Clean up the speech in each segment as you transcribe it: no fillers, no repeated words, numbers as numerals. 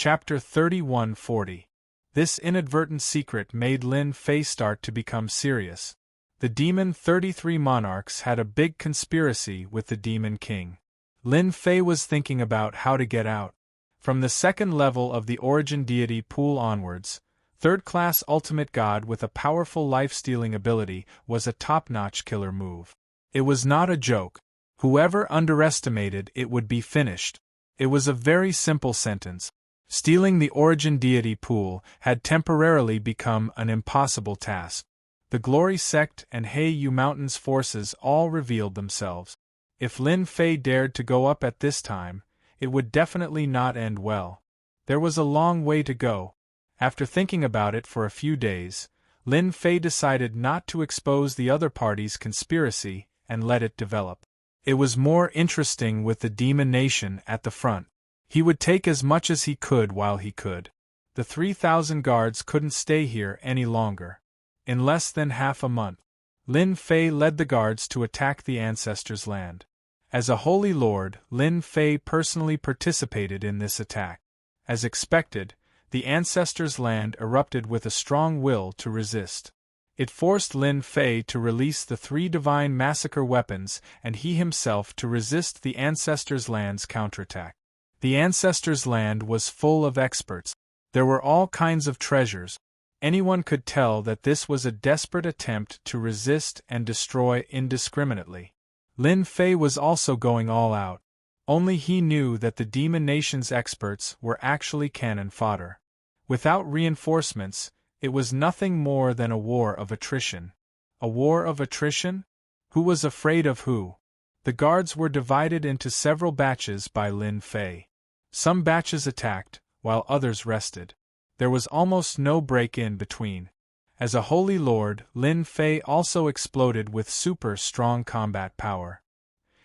Chapter 3140. This inadvertent secret made Lin Fei start to become serious. The Demon 33 monarchs had a big conspiracy with the Demon King. Lin Fei was thinking about how to get out. From the second level of the Origin Deity pool onwards, third-class ultimate god with a powerful life-stealing ability was a top-notch killer move. It was not a joke. Whoever underestimated it would be finished. It was a very simple sentence. Stealing the Origin Deity pool had temporarily become an impossible task. The Glory Sect and Heiyu Mountain's forces all revealed themselves. If Lin Fei dared to go up at this time, it would definitely not end well. There was a long way to go. After thinking about it for a few days, Lin Fei decided not to expose the other party's conspiracy and let it develop. It was more interesting with the Demon Nation at the front. He would take as much as he could while he could. The 3,000 guards couldn't stay here any longer. In less than half a month, Lin Fei led the guards to attack the Ancestors' Land. As a Holy Lord, Lin Fei personally participated in this attack. As expected, the Ancestors' Land erupted with a strong will to resist. It forced Lin Fei to release the 3 divine massacre weapons and he himself to resist the Ancestors' Land's counterattack. The Ancestors' Land was full of experts. There were all kinds of treasures. Anyone could tell that this was a desperate attempt to resist and destroy indiscriminately. Lin Fei was also going all out. Only he knew that the Demon Nation's experts were actually cannon fodder. Without reinforcements, it was nothing more than a war of attrition. A war of attrition? Who was afraid of who? The guards were divided into several batches by Lin Fei. Some batches attacked, while others rested. There was almost no break in between. As a Holy Lord, Lin Fei also exploded with super strong combat power.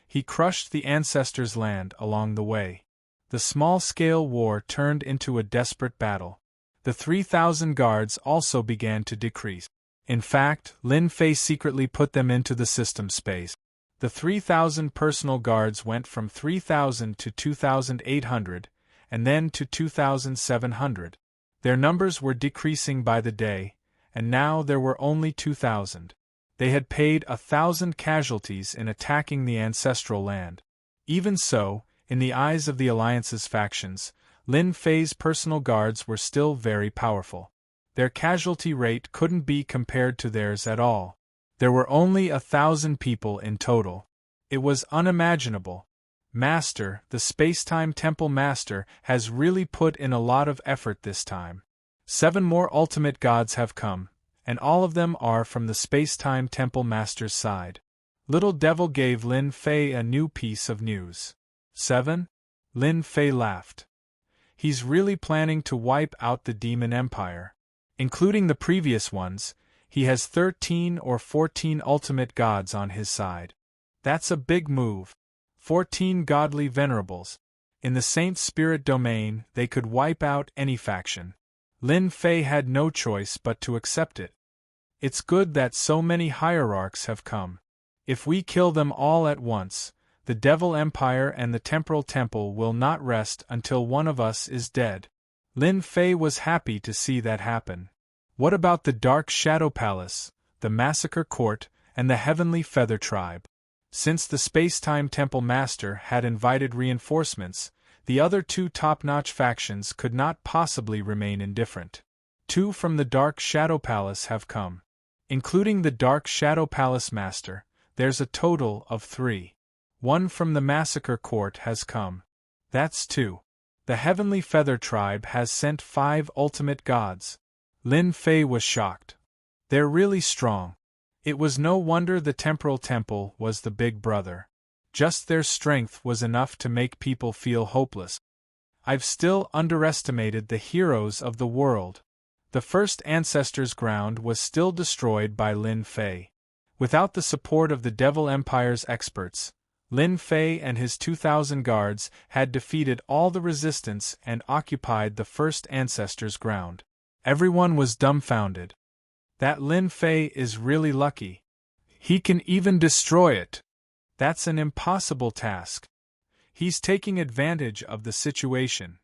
He crushed the Ancestors' Land along the way. The small-scale war turned into a desperate battle. The 3,000 guards also began to decrease. In fact, Lin Fei secretly put them into the system space. The 3,000 personal guards went from 3,000 to 2,800, and then to 2,700. Their numbers were decreasing by the day, and now there were only 2,000. They had paid 1,000 casualties in attacking the ancestral land. Even so, in the eyes of the Alliance's factions, Lin Fei's personal guards were still very powerful. Their casualty rate couldn't be compared to theirs at all. There were only 1,000 people in total. It was unimaginable. Master, the Space-Time Temple Master, has really put in a lot of effort this time. 7 more ultimate gods have come, and all of them are from the Space-Time Temple Master's side. Little Devil gave Lin Fei a new piece of news. 7? Lin Fei laughed. He's really planning to wipe out the Demon Empire. Including the previous ones, he has 13 or 14 ultimate gods on his side. That's a big move. 14 godly venerables. In the Saint Spirit domain, they could wipe out any faction. Lin Fei had no choice but to accept it. It's good that so many hierarchs have come. If we kill them all at once, the Devil Empire and the Temporal Temple will not rest until one of us is dead. Lin Fei was happy to see that happen. What about the Dark Shadow Palace, the Massacre Court, and the Heavenly Feather Tribe? Since the Space-Time Temple Master had invited reinforcements, the other 2 top-notch factions could not possibly remain indifferent. 2 from the Dark Shadow Palace have come. Including the Dark Shadow Palace Master, there's a total of 3. 1 from the Massacre Court has come. That's 2. The Heavenly Feather Tribe has sent 5 ultimate gods. Lin Fei was shocked. They're really strong. It was no wonder the Temporal Temple was the big brother. Just their strength was enough to make people feel hopeless. I've still underestimated the heroes of the world. The first Ancestors' Ground was still destroyed by Lin Fei. Without the support of the Devil Empire's experts, Lin Fei and his 2,000 guards had defeated all the resistance and occupied the first Ancestors' Ground. Everyone was dumbfounded. That Lin Fei is really lucky. He can even destroy it. That's an impossible task. He's taking advantage of the situation.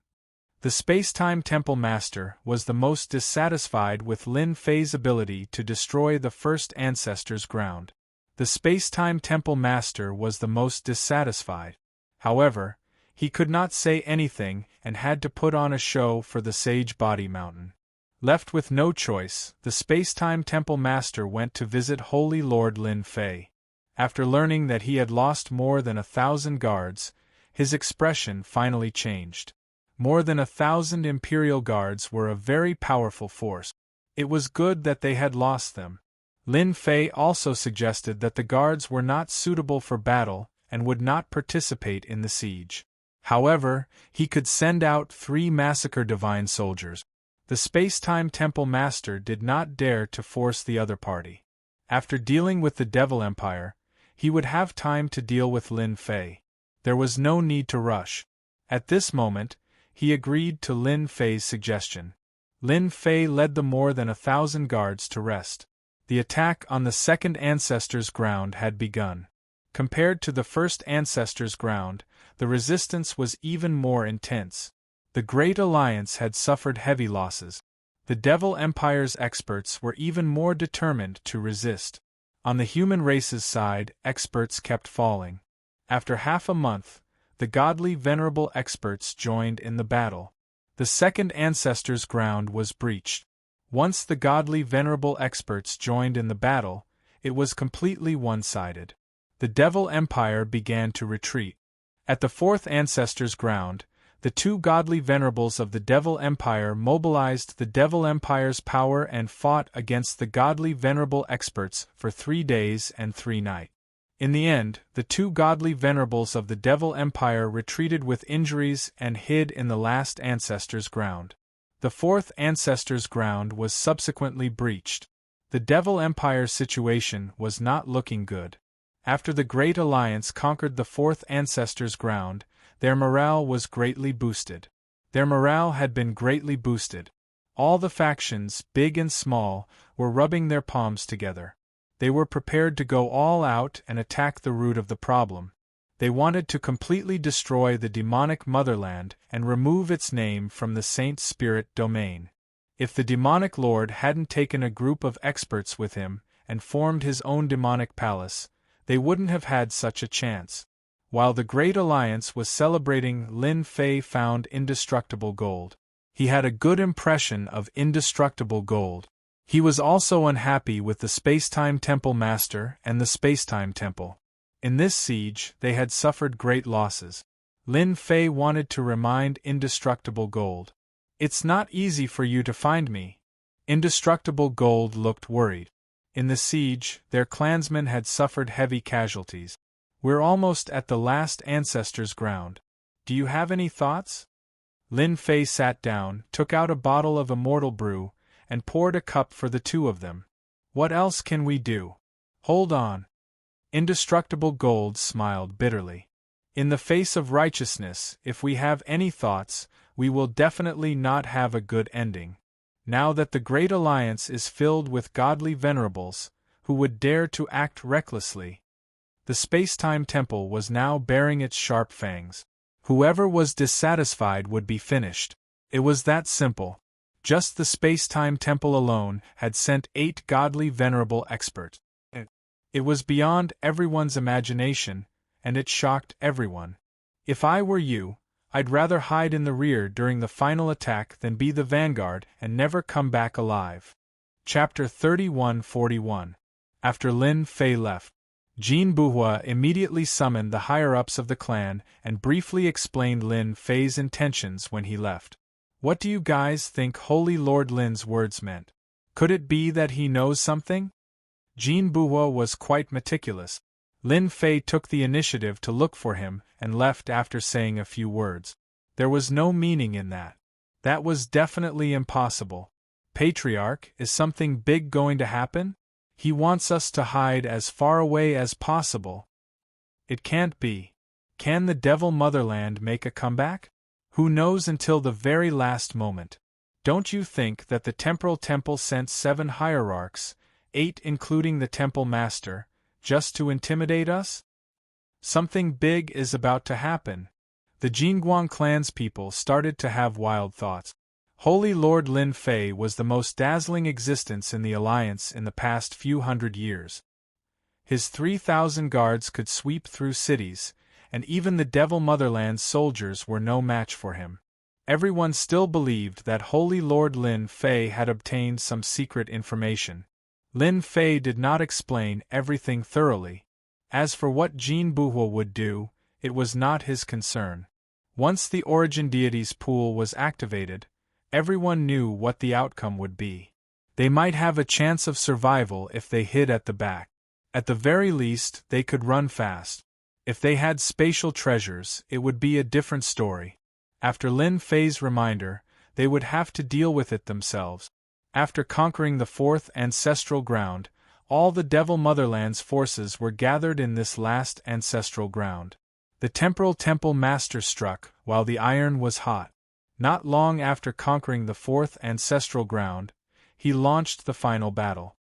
The Space-Time Temple Master was the most dissatisfied with Lin Fei's ability to destroy the first ancestor's ground. The Space-Time Temple Master was the most dissatisfied. However, he could not say anything and had to put on a show for the Sage Body Mountain. Left with no choice, the Space-Time Temple Master went to visit Holy Lord Lin Fei. After learning that he had lost more than 1,000 guards, his expression finally changed. More than 1,000 Imperial Guards were a very powerful force. It was good that they had lost them. Lin Fei also suggested that the guards were not suitable for battle and would not participate in the siege. However, he could send out 3 massacre divine soldiers. The Space-Time Temple Master did not dare to force the other party. After dealing with the Devil Empire, he would have time to deal with Lin Fei. There was no need to rush. At this moment, he agreed to Lin Fei's suggestion. Lin Fei led the more than 1,000 guards to rest. The attack on the second ancestor's ground had begun. Compared to the first ancestor's ground, the resistance was even more intense. The Great Alliance had suffered heavy losses. The Devil Empire's experts were even more determined to resist. On the human race's side, experts kept falling. After half a month, the godly venerable experts joined in the battle. The second ancestor's ground was breached. Once the godly venerable experts joined in the battle, it was completely one-sided. The Devil Empire began to retreat. At the fourth ancestor's ground, the 2 godly venerables of the Devil Empire mobilized the Devil Empire's power and fought against the godly venerable experts for 3 days and 3 nights. In the end, the 2 godly venerables of the Devil Empire retreated with injuries and hid in the last ancestor's ground. The fourth ancestor's ground was subsequently breached. The Devil Empire's situation was not looking good. After the Great Alliance conquered the fourth ancestor's ground, their morale was greatly boosted. Their morale had been greatly boosted. All the factions, big and small, were rubbing their palms together. They were prepared to go all out and attack the root of the problem. They wanted to completely destroy the demonic motherland and remove its name from the Saint Spirit domain. If the demonic lord hadn't taken a group of experts with him and formed his own demonic palace, they wouldn't have had such a chance. While the Great Alliance was celebrating, Lin Fei found indestructible gold. He had a good impression of indestructible gold. He was also unhappy with the Space-Time Temple Master and the Space-Time Temple. In this siege, they had suffered great losses. Lin Fei wanted to remind Indestructible Gold. "It's not easy for you to find me." Indestructible Gold looked worried. In the siege, their clansmen had suffered heavy casualties. "We're almost at the last ancestor's ground. Do you have any thoughts?" Lin Fei sat down, took out a bottle of immortal brew, and poured a cup for the 2 of them. "What else can we do?" "Hold on." Indestructible Gold smiled bitterly. "In the face of righteousness, if we have any thoughts, we will definitely not have a good ending. Now that the Great Alliance is filled with godly venerables, who would dare to act recklessly?" The Space-Time Temple was now baring its sharp fangs. Whoever was dissatisfied would be finished. It was that simple. Just the Space-Time Temple alone had sent 8 godly venerable experts. It was beyond everyone's imagination, and it shocked everyone. "If I were you, I'd rather hide in the rear during the final attack than be the vanguard and never come back alive." Chapter 31-41. After Lin Fei left, Jean Buhua immediately summoned the higher-ups of the clan and briefly explained Lin Fei's intentions when he left. "What do you guys think Holy Lord Lin's words meant? Could it be that he knows something?" Jean Buhua was quite meticulous. Lin Fei took the initiative to look for him and left after saying a few words. There was no meaning in that. That was definitely impossible. "Patriarch, is something big going to happen? He wants us to hide as far away as possible." "It can't be. Can the Devil Motherland make a comeback? Who knows until the very last moment. Don't you think that the Temporal Temple sent 7 hierarchs, 8 including the Temple Master, just to intimidate us? Something big is about to happen. The Jingguang clan's people started to have wild thoughts. Holy Lord Lin Fei was the most dazzling existence in the Alliance in the past few hundred years. His 3,000 guards could sweep through cities, and even the Devil Motherland's soldiers were no match for him. Everyone still believed that Holy Lord Lin Fei had obtained some secret information. Lin Fei did not explain everything thoroughly. As for what Jin Buhua would do, it was not his concern. Once the Origin Deities pool was activated, everyone knew what the outcome would be. They might have a chance of survival if they hid at the back. At the very least, they could run fast. If they had spatial treasures, it would be a different story. After Lin Fei's reminder, they would have to deal with it themselves. After conquering the fourth ancestral ground, all the Devil Motherland's forces were gathered in this last ancestral ground. The Temporal Temple Master struck while the iron was hot. Not long after conquering the fourth ancestral ground, he launched the final battle.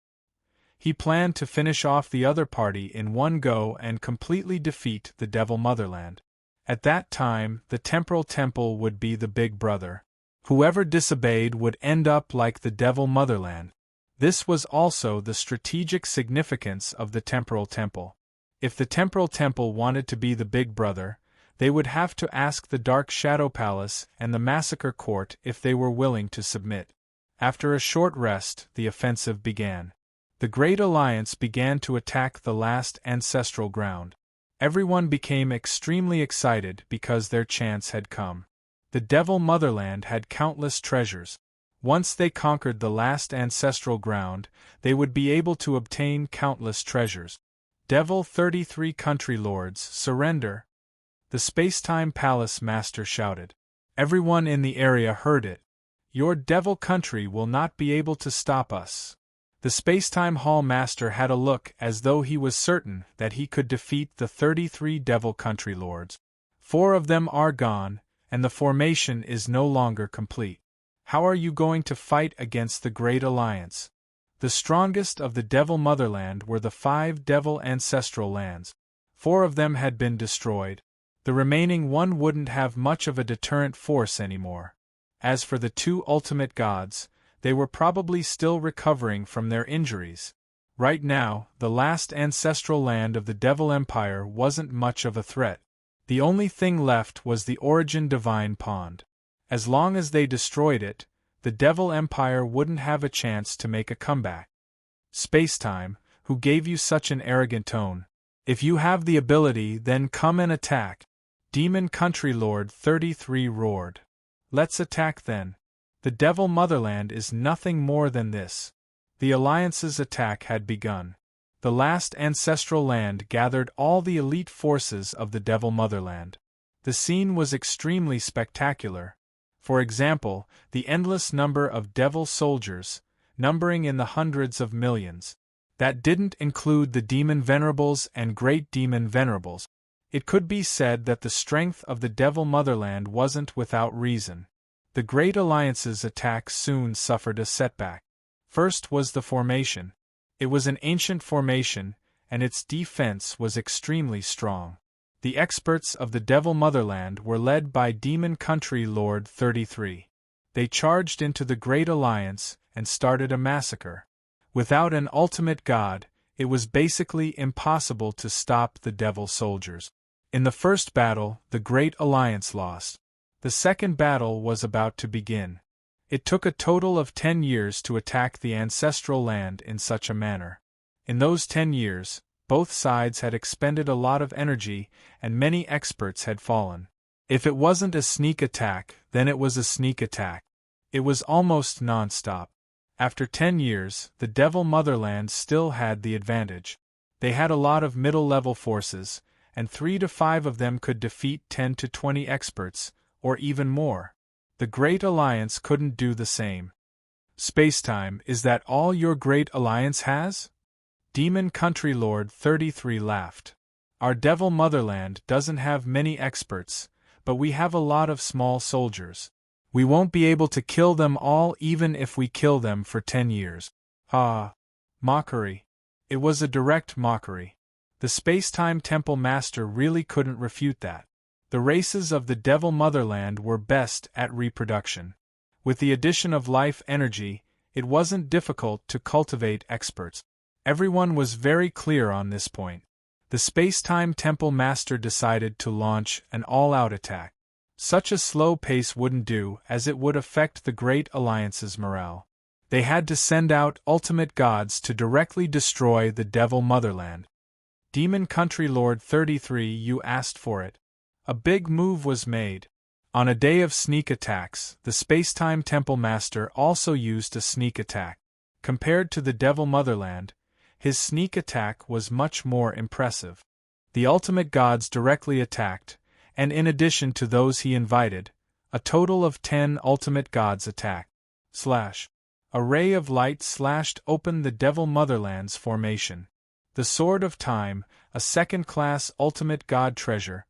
He planned to finish off the other party in one go and completely defeat the Devil Motherland. At that time, the Temporal Temple would be the big brother. Whoever disobeyed would end up like the Devil Motherland. This was also the strategic significance of the Temporal Temple. If the Temporal Temple wanted to be the big brother, they would have to ask the Dark Shadow Palace and the Massacre Court if they were willing to submit. After a short rest, the offensive began. The Great Alliance began to attack the last ancestral ground. Everyone became extremely excited because their chance had come. The Devil Motherland had countless treasures. Once they conquered the last ancestral ground, they would be able to obtain countless treasures. Devil 33 country lords, surrender! The Spacetime Palace Master shouted. Everyone in the area heard it. Your Devil country will not be able to stop us. The Spacetime Hall Master had a look as though he was certain that he could defeat the 33 Devil country lords. 4 of them are gone, and the formation is no longer complete. How are you going to fight against the Great Alliance? The strongest of the Devil Motherland were the 5 Devil Ancestral Lands. 4 of them had been destroyed. The remaining one wouldn't have much of a deterrent force anymore. As for the 2 ultimate gods, they were probably still recovering from their injuries. Right now, the last ancestral land of the Devil Empire wasn't much of a threat. The only thing left was the Origin Divine Pond. As long as they destroyed it, the Devil Empire wouldn't have a chance to make a comeback. Spacetime, who gave you such an arrogant tone? If you have the ability, then come and attack. Demon Country Lord 33 roared. Let's attack then. The Devil Motherland is nothing more than this. The Alliance's attack had begun. The last ancestral land gathered all the elite forces of the Devil Motherland. The scene was extremely spectacular. For example, the endless number of Devil soldiers, numbering in the hundreds of millions. That didn't include the Demon Venerables and Great Demon Venerables. It could be said that the strength of the Devil Motherland wasn't without reason. The Great Alliance's attack soon suffered a setback. First was the formation. It was an ancient formation, and its defense was extremely strong. The experts of the Devil Motherland were led by Demon Country Lord 33. They charged into the Great Alliance and started a massacre. Without an ultimate god, it was basically impossible to stop the Devil soldiers. In the first battle, the Great Alliance lost. The second battle was about to begin. It took a total of 10 years to attack the ancestral land in such a manner. In those 10 years, both sides had expended a lot of energy, and many experts had fallen. If it wasn't a sneak attack, then it was a sneak attack. It was almost non-stop. After 10 years, the Devil Motherland still had the advantage. They had a lot of middle-level forces, and 3 to 5 of them could defeat 10 to 20 experts, or even more. The Great Alliance couldn't do the same. Spacetime, is that all your Great Alliance has? Demon Country Lord 33 laughed. Our Devil Motherland doesn't have many experts, but we have a lot of small soldiers. We won't be able to kill them all even if we kill them for 10 years. Ha! Mockery. It was a direct mockery. The Spacetime Temple Master really couldn't refute that. The races of the Devil Motherland were best at reproduction. With the addition of life energy, it wasn't difficult to cultivate experts. Everyone was very clear on this point. The Space-Time Temple Master decided to launch an all-out attack. Such a slow pace wouldn't do, as it would affect the Great Alliance's morale. They had to send out ultimate gods to directly destroy the Devil Motherland. Demon Country Lord 33, you asked for it. A big move was made. On a day of sneak attacks, the Space-Time Temple Master also used a sneak attack. Compared to the Devil Motherland, his sneak attack was much more impressive. The ultimate gods directly attacked, and in addition to those he invited, a total of 10 ultimate gods attacked. A ray of light slashed open the Devil Motherland's formation. The Sword of Time, a second-class ultimate god treasure,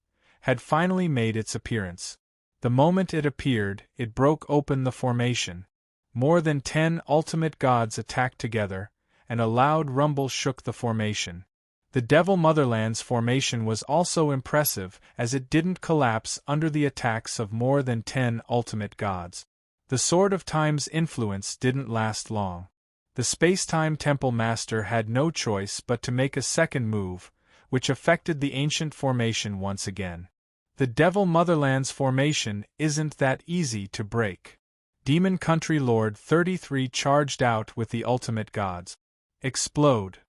had finally made its appearance. The moment it appeared, it broke open the formation. More than 10 ultimate gods attacked together, and a loud rumble shook the formation. The Devil Motherland's formation was also impressive as it didn't collapse under the attacks of more than 10 ultimate gods. The Sword of Time's influence didn't last long. The Space-Time Temple Master had no choice but to make a second move, which affected the ancient formation once again. The Devil Motherland's formation isn't that easy to break. Demon Country Lord 33 charged out with the ultimate gods. Explode.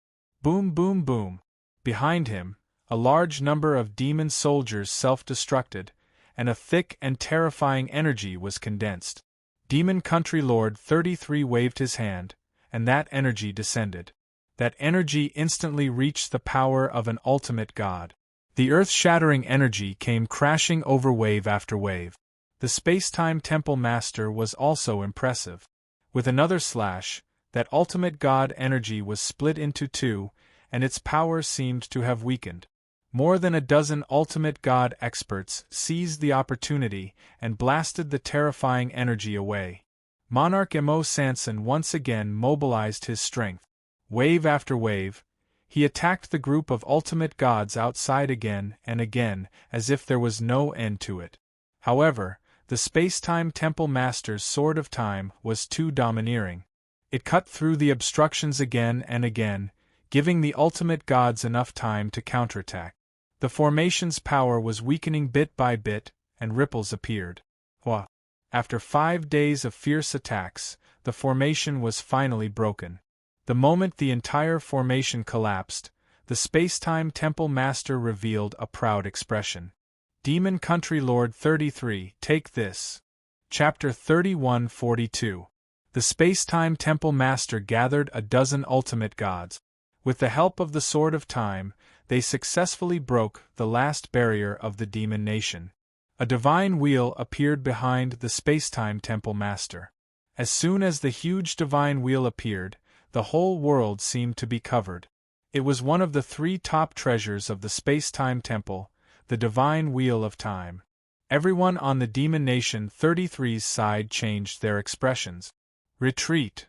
Boom boom boom. Behind him, a large number of demon soldiers self-destructed, and a thick and terrifying energy was condensed. Demon Country Lord 33 waved his hand, and that energy descended. That energy instantly reached the power of an ultimate god. The earth-shattering energy came crashing over wave after wave. The Space-Time Temple Master was also impressive. With another slash, that ultimate god energy was split into two, and its power seemed to have weakened. More than a dozen ultimate god experts seized the opportunity and blasted the terrifying energy away. Monarch Emo Sanson once again mobilized his strength. Wave after wave, he attacked the group of ultimate gods outside again and again, as if there was no end to it. However, the Space-Time Temple Master's Sword of Time was too domineering. It cut through the obstructions again and again, giving the ultimate gods enough time to counterattack. The formation's power was weakening bit by bit, and ripples appeared. After 5 days of fierce attacks, the formation was finally broken. The moment the entire formation collapsed, the Space-Time Temple Master revealed a proud expression. Demon Country Lord 33, take this. Chapter 3142. The Space-Time Temple Master gathered a dozen ultimate gods. With the help of the Sword of Time, they successfully broke the last barrier of the Demon Nation. A divine wheel appeared behind the Space-Time Temple Master. As soon as the huge divine wheel appeared, the whole world seemed to be covered. It was one of the 3 top treasures of the Space-Time Temple, the Divine Wheel of Time. Everyone on the Demon Nation 33's side changed their expressions. Retreat.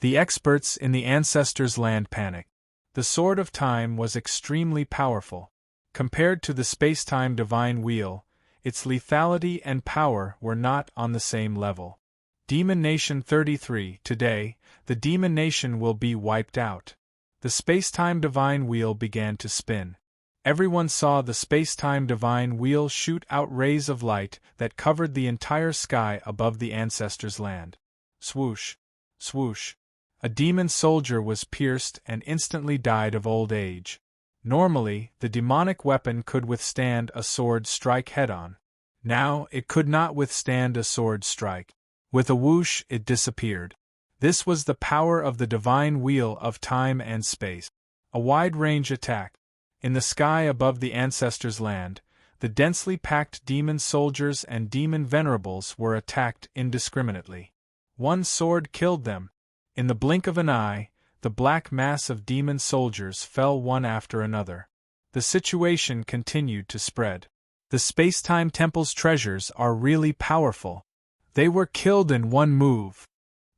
The experts in the Ancestors' Land panicked. The Sword of Time was extremely powerful. Compared to the Space-Time Divine Wheel, its lethality and power were not on the same level. Demon Nation 33, today, the Demon Nation will be wiped out. The Space-Time Divine Wheel began to spin. Everyone saw the Space-Time Divine Wheel shoot out rays of light that covered the entire sky above the Ancestors' Land. Swoosh! Swoosh! A demon soldier was pierced and instantly died of old age. Normally, the demonic weapon could withstand a sword strike head-on. Now, it could not withstand a sword strike. With a whoosh, it disappeared. This was the power of the Divine Wheel of Time and Space. A wide-range attack. In the sky above the Ancestors' Land, the densely packed demon soldiers and demon venerables were attacked indiscriminately. One sword killed them. In the blink of an eye, the black mass of demon soldiers fell one after another. The situation continued to spread. The Space-Time Temple's treasures are really powerful. They were killed in one move.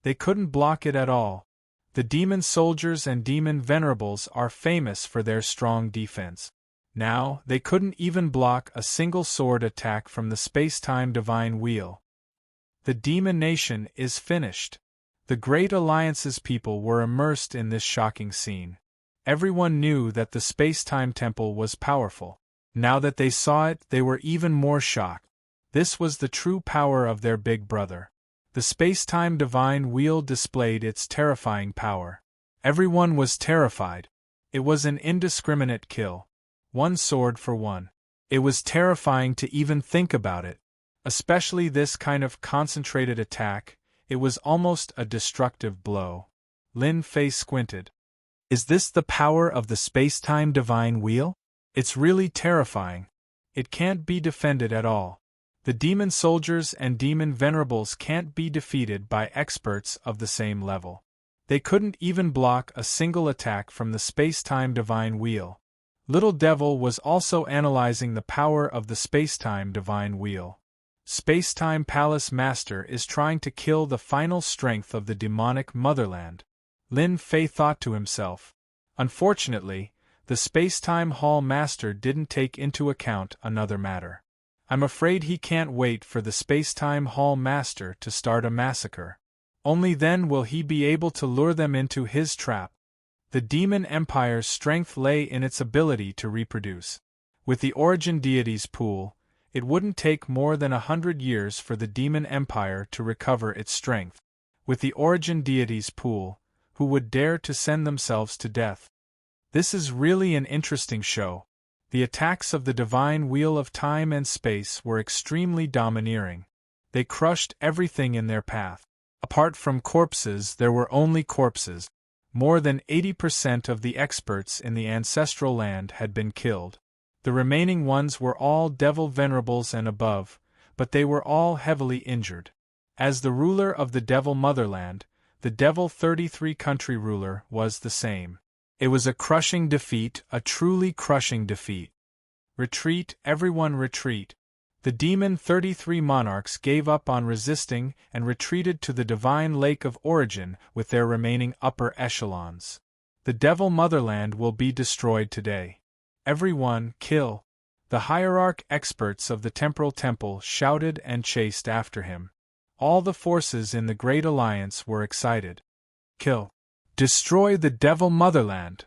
They couldn't block it at all. The demon soldiers and demon venerables are famous for their strong defense. Now, they couldn't even block a single sword attack from the space-time divine wheel. The demon nation is finished. The Great Alliance's people were immersed in this shocking scene. Everyone knew that the space-time temple was powerful. Now that they saw it, they were even more shocked. This was the true power of their big brother. The space-time divine wheel displayed its terrifying power. Everyone was terrified. It was an indiscriminate kill. One sword for one. It was terrifying to even think about it. Especially this kind of concentrated attack, it was almost a destructive blow. Lin Fei squinted. Is this the power of the space-time divine wheel? It's really terrifying. It can't be defended at all. The demon soldiers and demon venerables can't be defeated by experts of the same level. They couldn't even block a single attack from the space-time divine wheel. Little Devil was also analyzing the power of the space-time divine wheel. Space-time Palace Master is trying to kill the final strength of the demonic motherland. Lin Fei thought to himself. Unfortunately, the Space-Time Hall Master didn't take into account another matter. I'm afraid he can't wait for the Space-Time Hall Master to start a massacre. Only then will he be able to lure them into his trap. The Demon Empire's strength lay in its ability to reproduce. With the Origin Deity's pool, it wouldn't take more than 100 years for the Demon Empire to recover its strength. With the Origin Deity's pool, who would dare to send themselves to death? This is really an interesting show. The attacks of the Divine Wheel of Time and Space were extremely domineering. They crushed everything in their path. Apart from corpses, there were only corpses. More than 80% of the experts in the ancestral land had been killed. The remaining ones were all devil venerables and above, but they were all heavily injured. As the ruler of the Devil Motherland, the Devil 33 country ruler was the same. It was a crushing defeat, a truly crushing defeat. Retreat, everyone retreat. The Demon 33 monarchs gave up on resisting and retreated to the Divine Lake of Origin with their remaining upper echelons. The Devil Motherland will be destroyed today. Everyone, kill. The hierarch experts of the Temporal Temple shouted and chased after him. All the forces in the Great Alliance were excited. Kill. Destroy the Devil Motherland.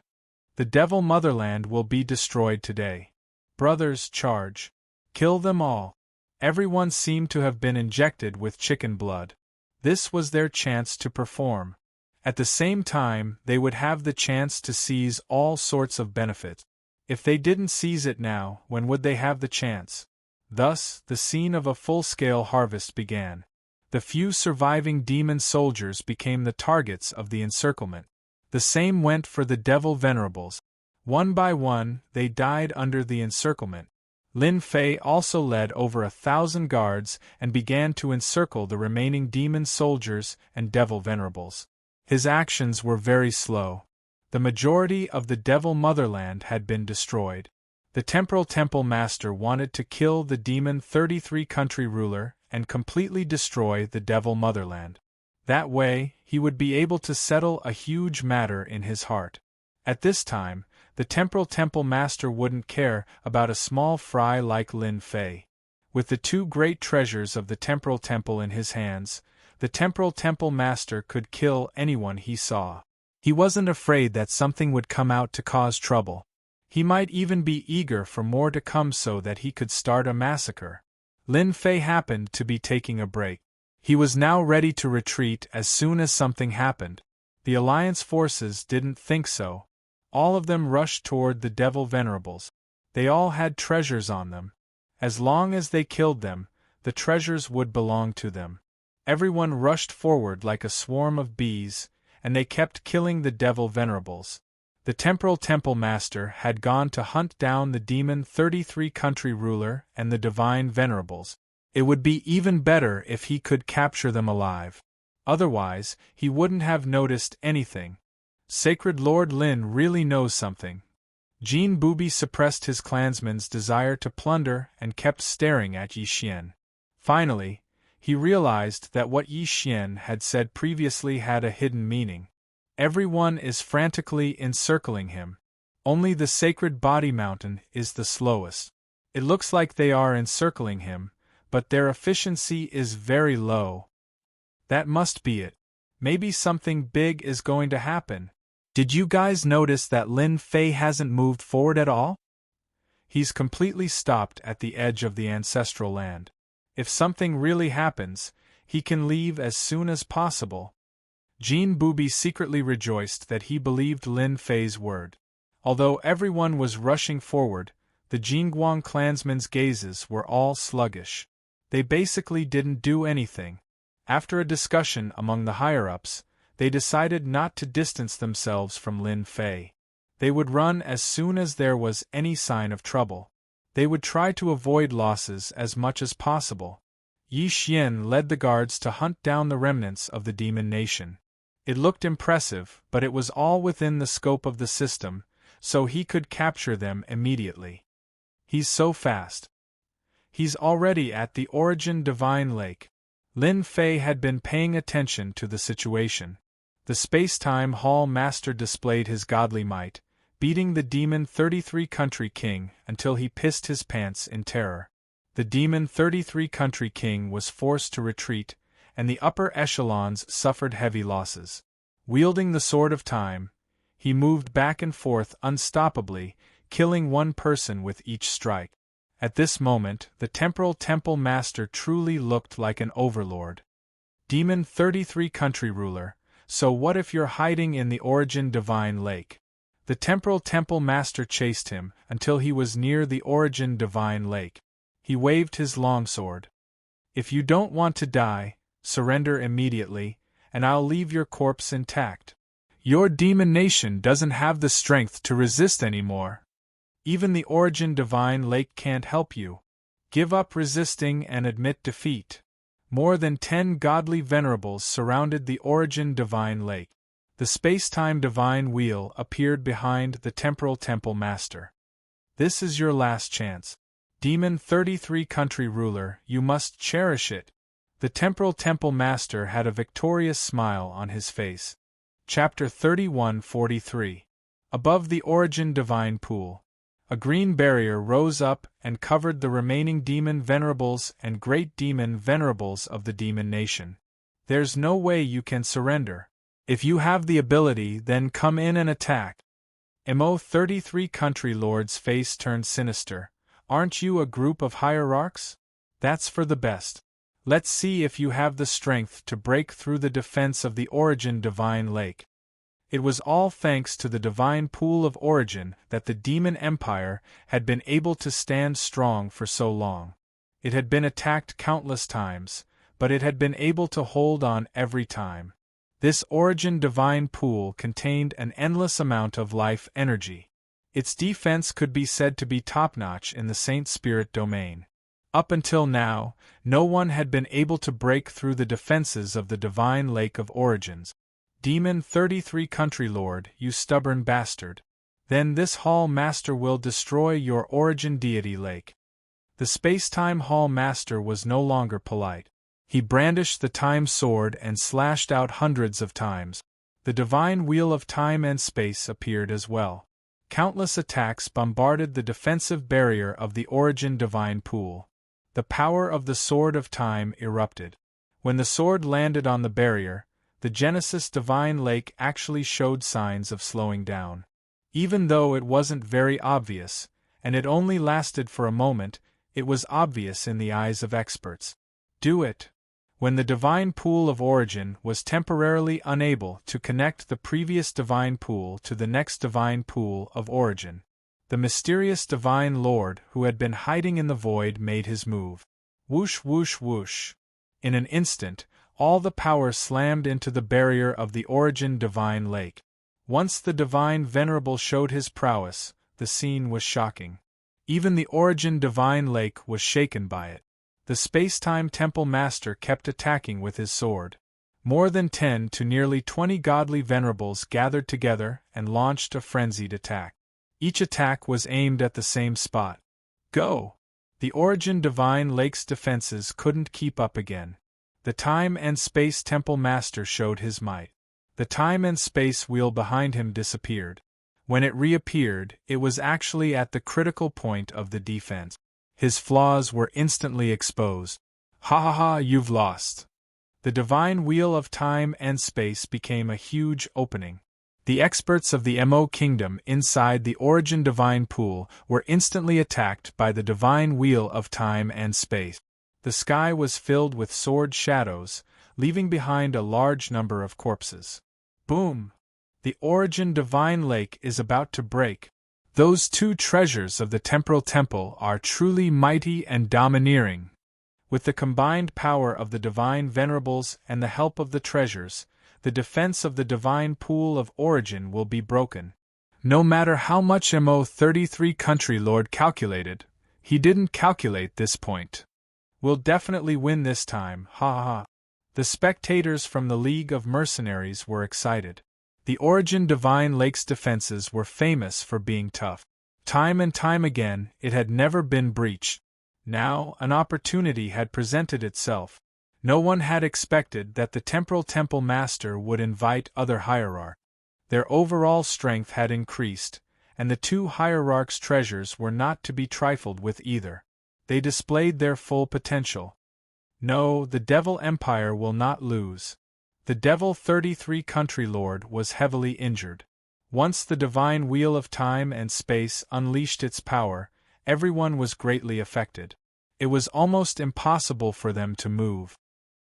The Devil Motherland will be destroyed today. Brothers, charge. Kill them all. Everyone seemed to have been injected with chicken blood. This was their chance to perform. At the same time, they would have the chance to seize all sorts of benefits. If they didn't seize it now, when would they have the chance? Thus, the scene of a full-scale harvest began. The few surviving demon soldiers became the targets of the encirclement. The same went for the devil venerables. One by one, they died under the encirclement. Lin Fei also led over 1,000 guards and began to encircle the remaining demon soldiers and devil venerables. His actions were very slow. The majority of the Devil Motherland had been destroyed. The Temporal Temple Master wanted to kill the Demon 33 country ruler and completely destroy the Devil Motherland. That way, he would be able to settle a huge matter in his heart. At this time, the Temporal Temple Master wouldn't care about a small fry like Lin Fei. With the two great treasures of the Temporal Temple in his hands, the Temporal Temple Master could kill anyone he saw. He wasn't afraid that something would come out to cause trouble. He might even be eager for more to come so that he could start a massacre. Lin Fei happened to be taking a break. He was now ready to retreat as soon as something happened. The Alliance forces didn't think so. All of them rushed toward the Devil Venerables. They all had treasures on them. As long as they killed them, the treasures would belong to them. Everyone rushed forward like a swarm of bees, and they kept killing the Devil Venerables. The Temporal Temple Master had gone to hunt down the Demon 33 country ruler and the Divine Venerables. It would be even better if he could capture them alive. Otherwise, he wouldn't have noticed anything. Sacred Lord Lin really knows something. Jean Booby suppressed his clansmen's desire to plunder and kept staring at Yi Xian. Finally, he realized that what Yi Xian had said previously had a hidden meaning. Everyone is frantically encircling him. Only the sacred body mountain is the slowest. It looks like they are encircling him, but their efficiency is very low. That must be it. Maybe something big is going to happen. Did you guys notice that Lin Fei hasn't moved forward at all? He's completely stopped at the edge of the ancestral land. If something really happens, he can leave as soon as possible. Jean Booby secretly rejoiced that he believed Lin Fei's word. Although everyone was rushing forward, the Jingguang clansmen's gazes were all sluggish. They basically didn't do anything. After a discussion among the higher-ups, they decided not to distance themselves from Lin Fei. They would run as soon as there was any sign of trouble. They would try to avoid losses as much as possible. Yi Xian led the guards to hunt down the remnants of the demon nation. It looked impressive, but it was all within the scope of the system, so he could capture them immediately. He's so fast. He's already at the Origin Divine Lake. Lin Fei had been paying attention to the situation. The space-time hall master displayed his godly might, beating the demon 33 country king until he pissed his pants in terror. The demon 33 country king was forced to retreat, and the upper echelons suffered heavy losses. Wielding the sword of time, he moved back and forth unstoppably, killing one person with each strike. At this moment, the temporal temple master truly looked like an overlord. Demon 33 country ruler, so what if you're hiding in the Origin Divine Lake? The temporal temple master chased him until he was near the Origin Divine Lake. He waved his longsword. If you don't want to die, surrender immediately, and I'll leave your corpse intact. Your demon nation doesn't have the strength to resist anymore. Even the Origin Divine Lake can't help you. Give up resisting and admit defeat. More than 10 godly venerables surrounded the Origin Divine Lake. The space-time divine wheel appeared behind the temporal temple master. This is your last chance. Demon 33 country ruler, you must cherish it. The temporal temple master had a victorious smile on his face. Chapter 31:43. Above the Origin Divine Pool. A green barrier rose up and covered the remaining demon venerables and great demon venerables of the demon nation. There's no way you can surrender. If you have the ability, then come in and attack. Mo 33 country lord's face turned sinister. Aren't you a group of hierarchs? That's for the best. Let's see if you have the strength to break through the defense of the Origin Divine Lake. It was all thanks to the divine pool of origin that the demon empire had been able to stand strong for so long. It had been attacked countless times, but it had been able to hold on every time. This Origin Divine Pool contained an endless amount of life energy. Its defense could be said to be top-notch in the Saint Spirit domain. Up until now, no one had been able to break through the defenses of the Divine Lake of Origins. Demon 33 country lord, you stubborn bastard. Then this hall master will destroy your Origin deity lake. The space-time hall master was no longer polite. He brandished the time sword and slashed out hundreds of times. The divine wheel of time and space appeared as well. Countless attacks bombarded the defensive barrier of the Origin Divine Pool. The power of the sword of time erupted. When the sword landed on the barrier, the Genesis Divine Lake actually showed signs of slowing down. Even though it wasn't very obvious, and it only lasted for a moment, it was obvious in the eyes of experts. Do it. When the divine pool of origin was temporarily unable to connect the previous divine pool to the next divine pool of origin, the mysterious divine lord who had been hiding in the void made his move. Whoosh whoosh whoosh. In an instant, all the power slammed into the barrier of the Origin Divine Lake. Once the Divine Venerable showed his prowess, the scene was shocking. Even the Origin Divine Lake was shaken by it. The space-time temple master kept attacking with his sword. More than 10 to nearly 20 godly venerables gathered together and launched a frenzied attack. Each attack was aimed at the same spot. Go! The Origin Divine Lake's defenses couldn't keep up again. The time and space temple master showed his might. The time and space wheel behind him disappeared. When it reappeared, it was actually at the critical point of the defense. His flaws were instantly exposed. Ha ha ha, you've lost. The divine wheel of time and space became a huge opening. The experts of the Mo kingdom inside the origin divine pool were instantly attacked by the divine wheel of time and space. The sky was filled with sword shadows, leaving behind a large number of corpses. Boom! The origin divine lake is about to break. Those two treasures of the temporal temple are truly mighty and domineering. With the combined power of the divine venerables and the help of the treasures, the defense of the divine pool of origin will be broken. No matter how much Mo 33 country lord calculated, he didn't calculate this point. We'll definitely win this time, ha ha ha. The spectators from the League of Mercenaries were excited. The origin divine lake's defenses were famous for being tough. Time and time again, it had never been breached. Now, an opportunity had presented itself. No one had expected that the temporal temple master would invite other hierarchs. Their overall strength had increased, and the two hierarchs' treasures were not to be trifled with either. They displayed their full potential. No, the Devil Empire will not lose. The Devil 33 country lord was heavily injured. Once the divine wheel of time and space unleashed its power, everyone was greatly affected. It was almost impossible for them to move.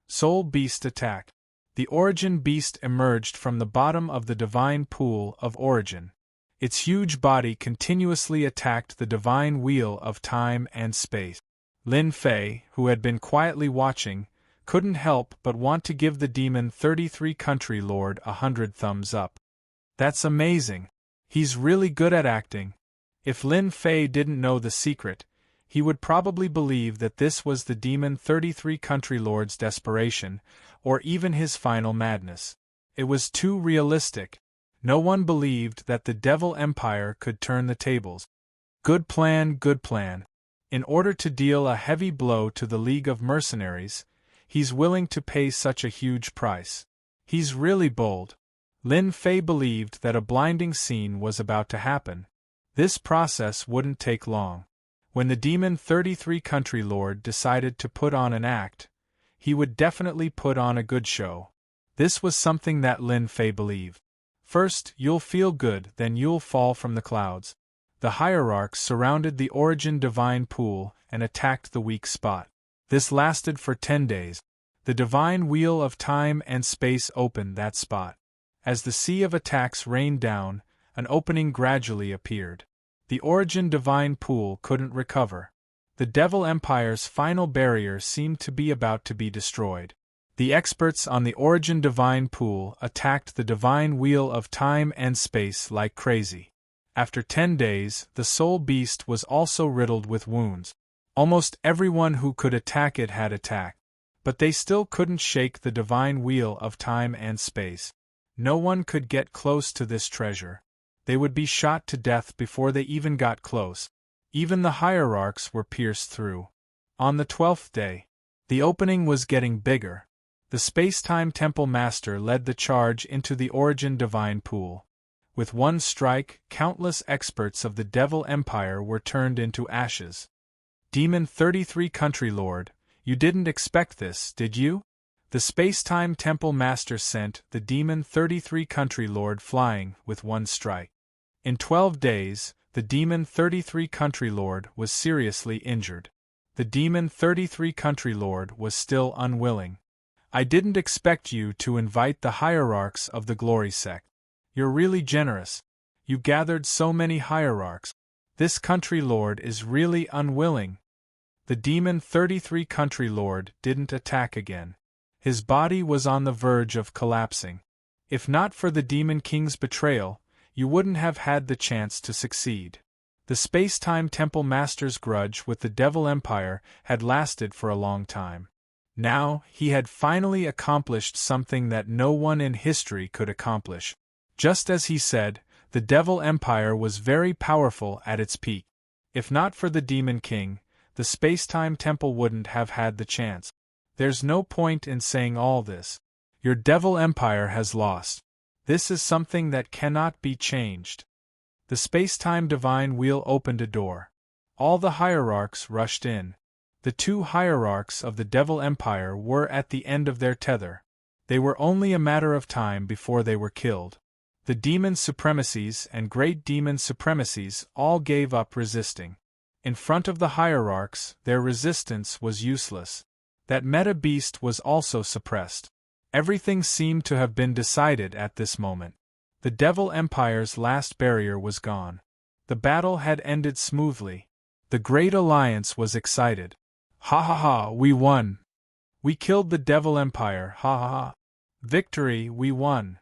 Soul Beast attack. The origin beast emerged from the bottom of the divine pool of origin. Its huge body continuously attacked the divine wheel of time and space. Lin Fei, who had been quietly watching, couldn't help but want to give the demon 33 country lord 100 thumbs up. That's amazing. He's really good at acting. If Lin Fei didn't know the secret, he would probably believe that this was the demon 33 country lord's desperation, or even his final madness. It was too realistic. No one believed that the Devil Empire could turn the tables. Good plan, good plan. In order to deal a heavy blow to the League of Mercenaries, he's willing to pay such a huge price. He's really bold. Lin Fei believed that a blinding scene was about to happen. This process wouldn't take long. When the demon 33 country lord decided to put on an act, he would definitely put on a good show. This was something that Lin Fei believed. First, you'll feel good, then you'll fall from the clouds. The hierarchs surrounded the origin divine pool and attacked the weak spot. This lasted for 10 days. The divine wheel of time and space opened that spot. As the sea of attacks rained down, an opening gradually appeared. The origin divine pool couldn't recover. The Devil Empire's final barrier seemed to be about to be destroyed. The experts on the origin divine pool attacked the divine wheel of time and space like crazy. After 10 days, the soul beast was also riddled with wounds. Almost everyone who could attack it had attacked. But they still couldn't shake the divine wheel of time and space. No one could get close to this treasure. They would be shot to death before they even got close. Even the hierarchs were pierced through. On the 12th day, the opening was getting bigger. The space-time temple master led the charge into the origin divine pool. With one strike, countless experts of the Devil Empire were turned into ashes. Demon 33 country lord, you didn't expect this, did you? The space-time temple master sent the demon 33 country lord flying with one strike. In 12 days, the demon 33 country lord was seriously injured. The demon 33 country lord was still unwilling. I didn't expect you to invite the hierarchs of the glory sect. You're really generous. You gathered so many hierarchs. This country lord is really unwilling. The demon 33 country lord didn't attack again. His body was on the verge of collapsing. If not for the demon king's betrayal, you wouldn't have had the chance to succeed. The space-time temple master's grudge with the Devil Empire had lasted for a long time. Now, he had finally accomplished something that no one in history could accomplish. Just as he said, the Devil Empire was very powerful at its peak. If not for the Demon King, the space-time temple wouldn't have had the chance. There's no point in saying all this. Your Devil Empire has lost. This is something that cannot be changed. The space-time divine wheel opened a door. All the hierarchs rushed in. The two hierarchs of the Devil Empire were at the end of their tether. They were only a matter of time before they were killed. The demon supremacies and great demon supremacies all gave up resisting. In front of the hierarchs, their resistance was useless. That meta beast was also suppressed. Everything seemed to have been decided at this moment. The Devil Empire's last barrier was gone. The battle had ended smoothly. The Great Alliance was excited. Ha ha ha, we won! We killed the Devil Empire, ha ha ha! Victory, we won!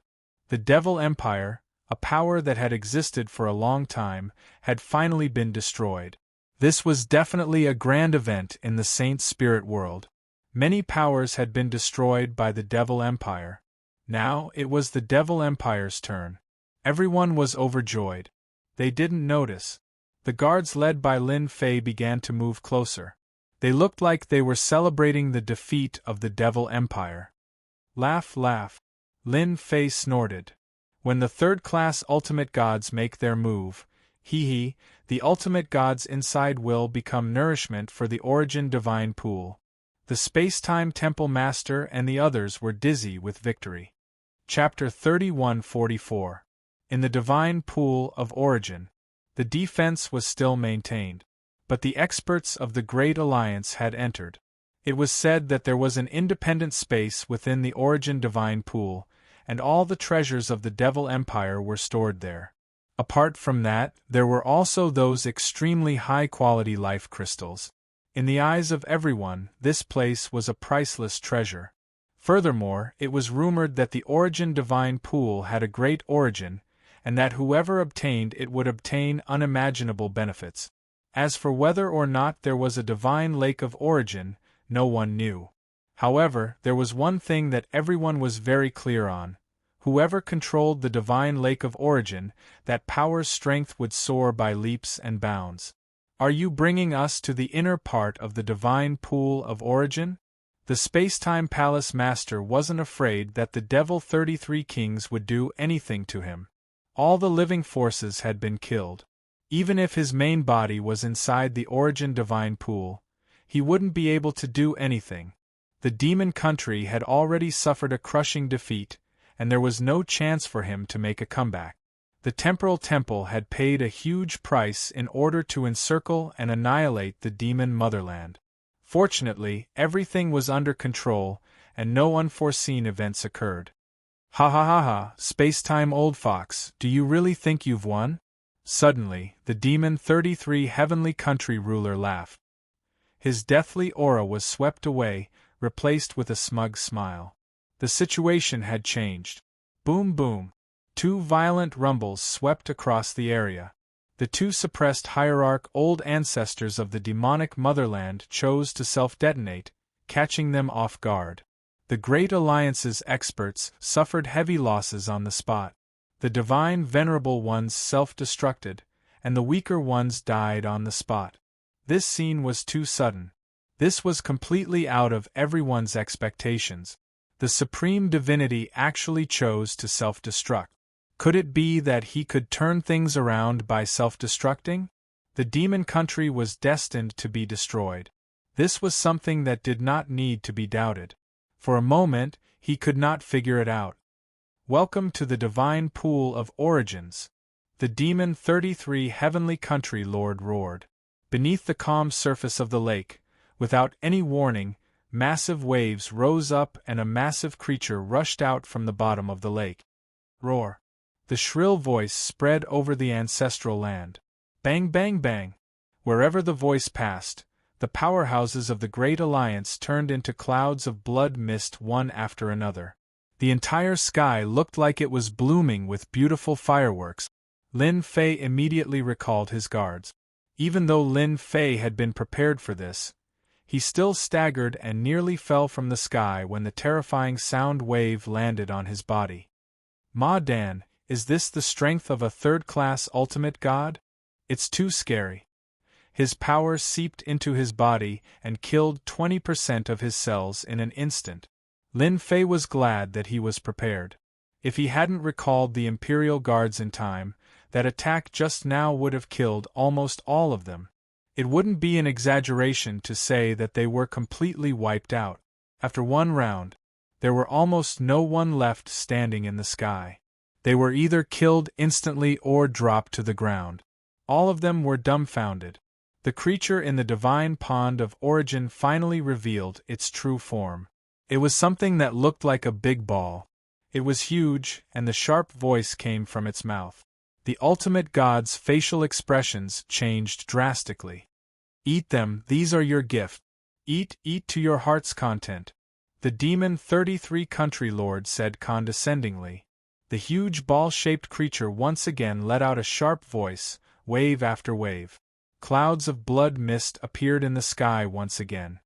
The Devil Empire, a power that had existed for a long time, had finally been destroyed. This was definitely a grand event in the Saint Spirit world. Many powers had been destroyed by the Devil Empire. Now it was the Devil Empire's turn. Everyone was overjoyed. They didn't notice. The guards led by Lin Fei began to move closer. They looked like they were celebrating the defeat of the Devil Empire. Laugh, laugh. Lin Fei snorted. When the third-class ultimate gods make their move, hee, the ultimate gods inside will become nourishment for the origin divine pool. The space-time temple master and the others were dizzy with victory. Chapter 3144. In the divine pool of origin. The defense was still maintained. But the experts of the Great Alliance had entered. It was said that there was an independent space within the origin divine pool, and all the treasures of the Devil Empire were stored there. Apart from that, there were also those extremely high-quality life crystals. In the eyes of everyone, this place was a priceless treasure. Furthermore, it was rumored that the origin divine pool had a great origin, and that whoever obtained it would obtain unimaginable benefits. As for whether or not there was a divine lake of origin, no one knew. However, there was one thing that everyone was very clear on. Whoever controlled the divine lake of origin, that power's strength would soar by leaps and bounds. Are you bringing us to the inner part of the divine pool of origin? The space-time palace master wasn't afraid that the Devil 33 Kings would do anything to him. All the living forces had been killed. Even if his main body was inside the origin divine pool, he wouldn't be able to do anything. The demon country had already suffered a crushing defeat, and there was no chance for him to make a comeback. The temporal temple had paid a huge price in order to encircle and annihilate the demon motherland. Fortunately, everything was under control, and no unforeseen events occurred. Ha ha ha ha, space-time old fox, do you really think you've won? Suddenly, the demon 33 heavenly country ruler laughed. His deathly aura was swept away, replaced with a smug smile. The situation had changed. Boom boom. Two violent rumbles swept across the area. The two suppressed hierarch old ancestors of the demonic motherland chose to self-detonate, catching them off guard. The Great Alliance's experts suffered heavy losses on the spot. The divine venerable ones self-destructed, and the weaker ones died on the spot. This scene was too sudden. This was completely out of everyone's expectations. The supreme divinity actually chose to self-destruct. Could it be that he could turn things around by self-destructing? The demon country was destined to be destroyed. This was something that did not need to be doubted. For a moment, he could not figure it out. Welcome to the divine pool of origins. The demon 33 heavenly country lord roared. Beneath the calm surface of the lake, without any warning, massive waves rose up and a massive creature rushed out from the bottom of the lake. Roar. The shrill voice spread over the ancestral land. Bang bang bang. Wherever the voice passed, the powerhouses of the Great Alliance turned into clouds of blood mist one after another. The entire sky looked like it was blooming with beautiful fireworks. Lin Fei immediately recalled his guards. Even though Lin Fei had been prepared for this, he still staggered and nearly fell from the sky when the terrifying sound wave landed on his body. Ma Dan, is this the strength of a third-class ultimate god? It's too scary. His power seeped into his body and killed 20% of his cells in an instant. Lin Fei was glad that he was prepared. If he hadn't recalled the Imperial Guards in time, that attack just now would have killed almost all of them. It wouldn't be an exaggeration to say that they were completely wiped out. After one round, there were almost no one left standing in the sky. They were either killed instantly or dropped to the ground. All of them were dumbfounded. The creature in the divine pond of origin finally revealed its true form. It was something that looked like a big ball. It was huge, and the sharp voice came from its mouth. The ultimate god's facial expressions changed drastically. Eat them, these are your gift. Eat to your heart's content. The demon 33 country lord said condescendingly. The huge ball-shaped creature once again let out a sharp voice, wave after wave. Clouds of blood mist appeared in the sky once again.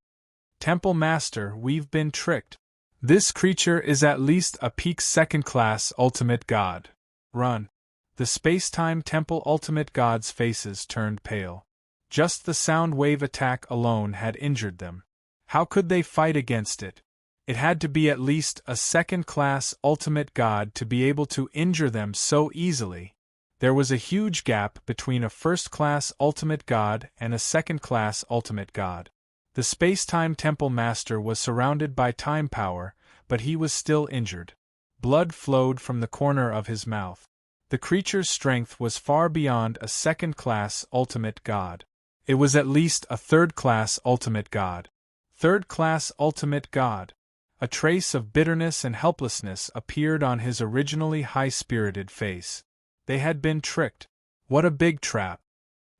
Temple Master, we've been tricked. This creature is at least a peak second-class ultimate god. Run. The space-time temple ultimate gods' faces turned pale. Just the sound wave attack alone had injured them. How could they fight against it? It had to be at least a second-class ultimate god to be able to injure them so easily. There was a huge gap between a first-class ultimate god and a second-class ultimate god. The space-time temple master was surrounded by time power, but he was still injured. Blood flowed from the corner of his mouth. The creature's strength was far beyond a second-class ultimate god. It was at least a third-class ultimate god. Third-class ultimate god. A trace of bitterness and helplessness appeared on his originally high-spirited face. They had been tricked. What a big trap.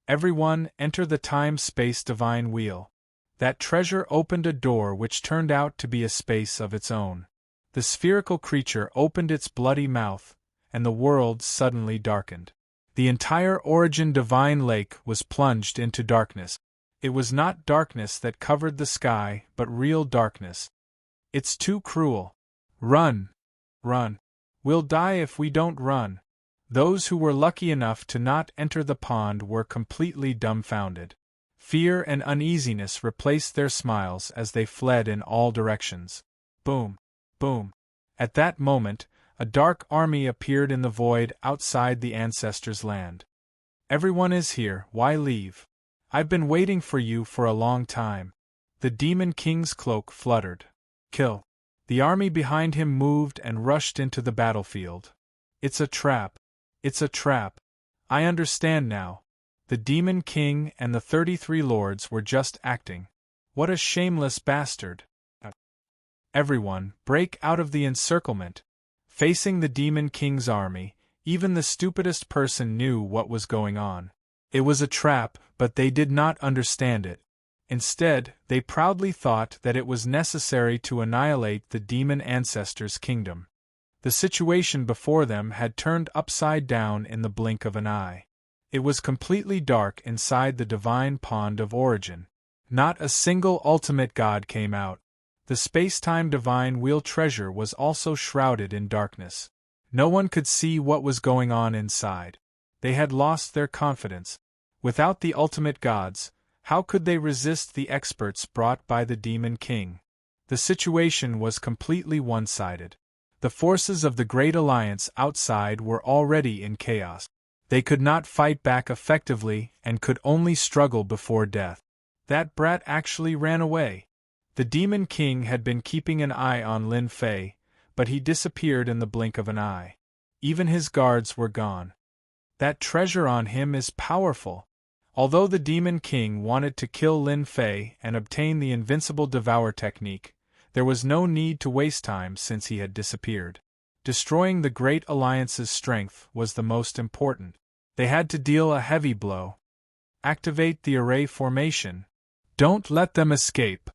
Everyone, enter the time-space divine wheel. That treasure opened a door which turned out to be a space of its own. The spherical creature opened its bloody mouth, and the world suddenly darkened. The entire Origin Divine Lake was plunged into darkness. It was not darkness that covered the sky, but real darkness. It's too cruel. Run! Run! We'll die if we don't run. Those who were lucky enough to not enter the pond were completely dumbfounded. Fear and uneasiness replaced their smiles as they fled in all directions. Boom! Boom! At that moment, a dark army appeared in the void outside the ancestors' land. Everyone is here, why leave? I've been waiting for you for a long time. The Demon King's cloak fluttered. Kill. The army behind him moved and rushed into the battlefield. It's a trap. It's a trap. I understand now. The Demon King and the 33 lords were just acting. What a shameless bastard. Everyone, break out of the encirclement. Facing the Demon King's army, even the stupidest person knew what was going on. It was a trap, but they did not understand it. Instead, they proudly thought that it was necessary to annihilate the demon ancestors' kingdom. The situation before them had turned upside down in the blink of an eye. It was completely dark inside the divine pond of origin. Not a single ultimate god came out. The space-time divine wheel treasure was also shrouded in darkness. No one could see what was going on inside. They had lost their confidence. Without the ultimate gods, how could they resist the experts brought by the Demon King? The situation was completely one-sided. The forces of the Great Alliance outside were already in chaos. They could not fight back effectively and could only struggle before death. That brat actually ran away. The Demon King had been keeping an eye on Lin Fei, but he disappeared in the blink of an eye. Even his guards were gone. That treasure on him is powerful. Although the Demon King wanted to kill Lin Fei and obtain the invincible devour technique, there was no need to waste time since he had disappeared. Destroying the Great Alliance's strength was the most important. They had to deal a heavy blow. Activate the array formation. Don't let them escape.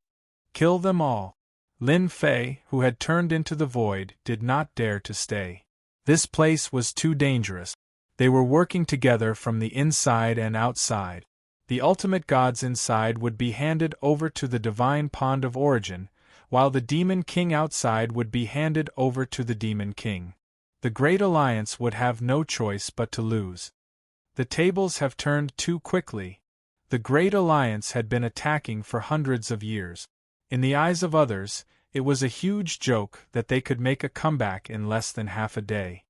Kill them all. Lin Fei, who had turned into the void, did not dare to stay. This place was too dangerous. They were working together from the inside and outside. The ultimate gods inside would be handed over to the divine pond of origin, while the Demon King outside would be handed over to the Demon King. The Great Alliance would have no choice but to lose. The tables have turned too quickly. The Great Alliance had been attacking for hundreds of years. In the eyes of others, it was a huge joke that they could make a comeback in less than half a day.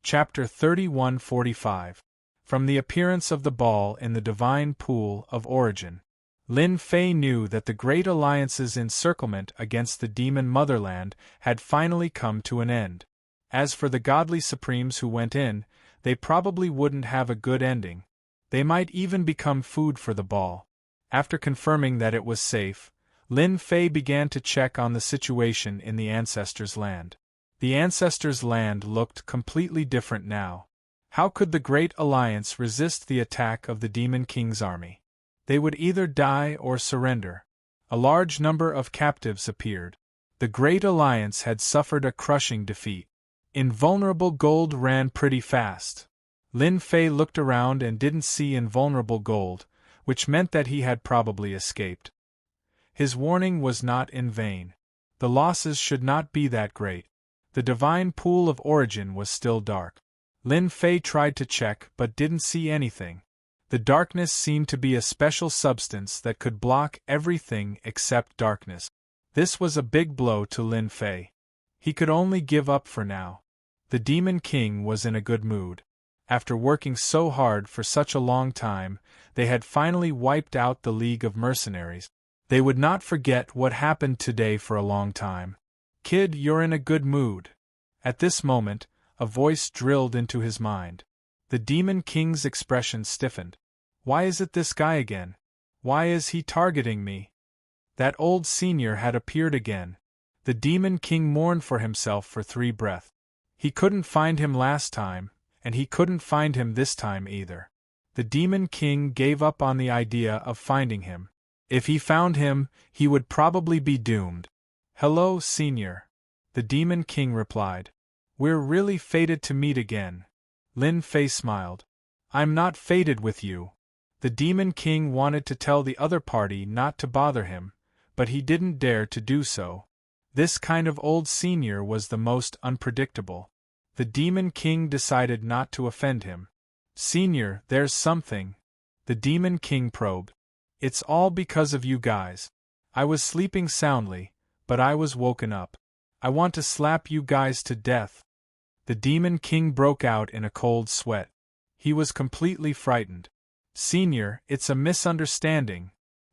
Chapter 3145. From the appearance of the ball in the divine pool of origin, Lin Fei knew that the great alliance's encirclement against the demon motherland had finally come to an end. As for the godly supremes who went in, they probably wouldn't have a good ending. They might even become food for the ball. After confirming that it was safe, Lin Fei began to check on the situation in the Ancestors' Land. The Ancestors' Land looked completely different now. How could the Great Alliance resist the attack of the Demon King's army? They would either die or surrender. A large number of captives appeared. The Great Alliance had suffered a crushing defeat. Invulnerable Gold ran pretty fast. Lin Fei looked around and didn't see Invulnerable Gold, which meant that he had probably escaped. His warning was not in vain. The losses should not be that great. The divine pool of origin was still dark. Lin Fei tried to check but didn't see anything. The darkness seemed to be a special substance that could block everything except darkness. This was a big blow to Lin Fei. He could only give up for now. The Demon King was in a good mood. After working so hard for such a long time, they had finally wiped out the League of Mercenaries. They would not forget what happened today for a long time. "Kid, you're in a good mood." At this moment, a voice drilled into his mind. The Demon King's expression stiffened. Why is it this guy again? Why is he targeting me? That old senior had appeared again. The Demon King mourned for himself for 3 breaths. He couldn't find him last time, and he couldn't find him this time either. The Demon King gave up on the idea of finding him. If he found him, he would probably be doomed. "Hello, senior," the Demon King replied. "We're really fated to meet again." Lin Fei smiled. "I'm not fated with you." The Demon King wanted to tell the other party not to bother him, but he didn't dare to do so. This kind of old senior was the most unpredictable. The Demon King decided not to offend him. "Senior, there's something." The Demon King probed. "It's all because of you guys. I was sleeping soundly, but I was woken up. I want to slap you guys to death." The Demon King broke out in a cold sweat. He was completely frightened. "Senior, it's a misunderstanding."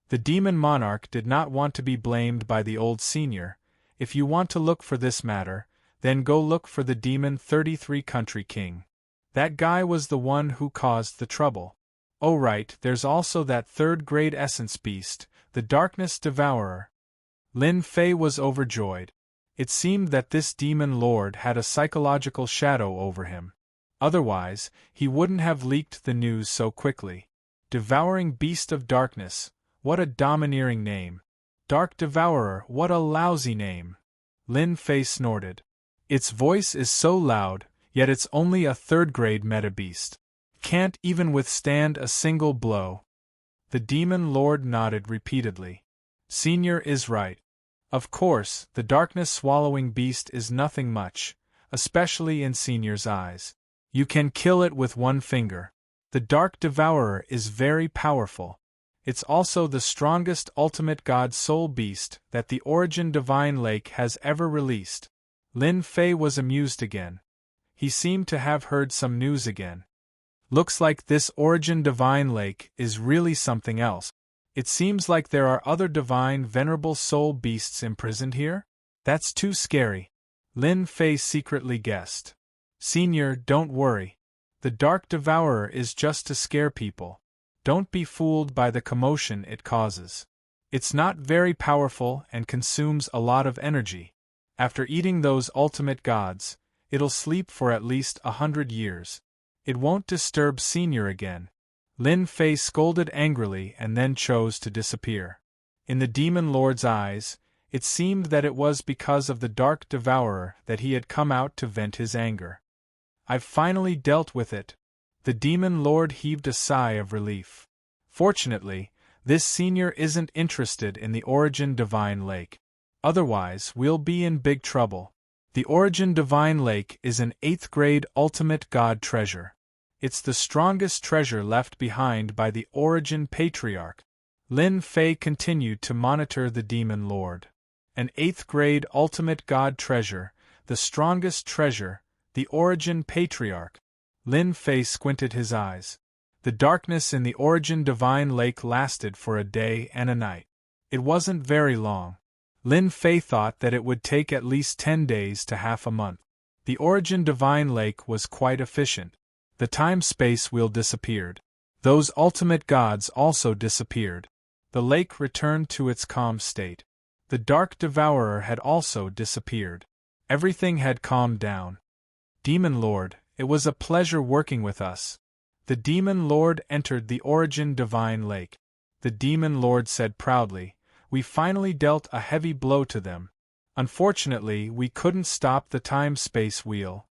The Demon Monarch did not want to be blamed by the old senior. "If you want to look for this matter, then go look for the Demon 33 Country King. That guy was the one who caused the trouble. Oh right, there's also that 3rd-grade essence beast, the Darkness Devourer." Lin Fei was overjoyed. It seemed that this demon lord had a psychological shadow over him. Otherwise, he wouldn't have leaked the news so quickly. Devouring Beast of Darkness, what a domineering name. Dark Devourer, what a lousy name. Lin Fei snorted. Its voice is so loud, yet it's only a 3rd-grade meta-beast. Can't even withstand a single blow. The demon lord nodded repeatedly. Senior is right. Of course, the darkness-swallowing beast is nothing much, especially in Senior's eyes. You can kill it with 1 finger. The Dark Devourer is very powerful. It's also the strongest ultimate god soul beast that the Origin Divine Lake has ever released. Lin Fei was amused again. He seemed to have heard some news again. Looks like this Origin Divine Lake is really something else. It seems like there are other divine venerable soul beasts imprisoned here? That's too scary. Lin Fei secretly guessed. Senior, don't worry. The Dark Devourer is just to scare people. Don't be fooled by the commotion it causes. It's not very powerful and consumes a lot of energy. After eating those ultimate gods, it'll sleep for at least 100 years. It won't disturb Senior again. Lin Fei scolded angrily and then chose to disappear. In the Demon Lord's eyes, it seemed that it was because of the Dark Devourer that he had come out to vent his anger. I've finally dealt with it. The Demon Lord heaved a sigh of relief. Fortunately, this senior isn't interested in the Origin Divine Lake. Otherwise, we'll be in big trouble. The Origin Divine Lake is an 8th-grade ultimate god treasure. It's the strongest treasure left behind by the Origin Patriarch. Lin Fei continued to monitor the Demon Lord. An 8th-grade ultimate god treasure, the strongest treasure, the Origin Patriarch. Lin Fei squinted his eyes. The darkness in the Origin Divine Lake lasted for a day and a night. It wasn't very long. Lin Fei thought that it would take at least 10 days to half a month. The Origin Divine Lake was quite efficient. The time-space wheel disappeared. Those ultimate gods also disappeared. The lake returned to its calm state. The Dark Devourer had also disappeared. Everything had calmed down. Demon Lord, it was a pleasure working with us. The Demon Lord entered the Origin Divine Lake. The Demon Lord said proudly, "We finally dealt a heavy blow to them. Unfortunately, we couldn't stop the time-space wheel."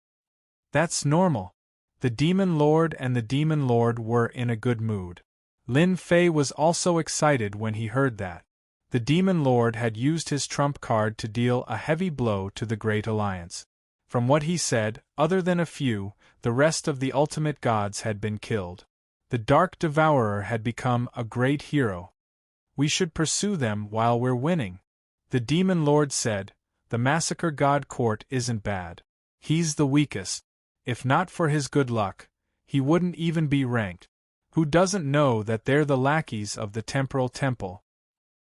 "That's normal." The Demon Lord and the Demon Lord were in a good mood. Lin Fei was also excited when he heard that. The Demon Lord had used his trump card to deal a heavy blow to the Great Alliance. From what he said, other than a few, the rest of the ultimate gods had been killed. The Dark Devourer had become a great hero. "We should pursue them while we're winning." The Demon Lord said, "The Massacre God Court isn't bad. He's the weakest. If not for his good luck, he wouldn't even be ranked. Who doesn't know that they're the lackeys of the Temporal Temple?"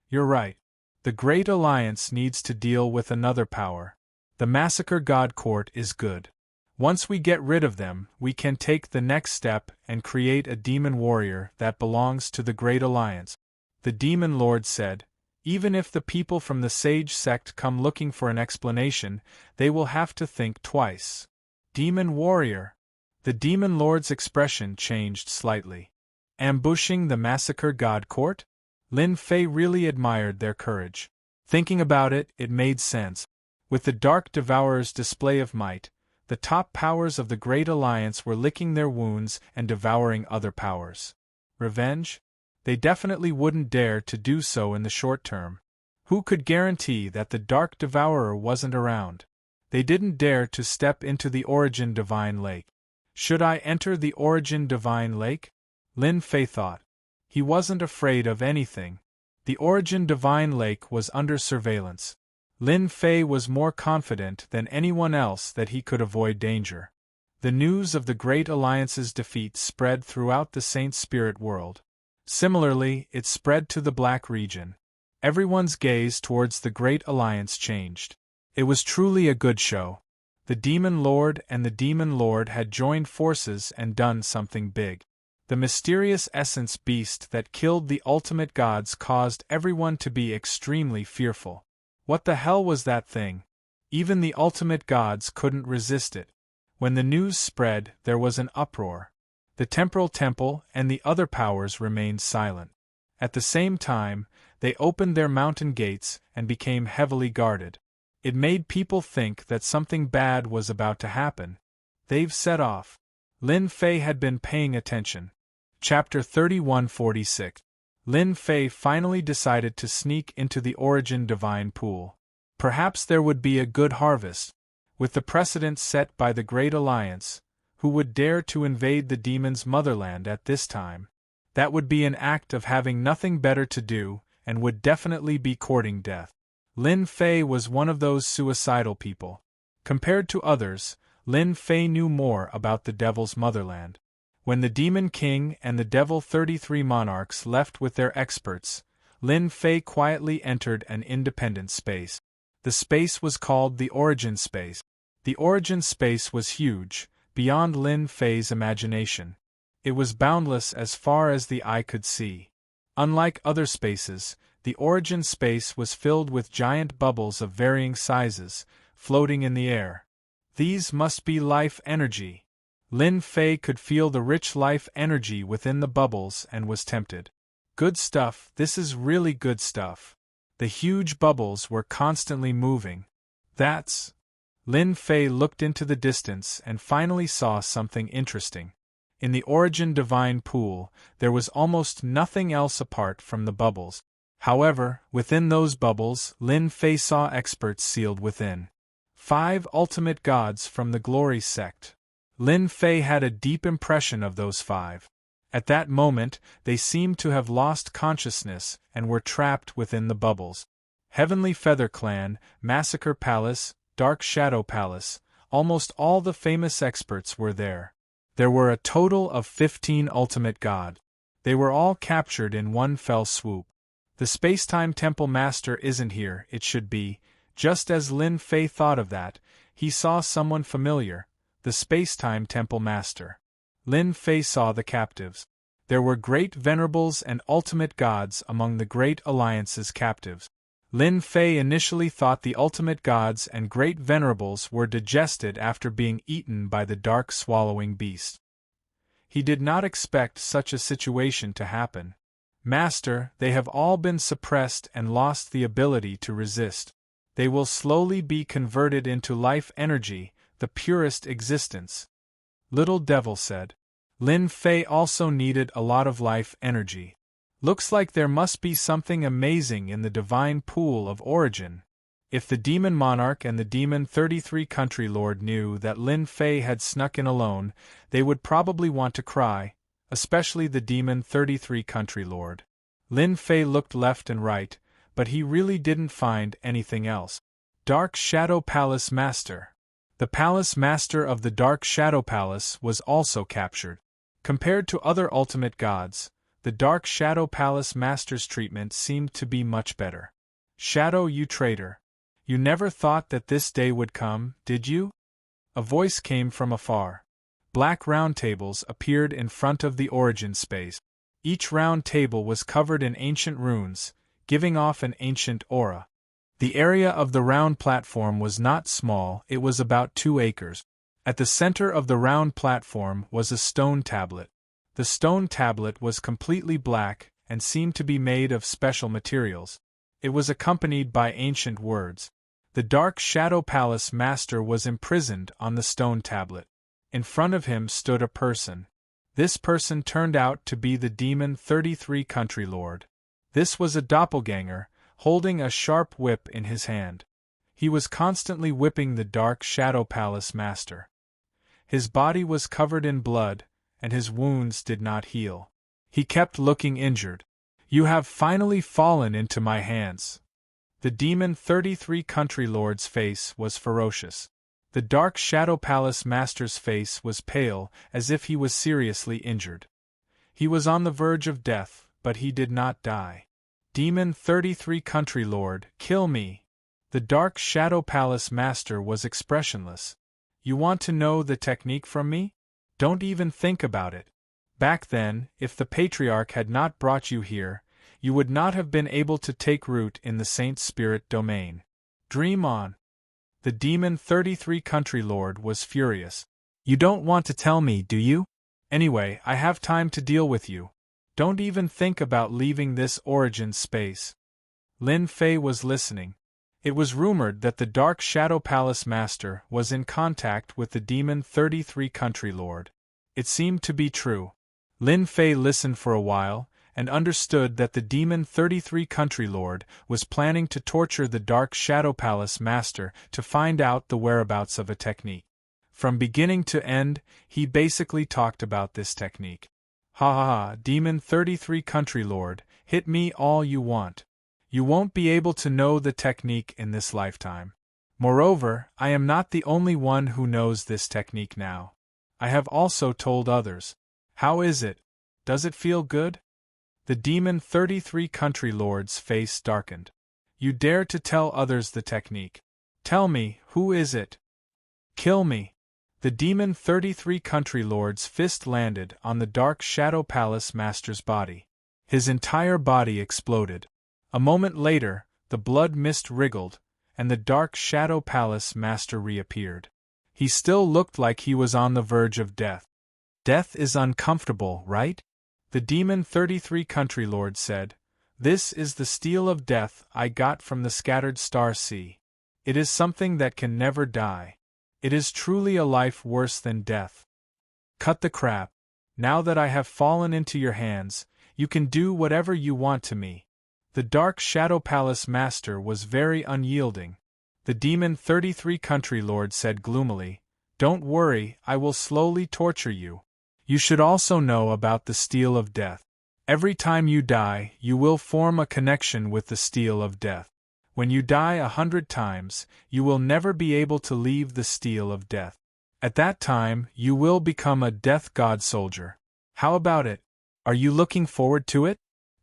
"You're right. The Great Alliance needs to deal with another power. The Massacre God Court is good. Once we get rid of them, we can take the next step and create a demon warrior that belongs to the Great Alliance." The Demon Lord said, "Even if the people from the Sage Sect come looking for an explanation, they will have to think twice." "Demon warrior?" The Demon Lord's expression changed slightly. "Ambushing the Massacre God Court?" Lin Fei really admired their courage. Thinking about it, it made sense. With the Dark Devourer's display of might, the top powers of the Great Alliance were licking their wounds and devouring other powers. Revenge? They definitely wouldn't dare to do so in the short term. Who could guarantee that the Dark Devourer wasn't around? They didn't dare to step into the Origin Divine Lake. Should I enter the Origin Divine Lake? Lin Fei thought. He wasn't afraid of anything. The Origin Divine Lake was under surveillance. Lin Fei was more confident than anyone else that he could avoid danger. The news of the Great Alliance's defeat spread throughout the Saint Spirit world. Similarly, it spread to the Black region. Everyone's gaze towards the Great Alliance changed. It was truly a good show. The Demon Lord and the Demon Lord had joined forces and done something big. The mysterious essence beast that killed the ultimate gods caused everyone to be extremely fearful. What the hell was that thing? Even the ultimate gods couldn't resist it. When the news spread, there was an uproar. The Temporal Temple and the other powers remained silent. At the same time, they opened their mountain gates and became heavily guarded. It made people think that something bad was about to happen. They've set off. Lin Fei had been paying attention. Chapter 3146. Lin Fei finally decided to sneak into the Origin Divine Pool. Perhaps there would be a good harvest. With the precedent set by the Great Alliance, who would dare to invade the demon's motherland at this time? That would be an act of having nothing better to do, and would definitely be courting death. Lin Fei was one of those suicidal people. Compared to others, Lin Fei knew more about the Devil's motherland. When the Demon King and the Devil 33 monarchs left with their experts, Lin Fei quietly entered an independent space. The space was called the Origin Space. The Origin Space was huge, beyond Lin Fei's imagination. It was boundless as far as the eye could see. Unlike other spaces, the Origin Space was filled with giant bubbles of varying sizes, floating in the air. These must be life energy. Lin Fei could feel the rich life energy within the bubbles and was tempted. Good stuff, this is really good stuff. The huge bubbles were constantly moving. That's... Lin Fei looked into the distance and finally saw something interesting. In the Origin Divine Pool, there was almost nothing else apart from the bubbles. However, within those bubbles, Lin Fei saw experts sealed within. 5 ultimate gods from the Glory Sect. Lin Fei had a deep impression of those 5. At that moment, they seemed to have lost consciousness and were trapped within the bubbles. Heavenly Feather Clan, Massacre Palace, Dark Shadow Palace, almost all the famous experts were there. There were a total of 15 ultimate gods. They were all captured in one fell swoop. The Spacetime Temple Master isn't here, it should be. Just as Lin Fei thought of that, he saw someone familiar, the Spacetime Temple Master. Lin Fei saw the captives. There were great venerables and ultimate gods among the Great Alliance's captives. Lin Fei initially thought the ultimate gods and great venerables were digested after being eaten by the dark swallowing beast. He did not expect such a situation to happen. Master, they have all been suppressed and lost the ability to resist. They will slowly be converted into life energy, the purest existence. Little Devil said. Lin Fei also needed a lot of life energy. Looks like there must be something amazing in the divine pool of origin. If the Demon Monarch and the Demon 33 Country Lord knew that Lin Fei had snuck in alone, they would probably want to cry, especially the Demon 33 Country Lord. Lin Fei looked left and right, but he really didn't find anything else. Dark Shadow Palace Master. The Palace Master of the Dark Shadow Palace was also captured. Compared to other ultimate gods, the Dark Shadow Palace Master's treatment seemed to be much better. Shadow, you traitor. You never thought that this day would come, did you? A voice came from afar. Black round tables appeared in front of the origin space. Each round table was covered in ancient runes, giving off an ancient aura. The area of the round platform was not small, it was about 2 acres. At the center of the round platform was a stone tablet. The stone tablet was completely black and seemed to be made of special materials. It was accompanied by ancient words. The Dark Shadow Palace Master was imprisoned on the stone tablet. In front of him stood a person. This person turned out to be the Demon 33 Country Lord. This was a doppelganger, holding a sharp whip in his hand. He was constantly whipping the Dark Shadow Palace Master. His body was covered in blood, and his wounds did not heal. He kept looking injured. You have finally fallen into my hands. The Demon 33 Country Lord's face was ferocious. The Dark Shadow Palace Master's face was pale, as if he was seriously injured. He was on the verge of death, but he did not die. Demon 33 Country Lord, kill me. The Dark Shadow Palace Master was expressionless. You want to know the technique from me? Don't even think about it. Back then, if the Patriarch had not brought you here, you would not have been able to take root in the Saint Spirit domain. Dream on. The Demon 33 Country Lord was furious. You don't want to tell me, do you? Anyway, I have time to deal with you. Don't even think about leaving this origin space. Lin Fei was listening. It was rumored that the Dark Shadow Palace Master was in contact with the Demon 33 Country Lord. It seemed to be true. Lin Fei listened for a while, and understood that the Demon 33 Country Lord was planning to torture the Dark Shadow Palace Master to find out the whereabouts of a technique. From beginning to end, he basically talked about this technique. Ha ha ha, Demon 33 Country Lord, hit me all you want. You won't be able to know the technique in this lifetime. Moreover, I am not the only one who knows this technique now. I have also told others. How is it? Does it feel good? The Demon 33 Country Lord's face darkened. You dare to tell others the technique. Tell me, who is it? Kill me. The Demon 33 Country Lord's fist landed on the Dark Shadow Palace Master's body. His entire body exploded. A moment later, the blood mist wriggled, and the Dark Shadow Palace Master reappeared. He still looked like he was on the verge of death. Death is uncomfortable, right? The Demon 33 Country Lord said, This is the steel of death I got from the scattered star sea. It is something that can never die. It is truly a life worse than death. Cut the crap. Now that I have fallen into your hands, you can do whatever you want to me. The Dark Shadow Palace Master was very unyielding. The Demon 33 Country Lord said gloomily, Don't worry, I will slowly torture you. You should also know about the steel of death. Every time you die, you will form a connection with the steel of death. When you die 100 times, you will never be able to leave the steel of death. At that time, you will become a death god soldier. How about it? Are you looking forward to it?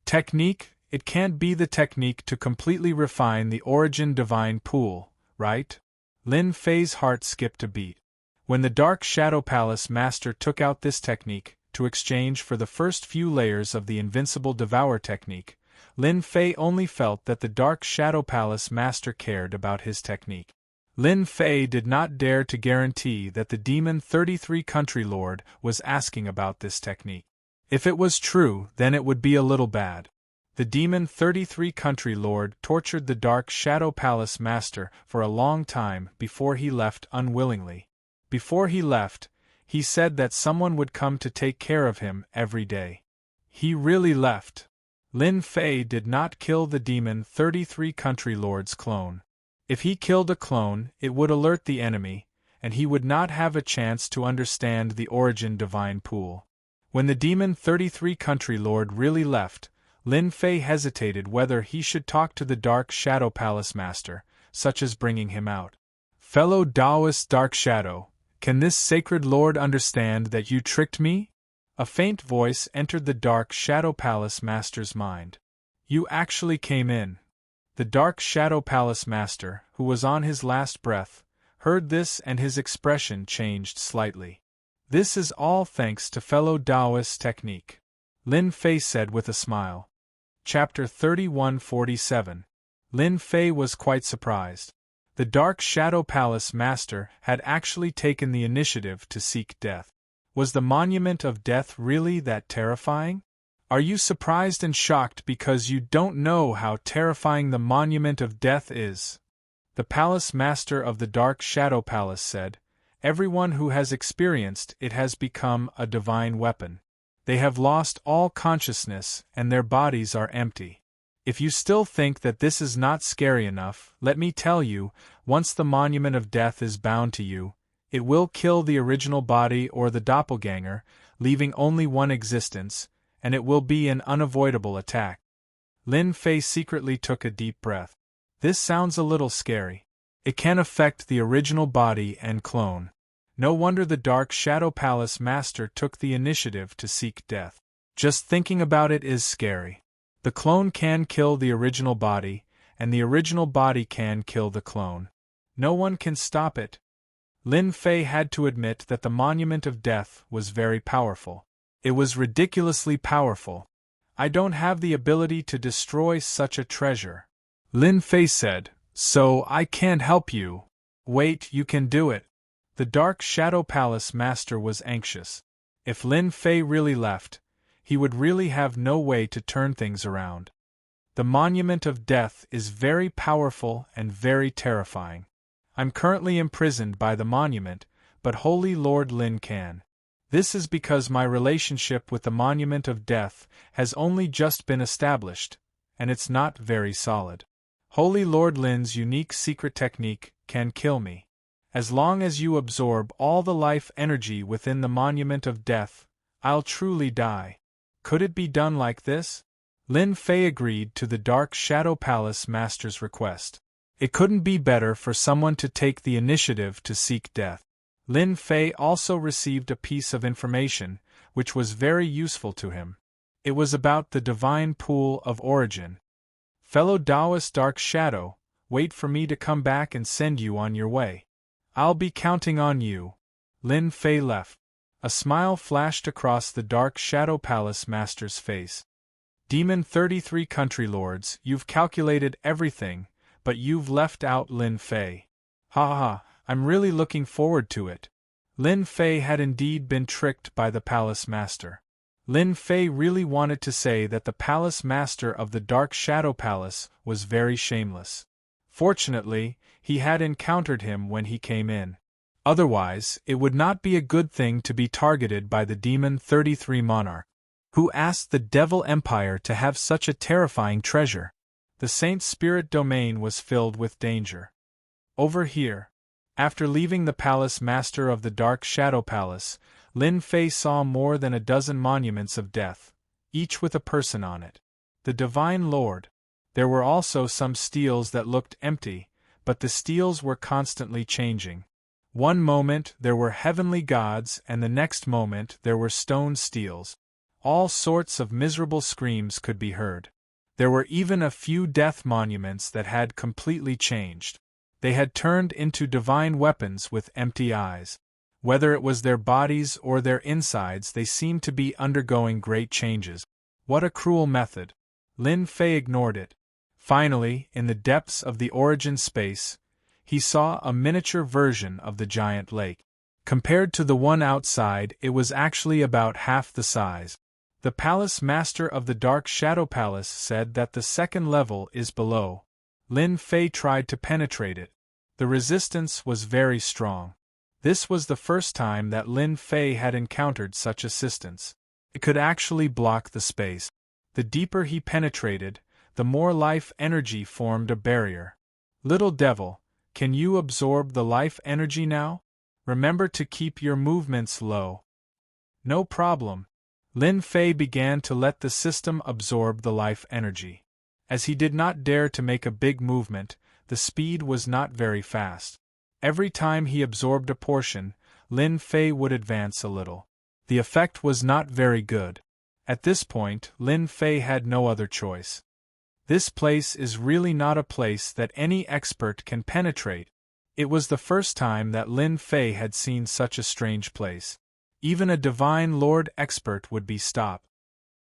Technique? It can't be the technique to completely refine the origin divine pool, right? Lin Fei's heart skipped a beat. When the Dark Shadow Palace Master took out this technique, to exchange for the first few layers of the Invincible Devour technique, Lin Fei only felt that the Dark Shadow Palace Master cared about his technique. Lin Fei did not dare to guarantee that the Demon 33 Country Lord was asking about this technique. If it was true, then it would be a little bad. The Demon 33 Country Lord tortured the Dark Shadow Palace Master for a long time before he left unwillingly. Before he left, he said that someone would come to take care of him every day. He really left. Lin Fei did not kill the Demon 33 Country Lord's clone. If he killed a clone, it would alert the enemy, and he would not have a chance to understand the origin divine pool. When the Demon 33 Country Lord really left, Lin Fei hesitated whether he should talk to the Dark Shadow Palace Master, such as bringing him out. Fellow Taoist Dark Shadow, can this sacred lord understand that you tricked me? A faint voice entered the Dark Shadow Palace Master's mind. You actually came in. The Dark Shadow Palace Master, who was on his last breath, heard this and his expression changed slightly. This is all thanks to fellow Taoist's technique, Lin Fei said with a smile. Chapter 3147. Lin Fei was quite surprised. The Dark Shadow Palace Master had actually taken the initiative to seek death. Was the Monument of Death really that terrifying? Are you surprised and shocked because you don't know how terrifying the Monument of Death is? The Palace Master of the Dark Shadow Palace said, everyone who has experienced it has become a divine weapon. They have lost all consciousness and their bodies are empty. If you still think that this is not scary enough, let me tell you, once the Monument of Death is bound to you, it will kill the original body or the doppelganger, leaving only one existence, and it will be an unavoidable attack. Lin Fei secretly took a deep breath. This sounds a little scary. It can affect the original body and clone. No wonder the Dark Shadow Palace Master took the initiative to seek death. Just thinking about it is scary. The clone can kill the original body, and the original body can kill the clone. No one can stop it. Lin Fei had to admit that the Monument of Death was very powerful. It was ridiculously powerful. I don't have the ability to destroy such a treasure, Lin Fei said, so I can't help you. Wait, you can do it. The Dark Shadow Palace Master was anxious. If Lin Fei really left, he would really have no way to turn things around. The Monument of Death is very powerful and very terrifying. I'm currently imprisoned by the monument, but Holy Lord Lin can. This is because my relationship with the Monument of Death has only just been established, and it's not very solid. Holy Lord Lin's unique secret technique can kill me. As long as you absorb all the life energy within the Monument of Death, I'll truly die. Could it be done like this? Lin Fei agreed to the Dark Shadow Palace Master's request. It couldn't be better for someone to take the initiative to seek death. Lin Fei also received a piece of information, which was very useful to him. It was about the divine pool of origin. Fellow Taoist Dark Shadow, wait for me to come back and send you on your way. I'll be counting on you. Lin Fei left. A smile flashed across the Dark Shadow Palace Master's face. Demon 33 Country Lords, you've calculated everything, but you've left out Lin Fei. Ha ha, I'm really looking forward to it. Lin Fei had indeed been tricked by the Palace Master. Lin Fei really wanted to say that the Palace Master of the Dark Shadow Palace was very shameless. Fortunately, he had encountered him when he came in. Otherwise, it would not be a good thing to be targeted by the Demon 33 Monarch, who asked the Devil Empire to have such a terrifying treasure. The Saint Spirit domain was filled with danger. Over here, after leaving the Palace Master of the Dark Shadow Palace, Lin Fei saw more than a dozen monuments of death, each with a person on it. The Divine Lord. There were also some steles that looked empty, but the steles were constantly changing. One moment there were heavenly gods and the next moment there were stone steels. All sorts of miserable screams could be heard. There were even a few death monuments that had completely changed. They had turned into divine weapons with empty eyes. Whether it was their bodies or their insides, they seemed to be undergoing great changes. What a cruel method! Lin Fei ignored it. Finally, in the depths of the origin space, he saw a miniature version of the giant lake. Compared to the one outside, it was actually about half the size. The palace master of the Dark Shadow Palace said that the second level is below. Lin Fei tried to penetrate it. The resistance was very strong. This was the first time that Lin Fei had encountered such assistance. It could actually block the space. The deeper he penetrated, the more life energy formed a barrier. Little devil, can you absorb the life energy now? Remember to keep your movements low. No problem. Lin Fei began to let the system absorb the life energy. As he did not dare to make a big movement, the speed was not very fast. Every time he absorbed a portion, Lin Fei would advance a little. The effect was not very good. At this point, Lin Fei had no other choice. This place is really not a place that any expert can penetrate. It was the first time that Lin Fei had seen such a strange place. Even a divine lord expert would be stopped.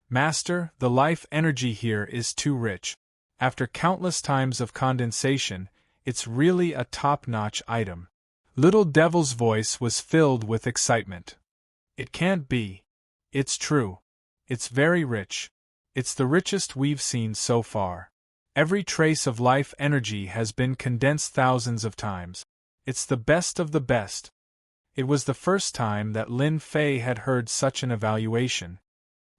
Master, the life energy here is too rich. After countless times of condensation, it's really a top-notch item. Little Devil's voice was filled with excitement. It can't be. It's true. It's very rich. It's the richest we've seen so far. Every trace of life energy has been condensed thousands of times. It's the best of the best. It was the first time that Lin Fei had heard such an evaluation.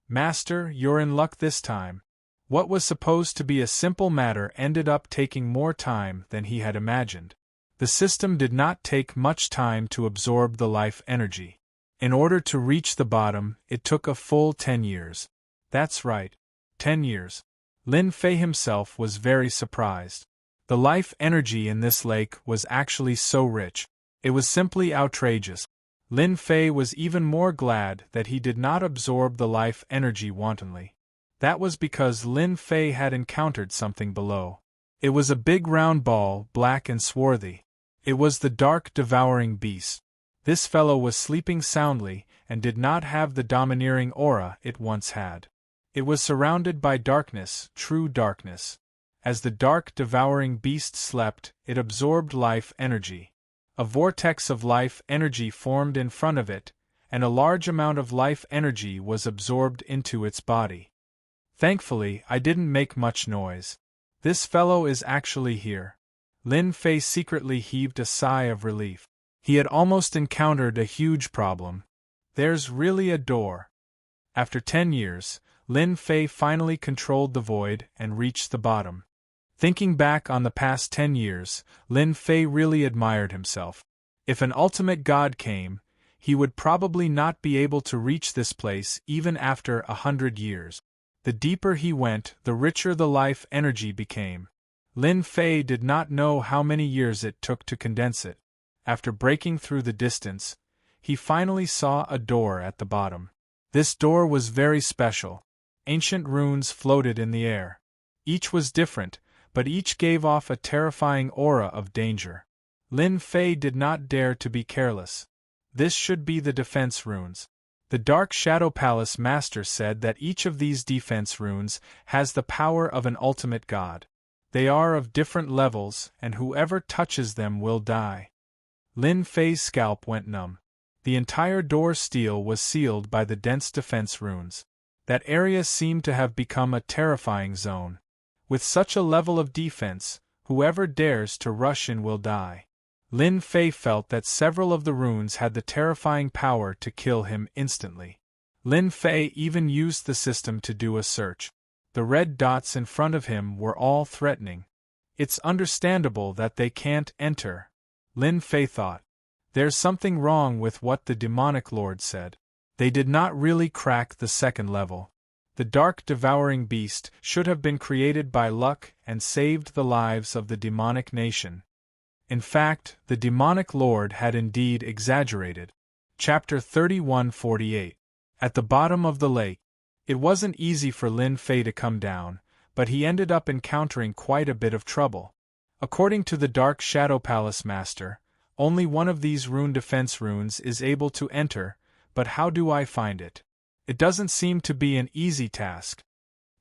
Master, you're in luck this time. What was supposed to be a simple matter ended up taking more time than he had imagined. The system did not take much time to absorb the life energy. In order to reach the bottom, it took a full 10 years. That's right. 10 years. Lin Fei himself was very surprised. The life energy in this lake was actually so rich. It was simply outrageous. Lin Fei was even more glad that he did not absorb the life energy wantonly. That was because Lin Fei had encountered something below. It was a big round ball, black and swarthy. It was the dark devouring beast. This fellow was sleeping soundly and did not have the domineering aura it once had. It was surrounded by darkness, true darkness. As the dark devouring beast slept, it absorbed life energy. A vortex of life energy formed in front of it, and a large amount of life energy was absorbed into its body. Thankfully, I didn't make much noise. This fellow is actually here. Lin Fei secretly heaved a sigh of relief. He had almost encountered a huge problem. There's really a door. After 10 years, Lin Fei finally controlled the void and reached the bottom. Thinking back on the past 10 years, Lin Fei really admired himself. If an ultimate god came, he would probably not be able to reach this place even after 100 years. The deeper he went, the richer the life energy became. Lin Fei did not know how many years it took to condense it. After breaking through the distance, he finally saw a door at the bottom. This door was very special. Ancient runes floated in the air. Each was different, but each gave off a terrifying aura of danger. Lin Fei did not dare to be careless. This should be the defense runes. The Dark Shadow Palace Master said that each of these defense runes has the power of an ultimate god. They are of different levels, and whoever touches them will die. Lin Fei's scalp went numb. The entire door steel was sealed by the dense defense runes. That area seemed to have become a terrifying zone. With such a level of defense, whoever dares to rush in will die. Lin Fei felt that several of the runes had the terrifying power to kill him instantly. Lin Fei even used the system to do a search. The red dots in front of him were all threatening. It's understandable that they can't enter, Lin Fei thought. There's something wrong with what the demonic lord said. They did not really crack the second level. The dark devouring beast should have been created by luck and saved the lives of the demonic nation. In fact, the demonic lord had indeed exaggerated. Chapter 31:48. At the bottom of the lake. It wasn't easy for Lin Fei to come down, but he ended up encountering quite a bit of trouble. According to the Dark Shadow Palace Master, only one of these rune defense runes is able to enter, but how do I find it? It doesn't seem to be an easy task.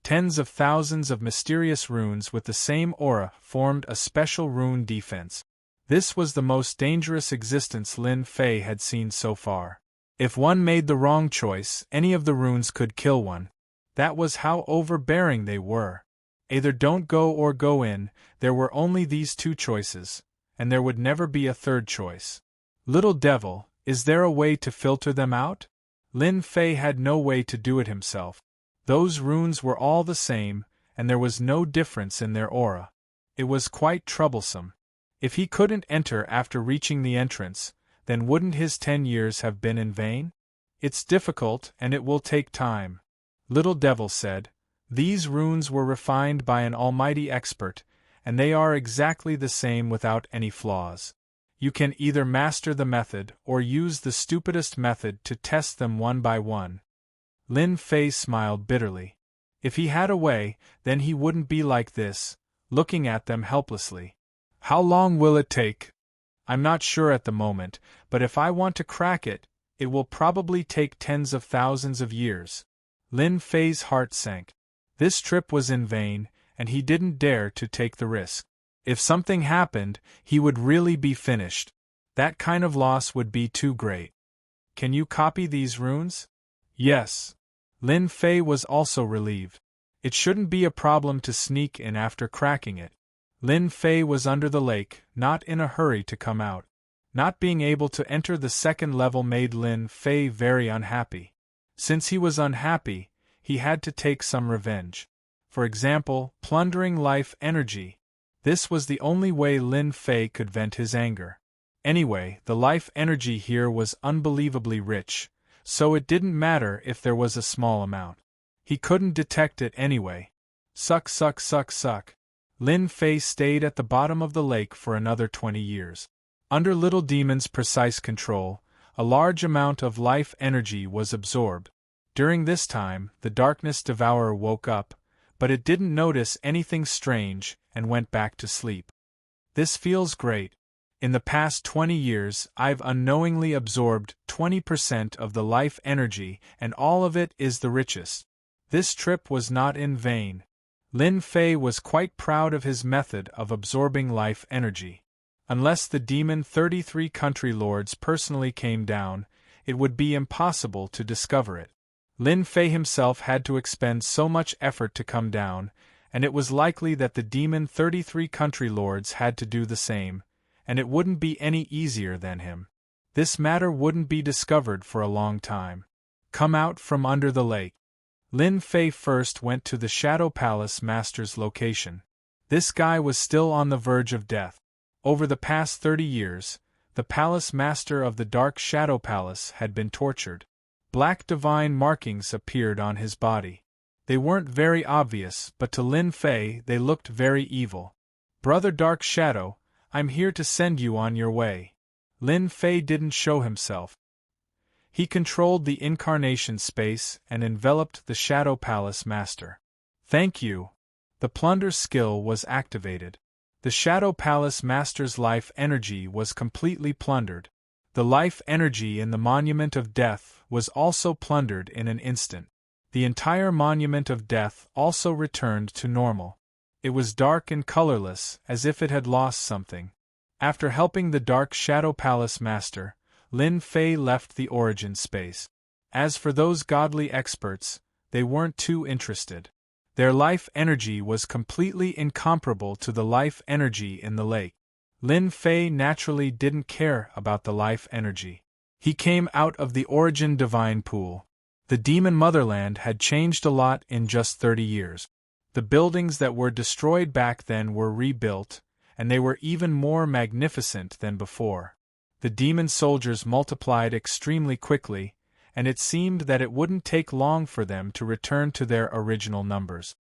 Tens of thousands of mysterious runes with the same aura formed a special rune defense. This was the most dangerous existence Lin Fei had seen so far. If one made the wrong choice, any of the runes could kill one. That was how overbearing they were. Either don't go or go in, there were only these two choices, and there would never be a third choice. Little devil, is there a way to filter them out? Lin Fei had no way to do it himself. Those runes were all the same, and there was no difference in their aura. It was quite troublesome. If he couldn't enter after reaching the entrance, then wouldn't his 10 years have been in vain? It's difficult and it will take time. Little Devil said, these runes were refined by an almighty expert, and they are exactly the same without any flaws. You can either master the method or use the stupidest method to test them one by one. Lin Fei smiled bitterly. If he had a way, then he wouldn't be like this, looking at them helplessly. How long will it take? I'm not sure at the moment, but if I want to crack it, it will probably take tens of thousands of years. Lin Fei's heart sank. This trip was in vain, and he didn't dare to take the risk. If something happened, he would really be finished. That kind of loss would be too great. Can you copy these runes? Yes. Lin Fei was also relieved. It shouldn't be a problem to sneak in after cracking it. Lin Fei was under the lake, not in a hurry to come out. Not being able to enter the second level made Lin Fei very unhappy. Since he was unhappy, he had to take some revenge. For example, plundering life energy. This was the only way Lin Fei could vent his anger. Anyway, the life energy here was unbelievably rich, so it didn't matter if there was a small amount. He couldn't detect it anyway. Suck, suck, suck, suck. Lin Fei stayed at the bottom of the lake for another 20 years. Under Little Demon's precise control, a large amount of life energy was absorbed. During this time, the Darkness Devourer woke up, but it didn't notice anything strange and went back to sleep. This feels great. In the past 20 years, I've unknowingly absorbed 20% of the life energy, and all of it is the richest. This trip was not in vain. Lin Fei was quite proud of his method of absorbing life energy. Unless the demon 33 country lords personally came down, it would be impossible to discover it. Lin Fei himself had to expend so much effort to come down, and it was likely that the demon 33 country lords had to do the same, and it wouldn't be any easier than him. This matter wouldn't be discovered for a long time. Come out from under the lake. Lin Fei first went to the Shadow Palace Master's location. This guy was still on the verge of death. Over the past 30 years, the Palace Master of the Dark Shadow Palace had been tortured. Black divine markings appeared on his body. They weren't very obvious, but to Lin Fei they looked very evil. Brother Dark Shadow, I'm here to send you on your way. Lin Fei didn't show himself. He controlled the incarnation space and enveloped the Shadow Palace Master. Thank you. The plunder skill was activated. The Shadow Palace Master's life energy was completely plundered. The life energy in the Monument of Death was also plundered in an instant. The entire Monument of Death also returned to normal. It was dark and colorless, as if it had lost something. After helping the Dark Shadow Palace Master, Lin Fei left the origin space. As for those godly experts, they weren't too interested. Their life energy was completely incomparable to the life energy in the lake. Lin Fei naturally didn't care about the life energy. He came out of the origin divine pool. The demon motherland had changed a lot in just 30 years. The buildings that were destroyed back then were rebuilt, and they were even more magnificent than before. The demon soldiers multiplied extremely quickly, and it seemed that it wouldn't take long for them to return to their original numbers.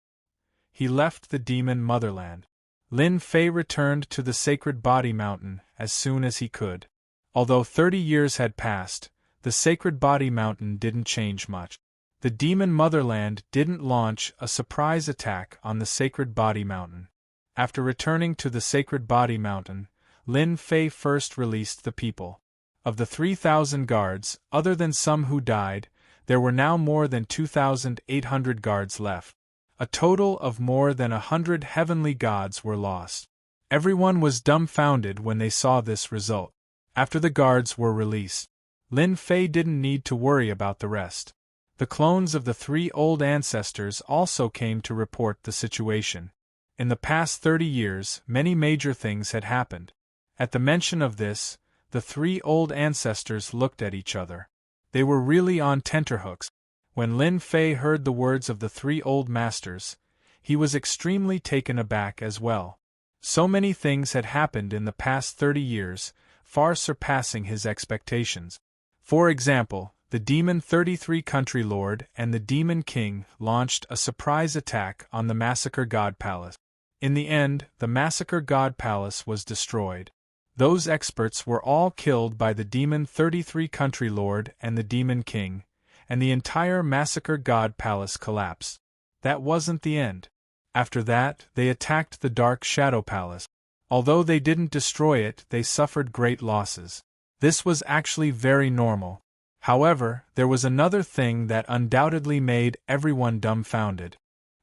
He left the demon motherland. Lin Fei returned to the sacred body mountain as soon as he could. Although 30 years had passed, the sacred body mountain didn't change much. The demon motherland didn't launch a surprise attack on the sacred body mountain. After returning to the sacred body mountain, Lin Fei first released the people. Of the 3,000 guards, other than some who died, there were now more than 2,800 guards left. A total of more than 100 heavenly gods were lost. Everyone was dumbfounded when they saw this result. After the guards were released, Lin Fei didn't need to worry about the rest. The clones of the 3 old ancestors also came to report the situation. In the past 30 years, many major things had happened. At the mention of this, the 3 old ancestors looked at each other. They were really on tenterhooks. When Lin Fei heard the words of the 3 old masters, he was extremely taken aback as well. So many things had happened in the past 30 years, far surpassing his expectations. For example, the Demon 33 Country Lord and the Demon King launched a surprise attack on the Massacre God Palace. In the end, the Massacre God Palace was destroyed. Those experts were all killed by the Demon 33 Country Lord and the Demon King, and the entire Massacre God Palace collapsed. That wasn't the end. After that, they attacked the Dark Shadow Palace. Although they didn't destroy it, they suffered great losses. This was actually very normal. However, there was another thing that undoubtedly made everyone dumbfounded.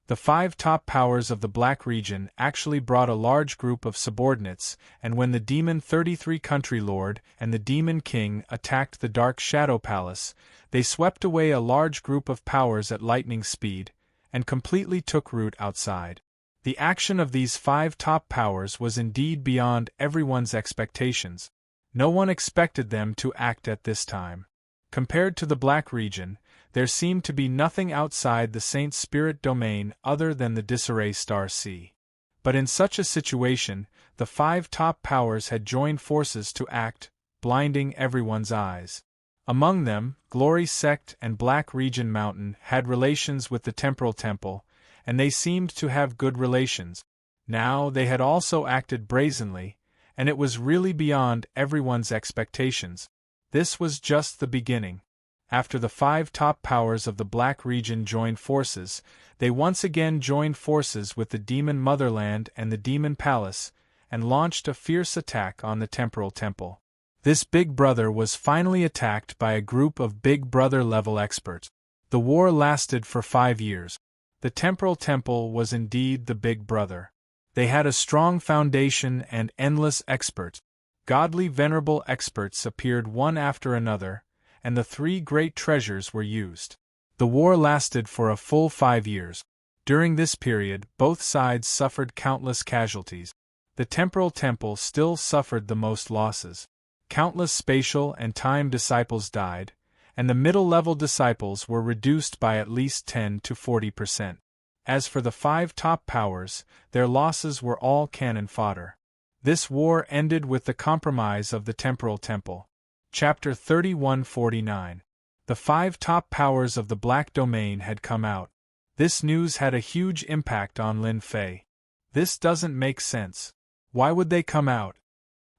The 5 top powers of the Black region actually brought a large group of subordinates, and when the Demon 33 Country Lord and the Demon King attacked the Dark Shadow Palace, they swept away a large group of powers at lightning speed, and completely took root outside. The action of these 5 top powers was indeed beyond everyone's expectations. No one expected them to act at this time. Compared to the Black region, there seemed to be nothing outside the Saint Spirit domain other than the disarray star sea. But in such a situation, the 5 top powers had joined forces to act, blinding everyone's eyes. Among them, Glory Sect and Black Region Mountain had relations with the Temporal Temple, and they seemed to have good relations. Now they had also acted brazenly, and it was really beyond everyone's expectations. This was just the beginning. After the 5 top powers of the Black region joined forces, they once again joined forces with the Demon Motherland and the Demon Palace, and launched a fierce attack on the Temporal Temple. This Big Brother was finally attacked by a group of Big Brother-level experts. The war lasted for 5 years. The Temporal Temple was indeed the Big Brother. They had a strong foundation and endless experts. Godly venerable experts appeared one after another, and the 3 great treasures were used. The war lasted for a full 5 years. During this period, both sides suffered countless casualties. The Temporal Temple still suffered the most losses. Countless spatial and time disciples died, and the middle-level disciples were reduced by at least 10 to 40%. As for the 5 top powers, their losses were all cannon fodder. This war ended with the compromise of the Temporal Temple. Chapter 3149. The 5 top powers of the Black Domain had come out. This news had a huge impact on Lin Fei. This doesn't make sense. Why would they come out?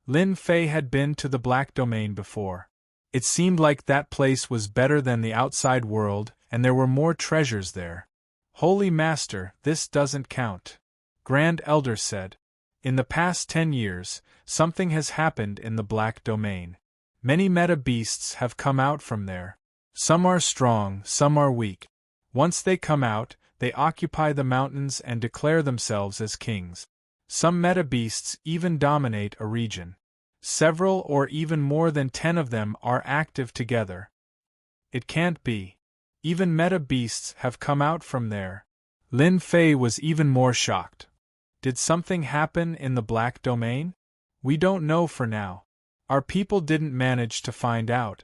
Lin Fei had been to the Black Domain before. It seemed like that place was better than the outside world, and there were more treasures there. Holy Master, this doesn't count. Grand Elder said. In the past 10 years, something has happened in the Black Domain. Many meta-beasts have come out from there. Some are strong, some are weak. Once they come out, they occupy the mountains and declare themselves as kings. Some meta-beasts even dominate a region. Several or even more than 10 of them are active together. It can't be. Even meta-beasts have come out from there. Lin Fei was even more shocked. Did something happen in the Black Domain? We don't know for now. Our people didn't manage to find out.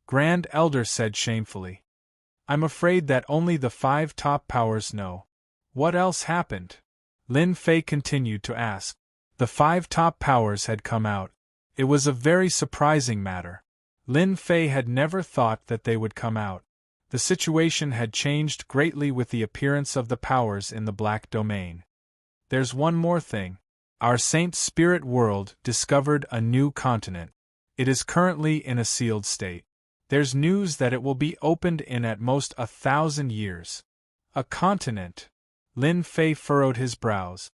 Grand Elder said shamefully. I'm afraid that only the 5 top powers know. What else happened? Lin Fei continued to ask. The 5 top powers had come out. It was a very surprising matter. Lin Fei had never thought that they would come out. The situation had changed greatly with the appearance of the powers in the Black Domain. There's one more thing. Our Saint Spirit world discovered a new continent. It is currently in a sealed state. There's news that it will be opened in at most 1,000 years. A continent. Lin Fei furrowed his brows.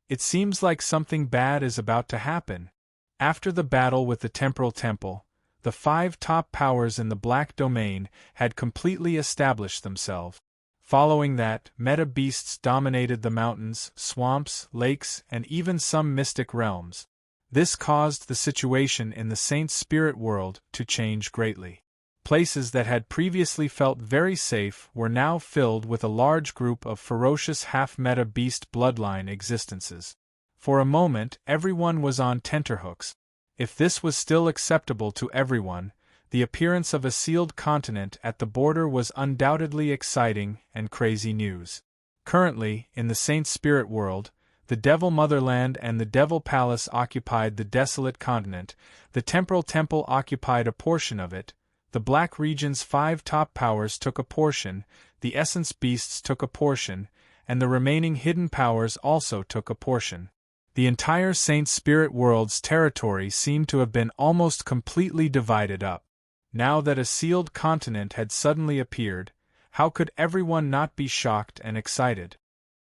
It seems like something bad is about to happen. After the battle with the Temporal Temple, the 5 top powers in the Black Domain had completely established themselves. Following that, meta beasts dominated the mountains, swamps, lakes, and even some mystic realms. This caused the situation in the Saint Spirit world to change greatly. Places that had previously felt very safe were now filled with a large group of ferocious half-meta beast bloodline existences. For a moment, everyone was on tenterhooks. If this was still acceptable to everyone, the appearance of a sealed continent at the border was undoubtedly exciting and crazy news. Currently, in the Saint Spirit world, the Devil Motherland and the Devil Palace occupied the desolate continent, the Temporal Temple occupied a portion of it, the Black Region's 5 top powers took a portion, the Essence Beasts took a portion, and the remaining hidden powers also took a portion. The entire Saint Spirit world's territory seemed to have been almost completely divided up. Now that a sealed continent had suddenly appeared, how could everyone not be shocked and excited?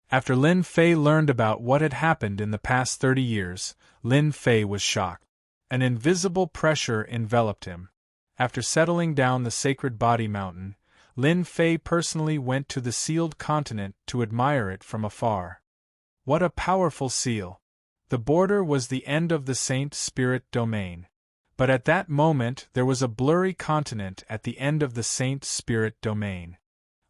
After Lin Fei learned about what had happened in the past 30 years, Lin Fei was shocked. An invisible pressure enveloped him. After settling down the Sacred Body Mountain, Lin Fei personally went to the sealed continent to admire it from afar. What a powerful seal! The border was the end of the Saint Spirit domain. But at that moment there was a blurry continent at the end of the Saint Spirit domain.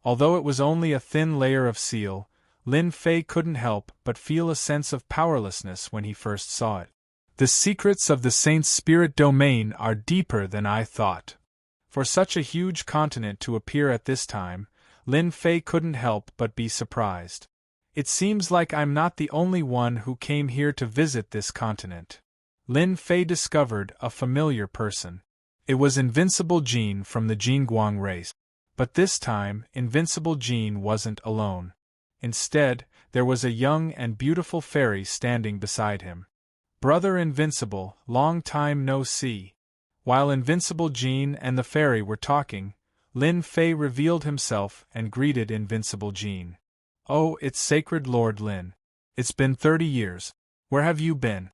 Although it was only a thin layer of seal, Lin Fei couldn't help but feel a sense of powerlessness when he first saw it. The secrets of the Saint Spirit domain are deeper than I thought. For such a huge continent to appear at this time, Lin Fei couldn't help but be surprised. It seems like I'm not the only one who came here to visit this continent. Lin Fei discovered a familiar person. It was Invincible Jean from the Jingguang race. But this time, Invincible Jean wasn't alone. Instead, there was a young and beautiful fairy standing beside him. Brother Invincible, long time no see. While Invincible Jean and the fairy were talking, Lin Fei revealed himself and greeted Invincible Jean. Oh, it's Sacred Lord Lin. It's been 30 years. Where have you been?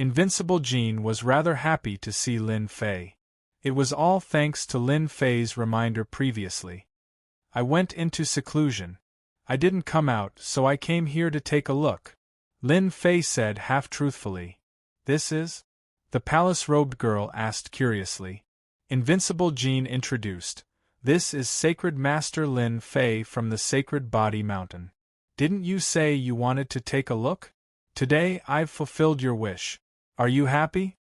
Invincible Jean was rather happy to see Lin Fei. It was all thanks to Lin Fei's reminder previously. I went into seclusion. I didn't come out, so I came here to take a look. Lin Fei said half-truthfully. This is? The palace-robed girl asked curiously. Invincible Jean introduced. This is Sacred Master Lin Fei from the Sacred Body Mountain. Didn't you say you wanted to take a look? Today I've fulfilled your wish. Are you happy?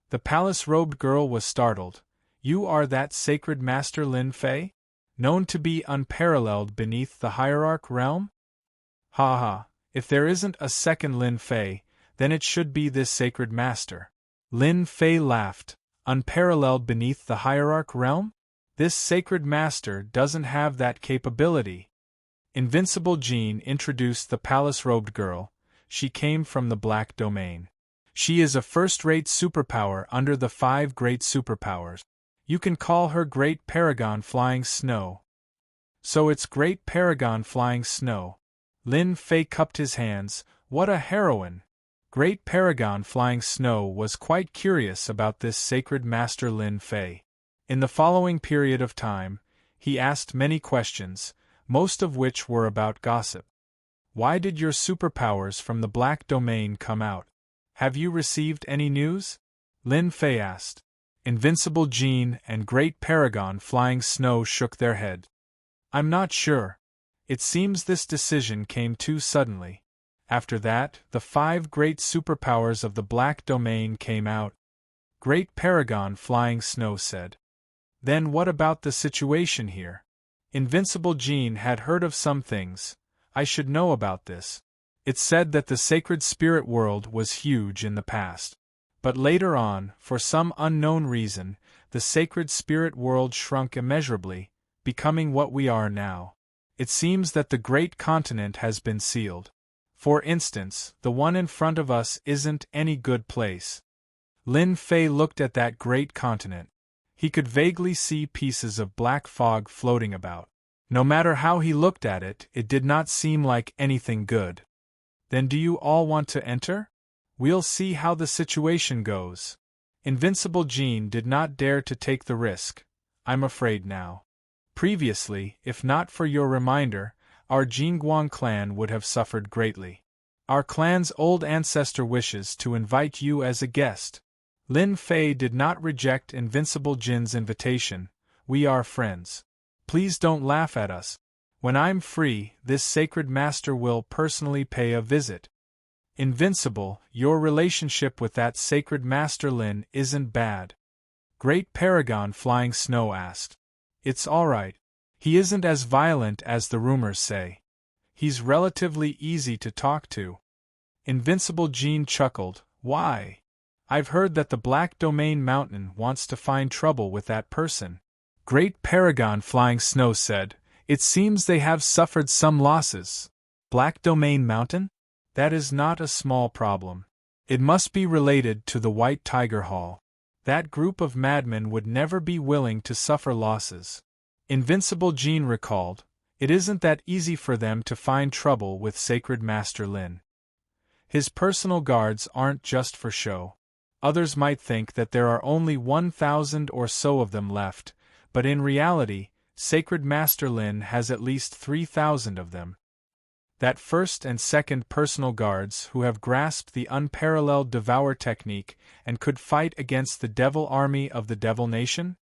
The palace-robed girl was startled. You are that Sacred Master Lin Fei? Known to be unparalleled beneath the hierarch realm? Ha ha, if there isn't a second Lin Fei, then it should be this Sacred Master. Lin Fei laughed. Unparalleled beneath the hierarch realm? This Sacred Master doesn't have that capability. Invincible Jean introduced the palace-robed girl. She came from the Black Domain. She is a first-rate superpower under the 5 great superpowers. You can call her Great Paragon Flying Snow. So it's Great Paragon Flying Snow. Lin Fei cupped his hands. What a heroine! Great Paragon Flying Snow was quite curious about this Sacred Master Lin Fei. In the following period of time, he asked many questions, most of which were about gossip. Why did your superpowers from the Black Domain come out? Have you received any news? Lin Fei asked. Invincible Jean and Great Paragon Flying Snow shook their head. I'm not sure. It seems this decision came too suddenly. After that, the 5 great superpowers of the Black Domain came out. Great Paragon Flying Snow said. Then what about the situation here? Invincible Jean had heard of some things. I should know about this. It's said that the Sacred Spirit world was huge in the past. But later on, for some unknown reason, the Sacred Spirit world shrunk immeasurably, becoming what we are now. It seems that the great continent has been sealed. For instance, the one in front of us isn't any good place. Lin Fei looked at that great continent. He could vaguely see pieces of black fog floating about. No matter how he looked at it, it did not seem like anything good. Then do you all want to enter? We'll see how the situation goes. Invincible Jean did not dare to take the risk, I'm afraid now. Previously, if not for your reminder, our Jingguang clan would have suffered greatly. Our clan's old ancestor wishes to invite you as a guest. Lin Fei did not reject Invincible Jin's invitation. We are friends. Please don't laugh at us. When I'm free, this sacred master will personally pay a visit. Invincible, your relationship with that sacred master Lin isn't bad. Great Paragon Flying Snow asked. It's alright. He isn't as violent as the rumors say. He's relatively easy to talk to. Invincible Jean chuckled. Why? I've heard that the Black Domain Mountain wants to find trouble with that person. Great Paragon Flying Snow said, It seems they have suffered some losses. Black Domain Mountain? That is not a small problem. It must be related to the White Tiger Hall. That group of madmen would never be willing to suffer losses. Invincible Jean recalled, It isn't that easy for them to find trouble with Sacred Master Lin. His personal guards aren't just for show. Others might think that there are only 1,000 or so of them left, but in reality, Sacred Master Lin has at least 3,000 of them. That first and second personal guards who have grasped the unparalleled Devour technique and could fight against the Devil Army of the Devil Nation?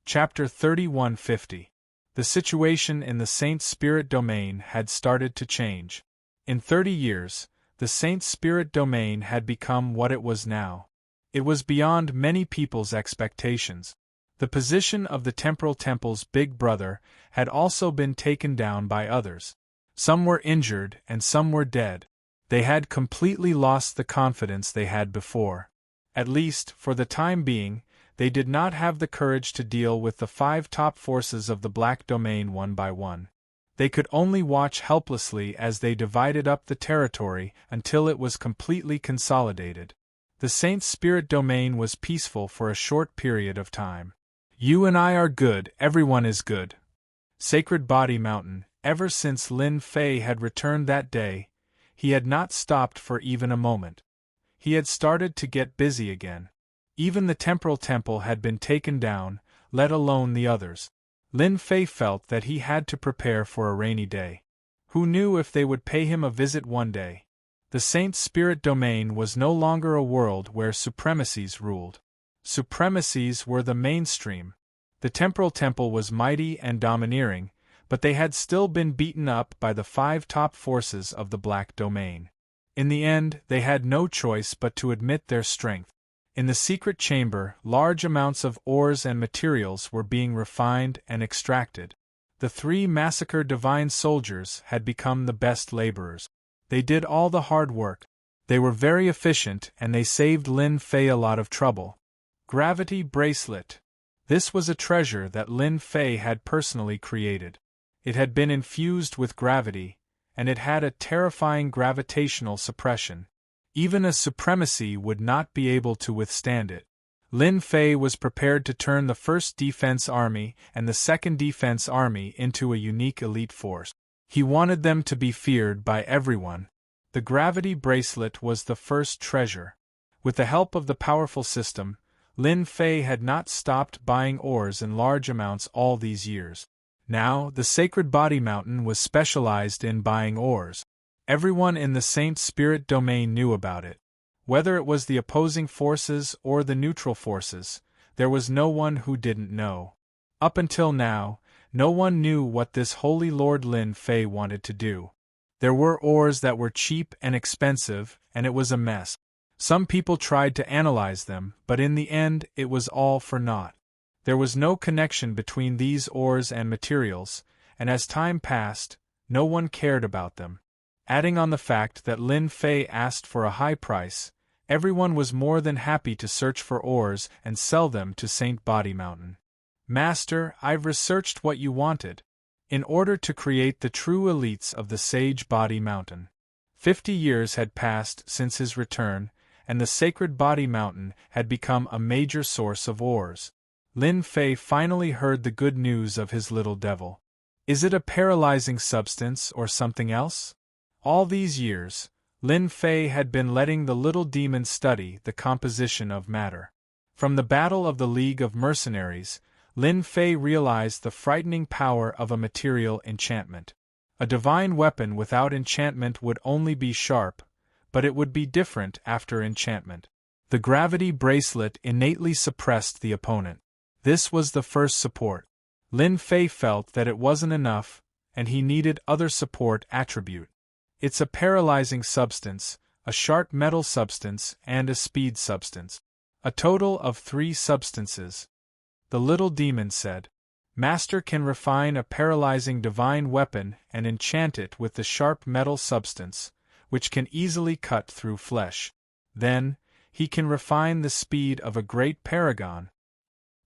Chapter 3150. The situation in the Saint Spirit domain had started to change. In 30 years, the Saint Spirit domain had become what it was now. It was beyond many people's expectations. The position of the Temporal Temple's big brother had also been taken down by others. Some were injured and some were dead. They had completely lost the confidence they had before. At least, for the time being, they did not have the courage to deal with the 5 top forces of the Black Domain one by one. They could only watch helplessly as they divided up the territory until it was completely consolidated. The Saint Spirit domain was peaceful for a short period of time. You and I are good, everyone is good. Sacred Body Mountain, ever since Lin Fei had returned that day, he had not stopped for even a moment. He had started to get busy again. Even the Temporal Temple had been taken down, let alone the others. Lin Fei felt that he had to prepare for a rainy day. Who knew if they would pay him a visit one day? The Saint Spirit domain was no longer a world where supremacies ruled. Supremacies were the mainstream. The Temporal Temple was mighty and domineering, but they had still been beaten up by the 5 top forces of the Black Domain. In the end, they had no choice but to admit their strength. In the secret chamber, large amounts of ores and materials were being refined and extracted. The 3 massacred divine soldiers had become the best laborers. They did all the hard work. They were very efficient and they saved Lin Fei a lot of trouble. Gravity Bracelet. This was a treasure that Lin Fei had personally created. It had been infused with gravity, and it had a terrifying gravitational suppression. Even a supremacy would not be able to withstand it. Lin Fei was prepared to turn the 1st Defense Army and the 2nd Defense Army into a unique elite force. He wanted them to be feared by everyone. The gravity bracelet was the first treasure. With the help of the powerful system, Lin Fei had not stopped buying ores in large amounts all these years. Now, the Sacred Body Mountain was specialized in buying ores. Everyone in the Saint Spirit domain knew about it. Whether it was the opposing forces or the neutral forces, there was no one who didn't know. Up until now, no one knew what this Holy Lord Lin Fei wanted to do. There were ores that were cheap and expensive, and it was a mess. Some people tried to analyze them, but in the end it was all for naught. There was no connection between these ores and materials, and as time passed, no one cared about them. Adding on the fact that Lin Fei asked for a high price, everyone was more than happy to search for ores and sell them to Saint Body Mountain. Master, I've researched what you wanted. In order to create the true elites of the Sage Body Mountain. 50 years had passed since his return, and the sacred body mountain had become a major source of ores. Lin Fei finally heard the good news of his little devil. Is it a paralyzing substance or something else? All these years, Lin Fei had been letting the little demon study the composition of matter. From the battle of the League of Mercenaries, Lin Fei realized the frightening power of a material enchantment. A divine weapon without enchantment would only be sharp, but it would be different after enchantment. The gravity bracelet innately suppressed the opponent. This was the first support. Lin Fei felt that it wasn't enough, and he needed other support attribute. It's a paralyzing substance, a sharp metal substance, and a speed substance. A total of 3 substances. The little demon said. Master can refine a paralyzing divine weapon and enchant it with the sharp metal substance, which can easily cut through flesh. Then, he can refine the speed of a great paragon.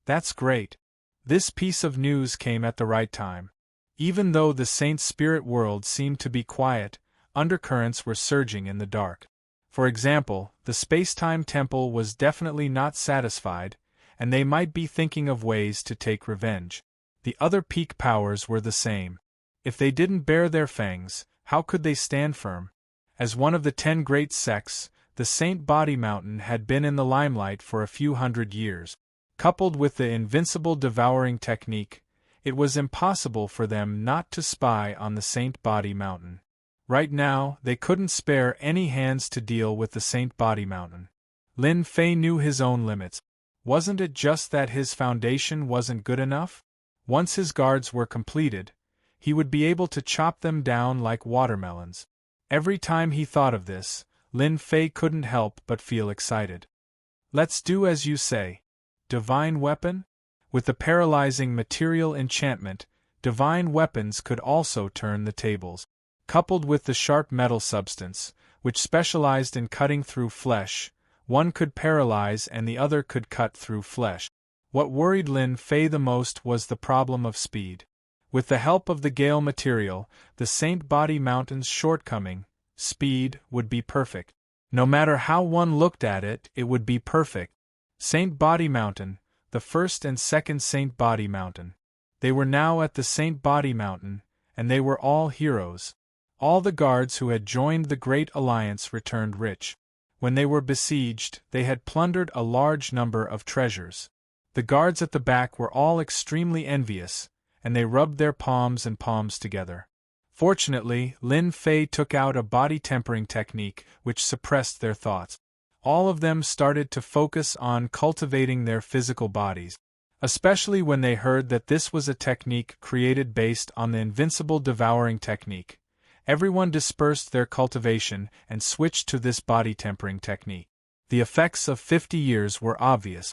That's great. This piece of news came at the right time. Even though the saint's spirit world seemed to be quiet, undercurrents were surging in the dark. For example, the space-time temple was definitely not satisfied, and they might be thinking of ways to take revenge. The other peak powers were the same. If they didn't bare their fangs, how could they stand firm? As one of the 10 great sects, the Saint Body Mountain had been in the limelight for a few hundred years. Coupled with the invincible devouring technique, it was impossible for them not to spy on the Saint Body Mountain. Right now, they couldn't spare any hands to deal with the Saint Body Mountain. Lin Fei knew his own limits. Wasn't it just that his foundation wasn't good enough? Once his guards were completed, he would be able to chop them down like watermelons. Every time he thought of this, Lin Fei couldn't help but feel excited. Let's do as you say. Divine weapon? With the paralyzing material enchantment, divine weapons could also turn the tables. Coupled with the sharp metal substance, which specialized in cutting through flesh, one could paralyze and the other could cut through flesh. What worried Lin Fei the most was the problem of speed. With the help of the Gale material, the Saint Body Mountain's shortcoming, speed, would be perfect. No matter how one looked at it, it would be perfect. Saint Body Mountain, the first and second Saint Body Mountain. They were now at the Saint Body Mountain, and they were all heroes. All the guards who had joined the Great Alliance returned rich. When they were besieged, they had plundered a large number of treasures. The guards at the back were all extremely envious, and they rubbed their palms and palms together. Fortunately, Lin Fei took out a body-tempering technique which suppressed their thoughts. All of them started to focus on cultivating their physical bodies, especially when they heard that this was a technique created based on the invincible devouring technique. Everyone dispersed their cultivation and switched to this body-tempering technique. The effects of 50 years were obvious.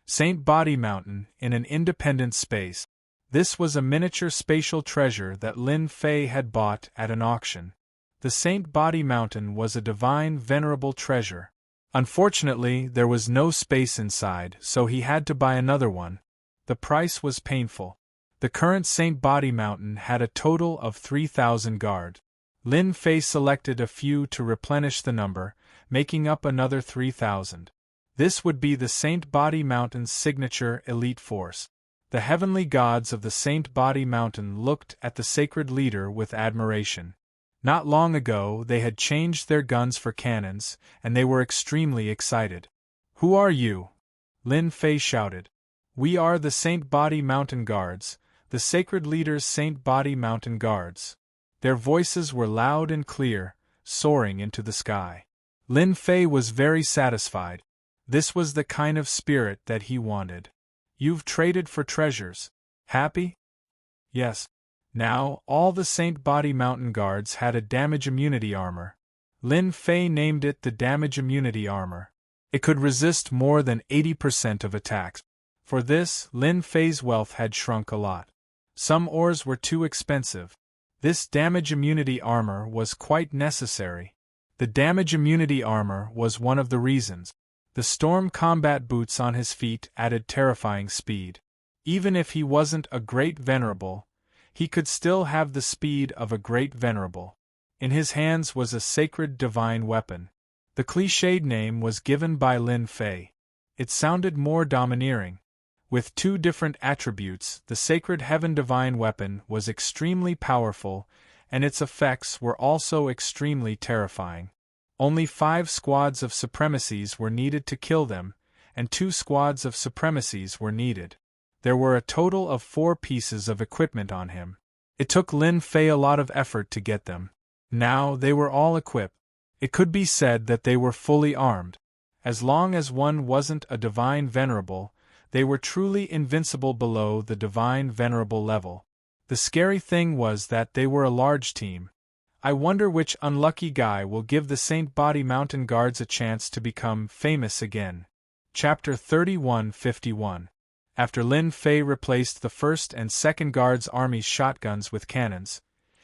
Saint Body Mountain, in an independent space. This was a miniature spatial treasure that Lin Fei had bought at an auction. The Saint Body Mountain was a divine, venerable treasure. Unfortunately, there was no space inside, so he had to buy another one. The price was painful. The current Saint Body Mountain had a total of 3,000 guard. Lin Fei selected a few to replenish the number, making up another 3,000. This would be the Saint Body Mountain's signature elite force. The heavenly gods of the Saint Body Mountain looked at the sacred leader with admiration. Not long ago they had changed their guns for cannons, and they were extremely excited. "Who are you?" Lin Fei shouted. "We are the Saint Body Mountain Guards, the sacred leader's Saint Body Mountain Guards." Their voices were loud and clear, soaring into the sky. Lin Fei was very satisfied. This was the kind of spirit that he wanted. "You've traded for treasures. Happy?" "Yes." Now, all the Saint Body Mountain Guards had a damage immunity armor. Lin Fei named it the damage immunity armor. It could resist more than 80% of attacks. For this, Lin Fei's wealth had shrunk a lot. Some ores were too expensive. This damage immunity armor was quite necessary. The damage immunity armor was one of the reasons. The storm combat boots on his feet added terrifying speed. Even if he wasn't a great venerable, he could still have the speed of a great venerable. In his hands was a sacred divine weapon. The cliched name was given by Lin Fei. It sounded more domineering. With 2 different attributes, the sacred heaven divine weapon was extremely powerful, and its effects were also extremely terrifying. Only 5 squads of supremacies were needed to kill them, and 2 squads of supremacies were needed. There were a total of 4 pieces of equipment on him. It took Lin Fei a lot of effort to get them. Now they were all equipped. It could be said that they were fully armed. As long as one wasn't a divine venerable, they were truly invincible below the divine venerable level. The scary thing was that they were a large team. I wonder which unlucky guy will give the Saint Body Mountain Guards a chance to become famous again. Chapter 31:51. After Lin Fei replaced the 1st and 2nd Guards' army's shotguns with cannons,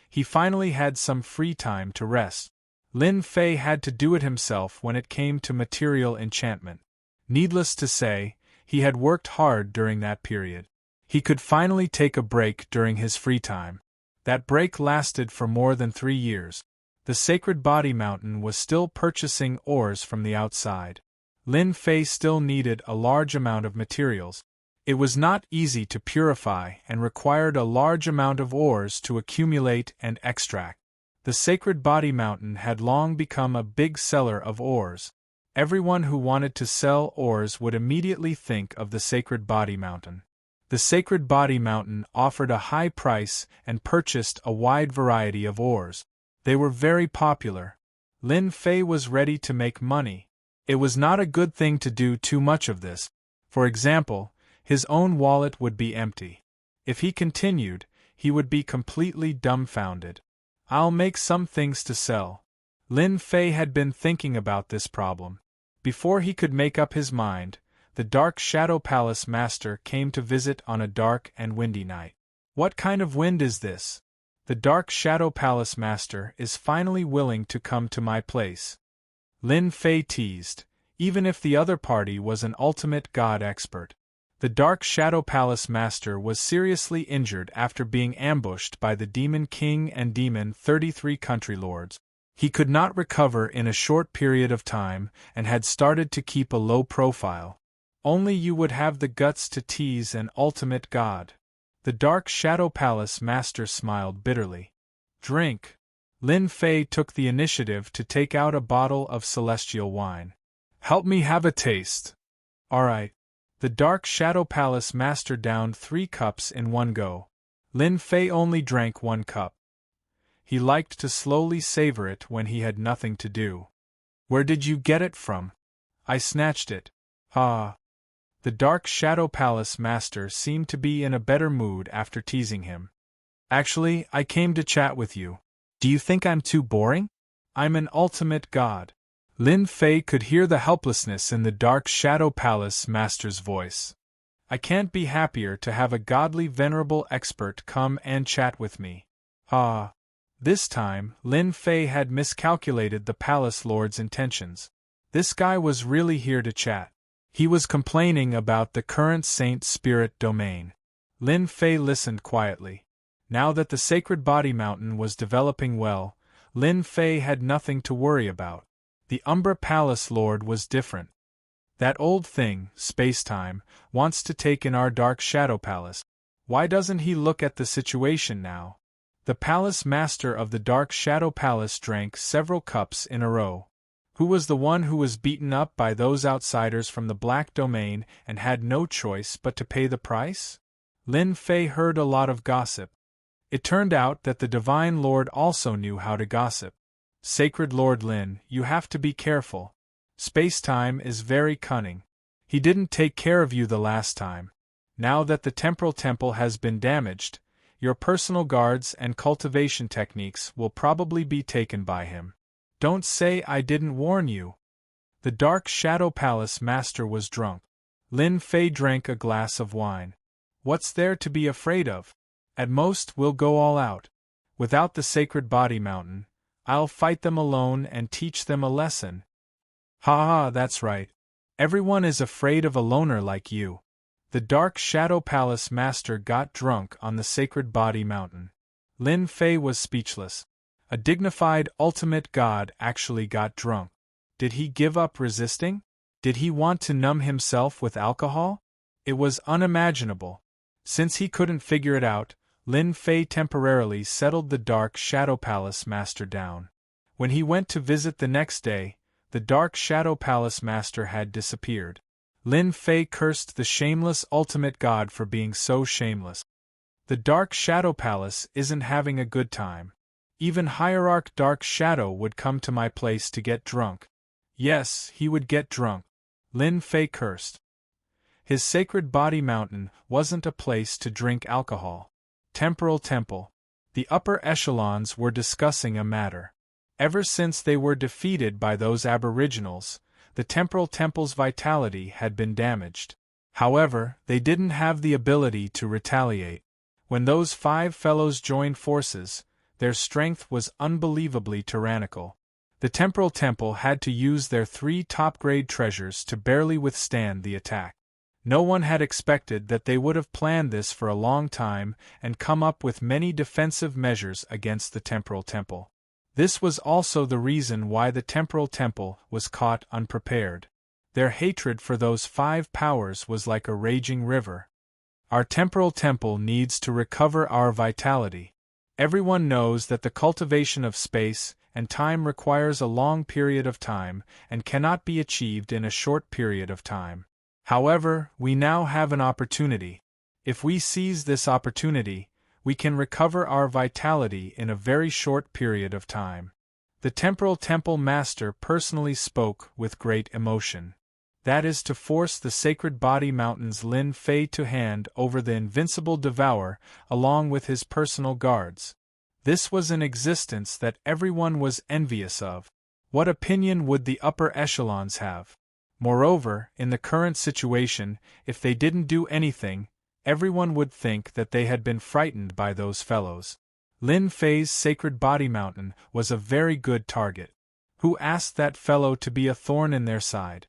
he finally had some free time to rest. Lin Fei had to do it himself when it came to material enchantment. Needless to say, he had worked hard during that period. He could finally take a break during his free time. That break lasted for more than 3 years. The Sacred Body Mountain was still purchasing ores from the outside. Lin Fei still needed a large amount of materials. It was not easy to purify and required a large amount of ores to accumulate and extract. The Sacred Body Mountain had long become a big seller of ores. Everyone who wanted to sell ores would immediately think of the Sacred Body Mountain. The Sacred Body Mountain offered a high price and purchased a wide variety of ores. They were very popular. Lin Fei was ready to make money. It was not a good thing to do too much of this. For example, his own wallet would be empty. If he continued, he would be completely dumbfounded. I'll make some things to sell. Lin Fei had been thinking about this problem. Before he could make up his mind, the Dark Shadow Palace Master came to visit on a dark and windy night. What kind of wind is this? The Dark Shadow Palace Master is finally willing to come to my place. Lin Fei teased, even if the other party was an ultimate god expert. The Dark Shadow Palace Master was seriously injured after being ambushed by the Demon King and Demon 33 country lords. He could not recover in a short period of time and had started to keep a low profile. Only you would have the guts to tease an ultimate god. The Dark Shadow Palace Master smiled bitterly. Drink. Lin Fei took the initiative to take out a bottle of celestial wine. Help me have a taste. Alright. The Dark Shadow Palace Master downed 3 cups in one go. Lin Fei only drank 1 cup. He liked to slowly savor it when he had nothing to do. Where did you get it from? I snatched it. Ah. The Dark Shadow Palace Master seemed to be in a better mood after teasing him. Actually, I came to chat with you. Do you think I'm too boring? I'm an ultimate god. Lin Fei could hear the helplessness in the Dark Shadow Palace Master's voice. I can't be happier to have a godly venerable expert come and chat with me. Ah. This time, Lin Fei had miscalculated the Palace Lord's intentions. This guy was really here to chat. He was complaining about the current Saint Spirit domain. Lin Fei listened quietly. Now that the Sacred Body Mountain was developing well, Lin Fei had nothing to worry about. The Umbra Palace Lord was different. That old thing, space-time, wants to take in our Dark Shadow Palace. Why doesn't he look at the situation now? The Palace Master of the Dark Shadow Palace drank several cups in a row. Who was the one who was beaten up by those outsiders from the Black Domain and had no choice but to pay the price? Lin Fei heard a lot of gossip. It turned out that the Divine Lord also knew how to gossip. Sacred Lord Lin, you have to be careful. Space-time is very cunning. He didn't take care of you the last time. Now that the Temporal Temple has been damaged, your personal guards and cultivation techniques will probably be taken by him. Don't say I didn't warn you. The Dark Shadow Palace Master was drunk. Lin Fei drank a glass of wine. What's there to be afraid of? At most we'll go all out. Without the Sacred Body Mountain, I'll fight them alone and teach them a lesson. Ha ha, that's right. Everyone is afraid of a loner like you. The Dark Shadow Palace Master got drunk on the Sacred Body Mountain. Lin Fei was speechless. A dignified ultimate god actually got drunk. Did he give up resisting? Did he want to numb himself with alcohol? It was unimaginable. Since he couldn't figure it out, Lin Fei temporarily settled the Dark Shadow Palace Master down. When he went to visit the next day, the Dark Shadow Palace Master had disappeared. Lin Fei cursed the shameless ultimate god for being so shameless. The Dark Shadow Palace isn't having a good time. Even Hierarch Dark Shadow would come to my place to get drunk. Yes, he would get drunk. Lin Fei cursed. His sacred body mountain wasn't a place to drink alcohol. Temporal Temple. The upper echelons were discussing a matter. Ever since they were defeated by those aboriginals, the Temporal Temple's vitality had been damaged. However, they didn't have the ability to retaliate. When those 5 fellows joined forces, their strength was unbelievably tyrannical. The Temporal Temple had to use their 3 top-grade treasures to barely withstand the attack. No one had expected that they would have planned this for a long time and come up with many defensive measures against the Temporal Temple. This was also the reason why the Temporal Temple was caught unprepared. Their hatred for those 5 powers was like a raging river. Our Temporal Temple needs to recover our vitality. Everyone knows that the cultivation of space and time requires a long period of time and cannot be achieved in a short period of time. However, we now have an opportunity. If we seize this opportunity, we can recover our vitality in a very short period of time. The Temporal Temple Master personally spoke with great emotion. That is to force the Sacred Body Mountain's Lin Fei to hand over the invincible Devourer along with his personal guards. This was an existence that everyone was envious of. What opinion would the upper echelons have? Moreover, in the current situation, if they didn't do anything, everyone would think that they had been frightened by those fellows. Lin Fei's Sacred Body Mountain was a very good target. Who asked that fellow to be a thorn in their side?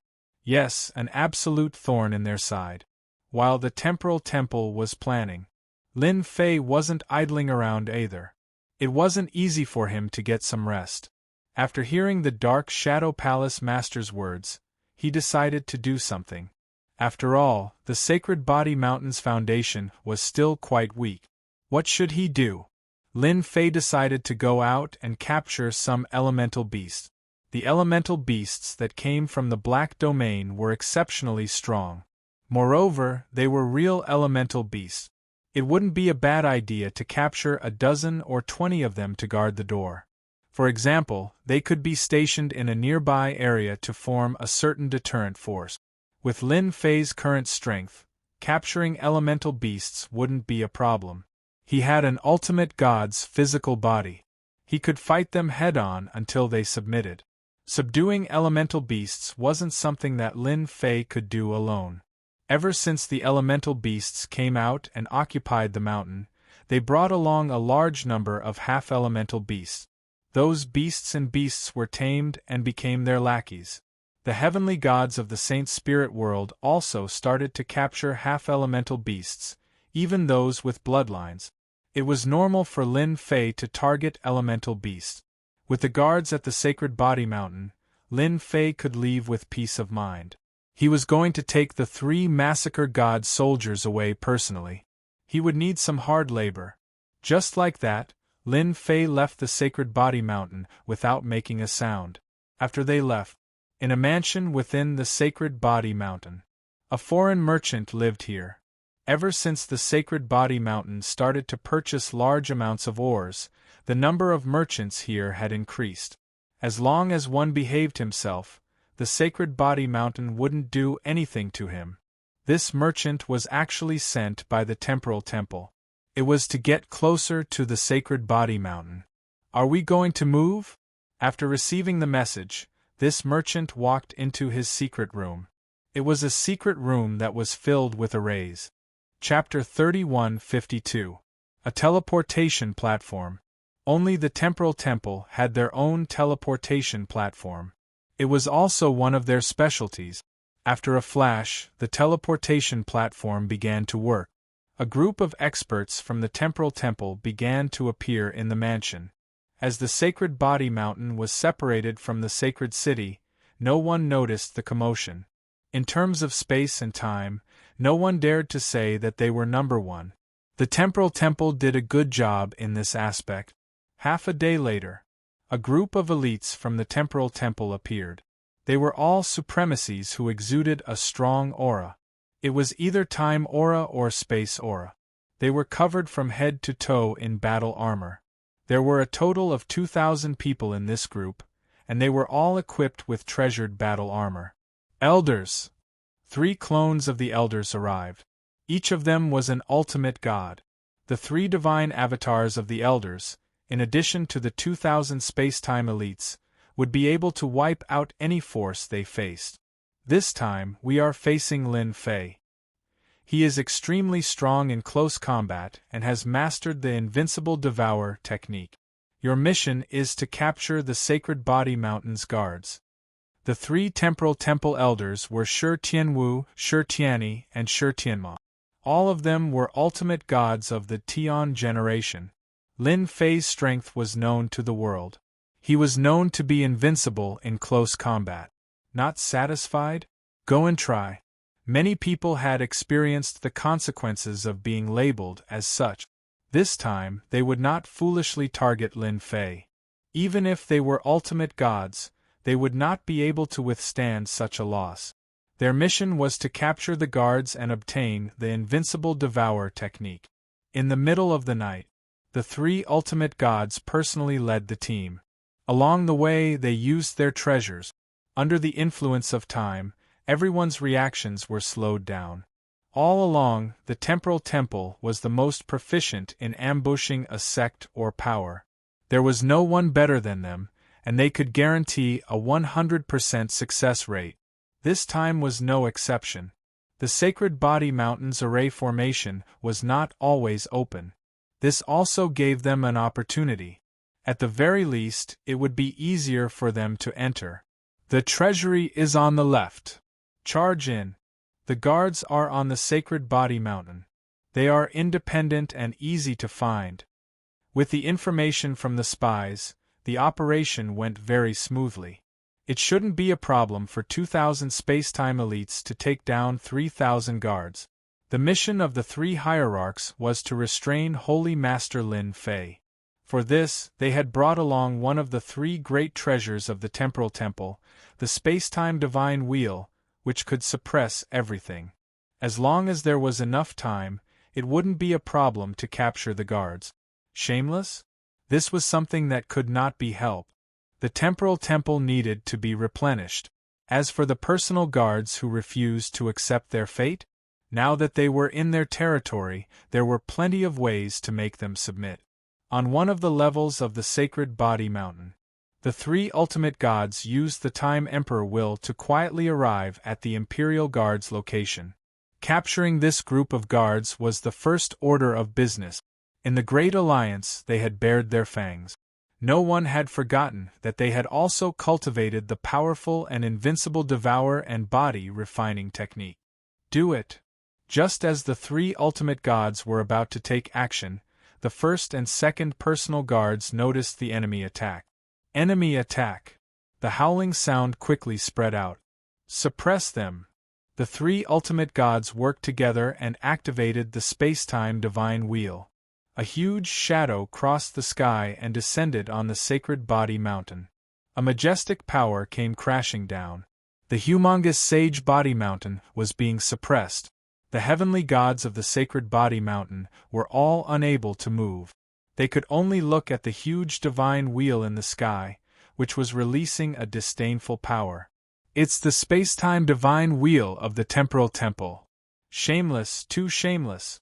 Yes, an absolute thorn in their side. While the Temporal Temple was planning, Lin Fei wasn't idling around either. It wasn't easy for him to get some rest. After hearing the Dark Shadow Palace Master's words, he decided to do something. After all, the Sacred Body Mountain's foundation was still quite weak. What should he do? Lin Fei decided to go out and capture some elemental beasts. The elemental beasts that came from the Black Domain were exceptionally strong. Moreover, they were real elemental beasts. It wouldn't be a bad idea to capture a dozen or 20 of them to guard the door. For example, they could be stationed in a nearby area to form a certain deterrent force. With Lin Fei's current strength, capturing elemental beasts wouldn't be a problem. He had an ultimate god's physical body. He could fight them head-on until they submitted. Subduing elemental beasts wasn't something that Lin Fei could do alone. Ever since the elemental beasts came out and occupied the mountain, they brought along a large number of half-elemental beasts. Those beasts were tamed and became their lackeys. The heavenly gods of the Saint Spirit world also started to capture half-elemental beasts, even those with bloodlines. It was normal for Lin Fei to target elemental beasts. With the guards at the Sacred Body Mountain, Lin Fei could leave with peace of mind. He was going to take the 3 Massacre God soldiers away personally. He would need some hard labor. Just like that, Lin Fei left the Sacred Body Mountain without making a sound. After they left, in a mansion within the Sacred Body Mountain, a foreign merchant lived here. Ever since the Sacred Body Mountain started to purchase large amounts of ores, the number of merchants here had increased. As long as one behaved himself, the Sacred Body Mountain wouldn't do anything to him. This merchant was actually sent by the Temporal Temple. It was to get closer to the Sacred Body Mountain. Are we going to move? After receiving the message, this merchant walked into his secret room. It was a secret room that was filled with arrays. Chapter 3152. A teleportation platform. Only the Temporal Temple had their own teleportation platform. It was also one of their specialties. After a flash, the teleportation platform began to work. A group of experts from the Temporal Temple began to appear in the mansion. As the sacred body mountain was separated from the sacred city, no one noticed the commotion. In terms of space and time, no one dared to say that they were number one. The temporal temple did a good job in this aspect. Half a day later, a group of elites from the temporal temple appeared. They were all supremacies who exuded a strong aura. It was either time aura or space aura. They were covered from head to toe in battle armor. There were a total of 2,000 people in this group, and they were all equipped with treasured battle armor. Elders! 3 clones of the elders arrived. Each of them was an ultimate god. The 3 divine avatars of the elders, in addition to the 2,000 space-time elites, would be able to wipe out any force they faced. This time, we are facing Lin Fei. He is extremely strong in close combat and has mastered the invincible devour technique. Your mission is to capture the Sacred Body Mountain's guards. The 3 temporal temple elders were Shi Tianwu, Shi Tianyi, and Shi Tianma. All of them were ultimate gods of the Tian generation. Lin Fei's strength was known to the world. He was known to be invincible in close combat. Not satisfied? Go and try. Many people had experienced the consequences of being labeled as such. This time, they would not foolishly target Lin Fei. Even if they were ultimate gods, they would not be able to withstand such a loss. Their mission was to capture the guards and obtain the invincible devour technique. In the middle of the night, the 3 ultimate gods personally led the team. Along the way, they used their treasures. Under the influence of time, everyone's reactions were slowed down. All along, the temporal temple was the most proficient in ambushing a sect or power. There was no one better than them, and they could guarantee a 100% success rate. This time was no exception. The Sacred Body Mountain's array formation was not always open. This also gave them an opportunity. At the very least, it would be easier for them to enter. The treasury is on the left. Charge in. The guards are on the Sacred Body Mountain. They are independent and easy to find. With the information from the spies, the operation went very smoothly. It shouldn't be a problem for 2,000 space-time elites to take down 3,000 guards. The mission of the 3 hierarchs was to restrain Holy Master Lin Fei. For this, they had brought along one of the 3 great treasures of the Temporal Temple, the space-time divine wheel, which could suppress everything. As long as there was enough time, it wouldn't be a problem to capture the guards. Shameless? This was something that could not be helped. The temporal temple needed to be replenished. As for the personal guards who refused to accept their fate, now that they were in their territory, there were plenty of ways to make them submit. On one of the levels of the Sacred Body Mountain, the 3 ultimate gods used the Time Emperor will to quietly arrive at the Imperial Guard's location. Capturing this group of guards was the first order of business. In the Great Alliance, they had bared their fangs. No one had forgotten that they had also cultivated the powerful and invincible devour and body refining technique. Do it! Just as the 3 ultimate gods were about to take action, the first and second personal guards noticed the enemy attack. Enemy attack! The howling sound quickly spread out. Suppress them! The 3 ultimate gods worked together and activated the space-time divine wheel. A huge shadow crossed the sky and descended on the Sacred Body Mountain. A majestic power came crashing down. The humongous Sage Body Mountain was being suppressed. The heavenly gods of the Sacred Body Mountain were all unable to move. They could only look at the huge divine wheel in the sky, which was releasing a disdainful power. It's the space-time divine wheel of the Temporal Temple. Shameless, too shameless.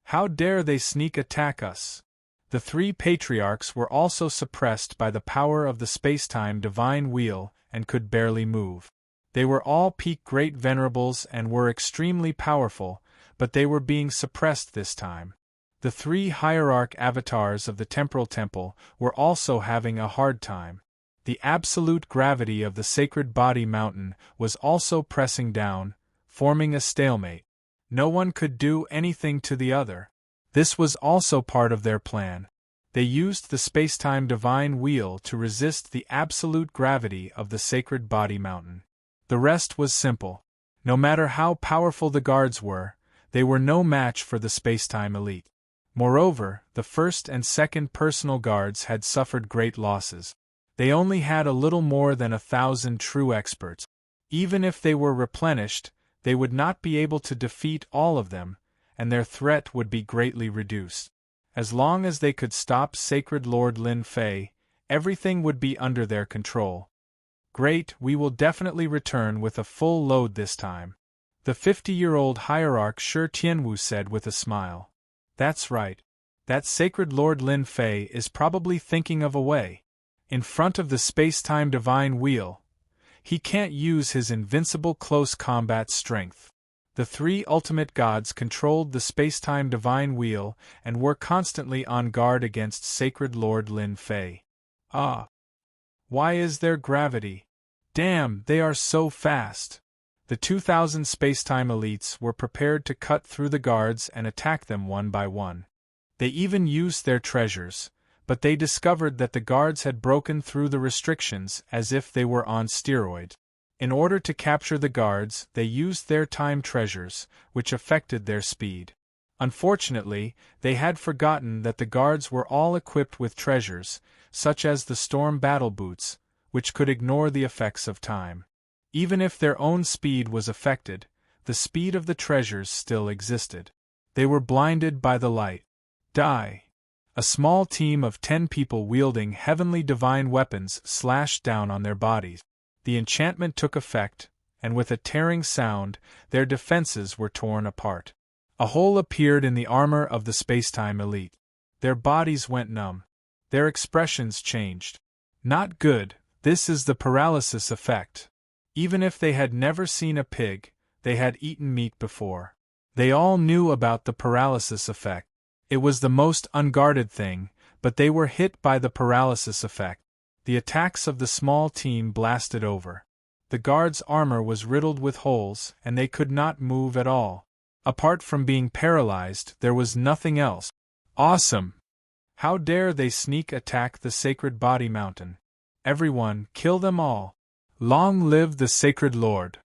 How dare they sneak attack us? The 3 patriarchs were also suppressed by the power of the space-time divine wheel and could barely move. They were all peak great venerables and were extremely powerful, but they were being suppressed this time. The 3 hierarch avatars of the Temporal Temple were also having a hard time. The absolute gravity of the Sacred Body Mountain was also pressing down, forming a stalemate. No one could do anything to the other. This was also part of their plan. They used the spacetime divine wheel to resist the absolute gravity of the sacred body mountain. The rest was simple. No matter how powerful the guards were, they were no match for the spacetime elite. Moreover, the first and second personal guards had suffered great losses. They only had a little more than 1,000 true experts. Even if they were replenished, they would not be able to defeat all of them, and their threat would be greatly reduced. As long as they could stop Sacred Lord Lin Fei, everything would be under their control. Great, we will definitely return with a full load this time. The 50-year-old hierarch Shi Tianwu said with a smile. That's right. That Sacred Lord Lin Fei is probably thinking of a way. In front of the space-time divine wheel, he can't use his invincible close combat strength. The three ultimate gods controlled the space-time divine wheel and were constantly on guard against Sacred Lord Lin Fei. Ah! Why is there gravity? Damn, they are so fast! The 2,000 space-time elites were prepared to cut through the guards and attack them one by one. They even used their treasures, but they discovered that the guards had broken through the restrictions as if they were on steroids. In order to capture the guards, they used their time treasures, which affected their speed. Unfortunately, they had forgotten that the guards were all equipped with treasures, such as the storm battle boots, which could ignore the effects of time. Even if their own speed was affected, the speed of the treasures still existed. They were blinded by the light. Die! A small team of 10 people wielding heavenly divine weapons slashed down on their bodies. The enchantment took effect, and with a tearing sound, their defenses were torn apart. A hole appeared in the armor of the spacetime elite. Their bodies went numb. Their expressions changed. Not good, this is the paralysis effect. Even if they had never seen a pig, they had eaten meat before. They all knew about the paralysis effect. It was the most unguarded thing, but they were hit by the paralysis effect. The attacks of the small team blasted over. The guards' armor was riddled with holes, and they could not move at all. Apart from being paralyzed, there was nothing else. Awesome! How dare they sneak attack the Sacred Body Mountain? Everyone, kill them all! Long live the Sacred Lord!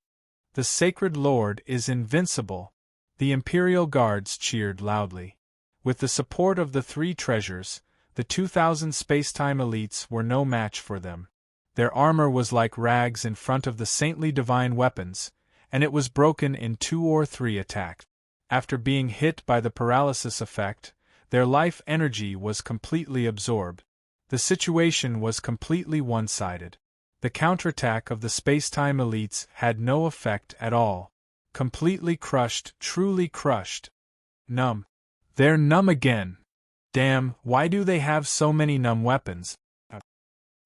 The Sacred Lord is invincible! The Imperial Guards cheered loudly. With the support of the three treasures, the 2,000 spacetime elites were no match for them. Their armor was like rags in front of the saintly divine weapons, and it was broken in 2 or 3 attacks. After being hit by the paralysis effect, their life energy was completely absorbed. The situation was completely one-sided. The counterattack of the spacetime elites had no effect at all. Completely crushed, truly crushed. Numb. They're numb again. Damn, why do they have so many numb weapons?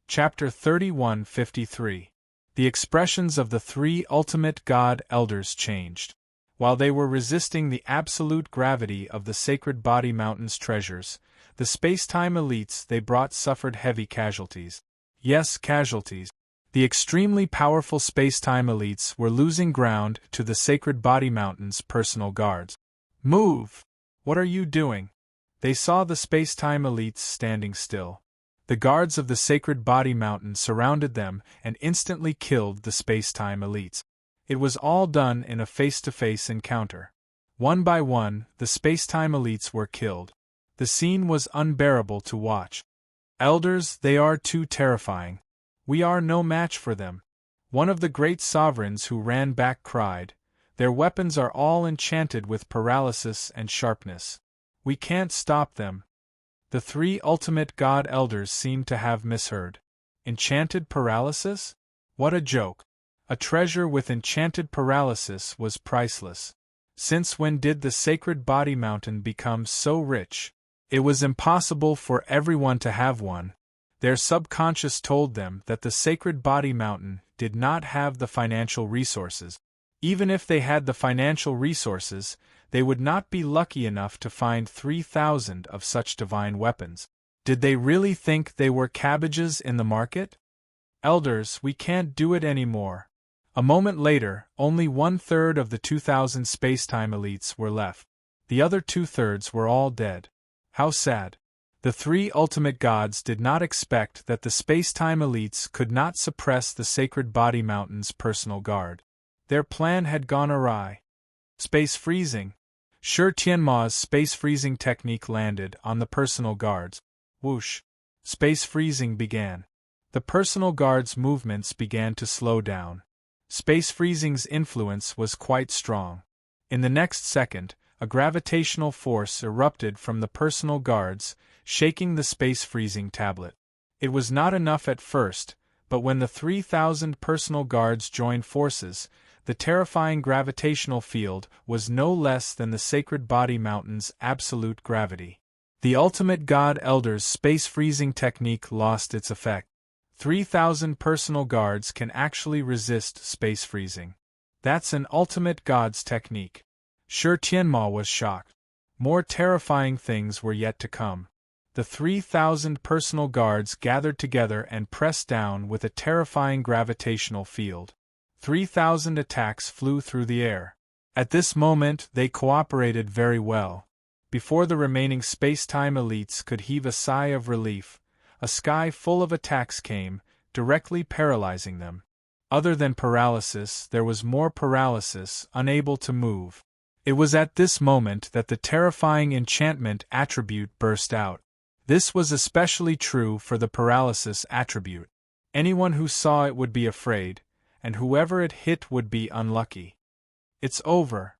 Chapter 31:53. The expressions of the three ultimate god elders changed. While they were resisting the absolute gravity of the Sacred Body Mountain's treasures, the spacetime elites they brought suffered heavy casualties. Yes, casualties. The extremely powerful spacetime elites were losing ground to the Sacred Body Mountain's personal guards. Move! What are you doing? They saw the spacetime elites standing still. The guards of the Sacred Body Mountain surrounded them and instantly killed the spacetime elites. It was all done in a face-to-face encounter. One by one, the spacetime elites were killed. The scene was unbearable to watch. Elders, they are too terrifying. We are no match for them. One of the great sovereigns who ran back cried, "Their weapons are all enchanted with paralysis and sharpness. We can't stop them." The three ultimate god elders seemed to have misheard. Enchanted paralysis? What a joke. A treasure with enchanted paralysis was priceless. Since when did the Sacred Body Mountain become so rich? It was impossible for everyone to have one. Their subconscious told them that the Sacred Body Mountain did not have the financial resources. Even if they had the financial resources, they would not be lucky enough to find 3,000 of such divine weapons. Did they really think they were cabbages in the market? Elders, we can't do it anymore. A moment later, only 1/3 of the 2,000 spacetime elites were left. The other 2/3 were all dead. How sad. The three ultimate gods did not expect that the space-time elites could not suppress the Sacred Body Mountain's personal guard. Their plan had gone awry. Space freezing. Shi Tianma's space freezing technique landed on the personal guards. Whoosh! Space freezing began. The personal guards' movements began to slow down. Space freezing's influence was quite strong. In the next second, a gravitational force erupted from the personal guards, shaking the space freezing tablet. It was not enough at first, but when the 3,000 personal guards joined forces, the terrifying gravitational field was no less than the Sacred Body Mountain's absolute gravity. The ultimate god elder's space freezing technique lost its effect. 3,000 personal guards can actually resist space freezing. That's an ultimate god's technique. Shi Tianma was shocked. More terrifying things were yet to come. The 3,000 personal guards gathered together and pressed down with a terrifying gravitational field. 3,000 attacks flew through the air. At this moment, they cooperated very well. Before the remaining space-time elites could heave a sigh of relief, a sky full of attacks came, directly paralyzing them. Other than paralysis, there was more paralysis, unable to move. It was at this moment that the terrifying enchantment attribute burst out. This was especially true for the paralysis attribute. Anyone who saw it would be afraid, and whoever it hit would be unlucky. It's over.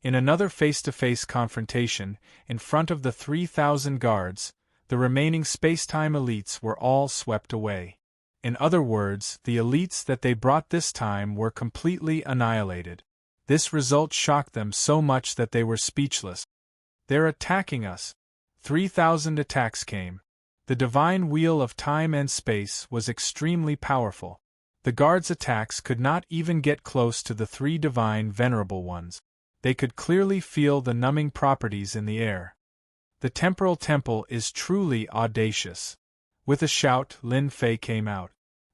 In another face-to-face confrontation, in front of the 3,000 guards, the remaining space-time elites were all swept away. In other words, the elites that they brought this time were completely annihilated. This result shocked them so much that they were speechless. They're attacking us. 3,000 attacks came. The divine wheel of time and space was extremely powerful. The guards' attacks could not even get close to the three divine venerable ones. They could clearly feel the numbing properties in the air. The temporal temple is truly audacious. With a shout, Lin Fei came out.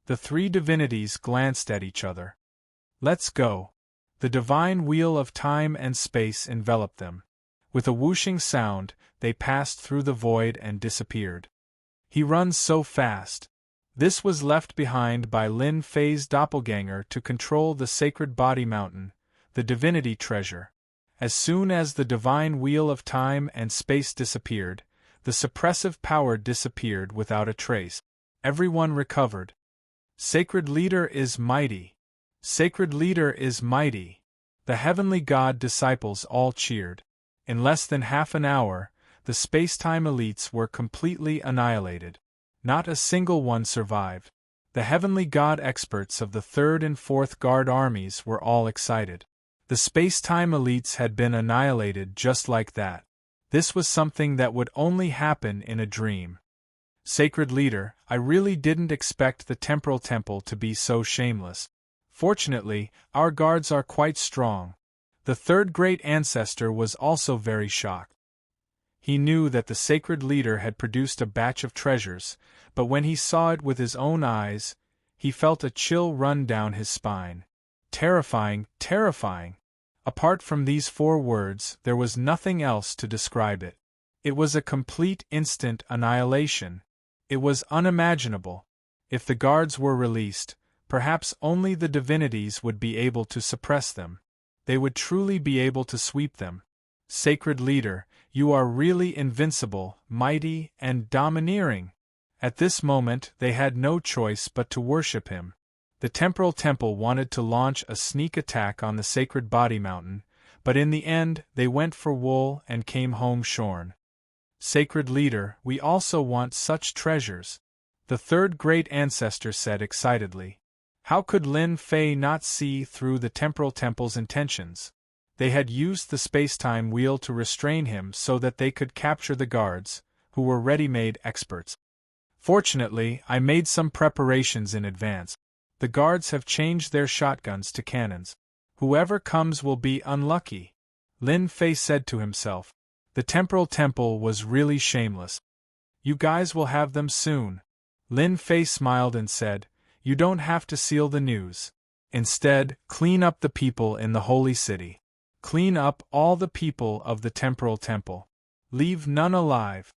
The three divinities glanced at each other. Let's go. The divine wheel of time and space enveloped them. With a whooshing sound, they passed through the void and disappeared. He runs so fast. This was left behind by Lin Fei's doppelganger to control the Sacred Body Mountain, the divinity treasure. As soon as the divine wheel of time and space disappeared, the suppressive power disappeared without a trace. Everyone recovered. Sacred Leader is mighty. Sacred Leader is mighty. The heavenly god disciples all cheered. In less than half an hour, the space-time elites were completely annihilated. Not a single one survived. The heavenly god experts of the 3rd and 4th Guard armies were all excited. The space-time elites had been annihilated just like that. This was something that would only happen in a dream. Sacred Leader, I really didn't expect the temporal temple to be so shameless. Fortunately, our guards are quite strong. The 3rd Great Ancestor was also very shocked. He knew that the Sacred Leader had produced a batch of treasures, but when he saw it with his own eyes, he felt a chill run down his spine. Terrifying, terrifying! Apart from these 4 words, there was nothing else to describe it. It was a complete instant annihilation. It was unimaginable. If the guards were released, perhaps only the divinities would be able to suppress them. They would truly be able to sweep them. Sacred Leader, you are really invincible, mighty, and domineering. At this moment, they had no choice but to worship him. The temporal temple wanted to launch a sneak attack on the Sacred Body Mountain, but in the end, they went for wool and came home shorn. Sacred Leader, we also want such treasures, the 3rd Great Ancestor said excitedly. How could Lin Fei not see through the temporal temple's intentions? They had used the space-time wheel to restrain him so that they could capture the guards, who were ready-made experts. Fortunately, I made some preparations in advance. The guards have changed their shotguns to cannons. Whoever comes will be unlucky, Lin Fei said to himself. The temporal temple was really shameless. You guys will have them soon. Lin Fei smiled and said, you don't have to seal the news. Instead, clean up the people in the holy city. Clean up all the people of the temporal temple. Leave none alive.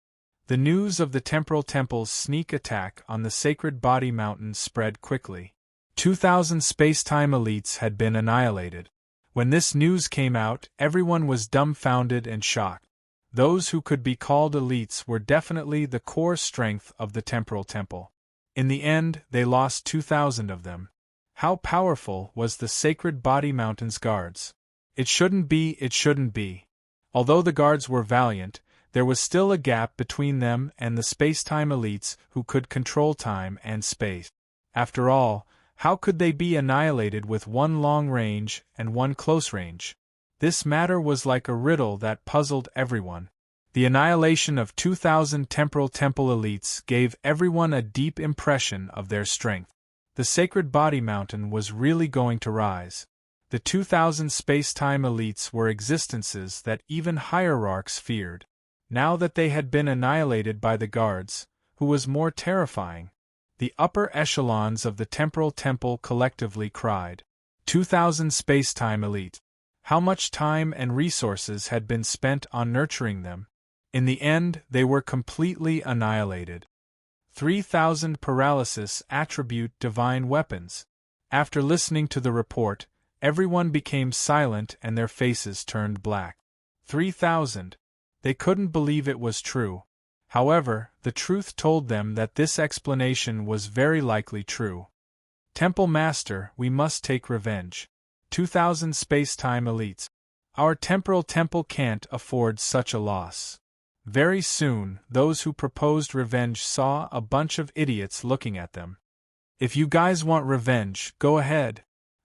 The news of the Temporal Temple's sneak attack on the Sacred Body Mountain spread quickly. 2,000 space-time elites had been annihilated. When this news came out, everyone was dumbfounded and shocked. Those who could be called elites were definitely the core strength of the Temporal Temple. In the end, they lost 2,000 of them. How powerful was the Sacred Body Mountain's guards? It shouldn't be. Although the guards were valiant, there was still a gap between them and the space-time elites who could control time and space. After all, how could they be annihilated with one long range and one close range? This matter was like a riddle that puzzled everyone. The annihilation of 2,000 Temporal Temple elites gave everyone a deep impression of their strength. The Sacred Body Mountain was really going to rise. The 2,000 space-time elites were existences that even hierarchs feared. Now that they had been annihilated by the guards, who was more terrifying? The upper echelons of the Temporal Temple collectively cried. 2,000 space-time elite. How much time and resources had been spent on nurturing them? In the end, they were completely annihilated. 3,000 paralysis attribute divine weapons. After listening to the report, everyone became silent and their faces turned black. 3,000. They couldn't believe it was true. However, the truth told them that this explanation was very likely true. Temple Master, we must take revenge. 2,000 space-time elites. Our Temporal Temple can't afford such a loss. Very soon, those who proposed revenge saw a bunch of idiots looking at them. If you guys want revenge, go ahead.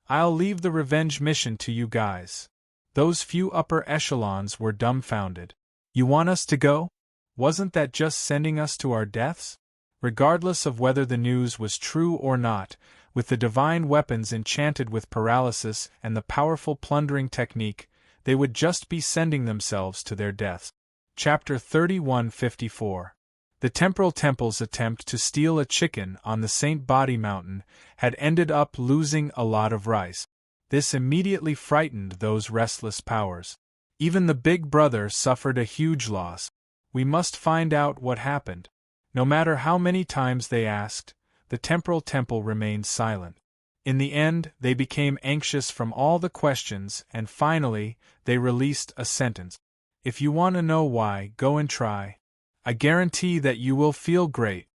I'll leave the revenge mission to you guys. Those few upper echelons were dumbfounded. You want us to go? Wasn't that just sending us to our deaths? Regardless of whether the news was true or not, with the divine weapons enchanted with paralysis and the powerful plundering technique, they would just be sending themselves to their deaths. Chapter 3154. The Temporal Temple's attempt to steal a chicken on the Saint Body Mountain had ended up losing a lot of rice. This immediately frightened those restless powers. Even the Big Brother suffered a huge loss. We must find out what happened. No matter how many times they asked, the Temporal Temple remained silent. In the end, they became anxious from all the questions and finally, they released a sentence. If you want to know why, go and try. I guarantee that you will feel great.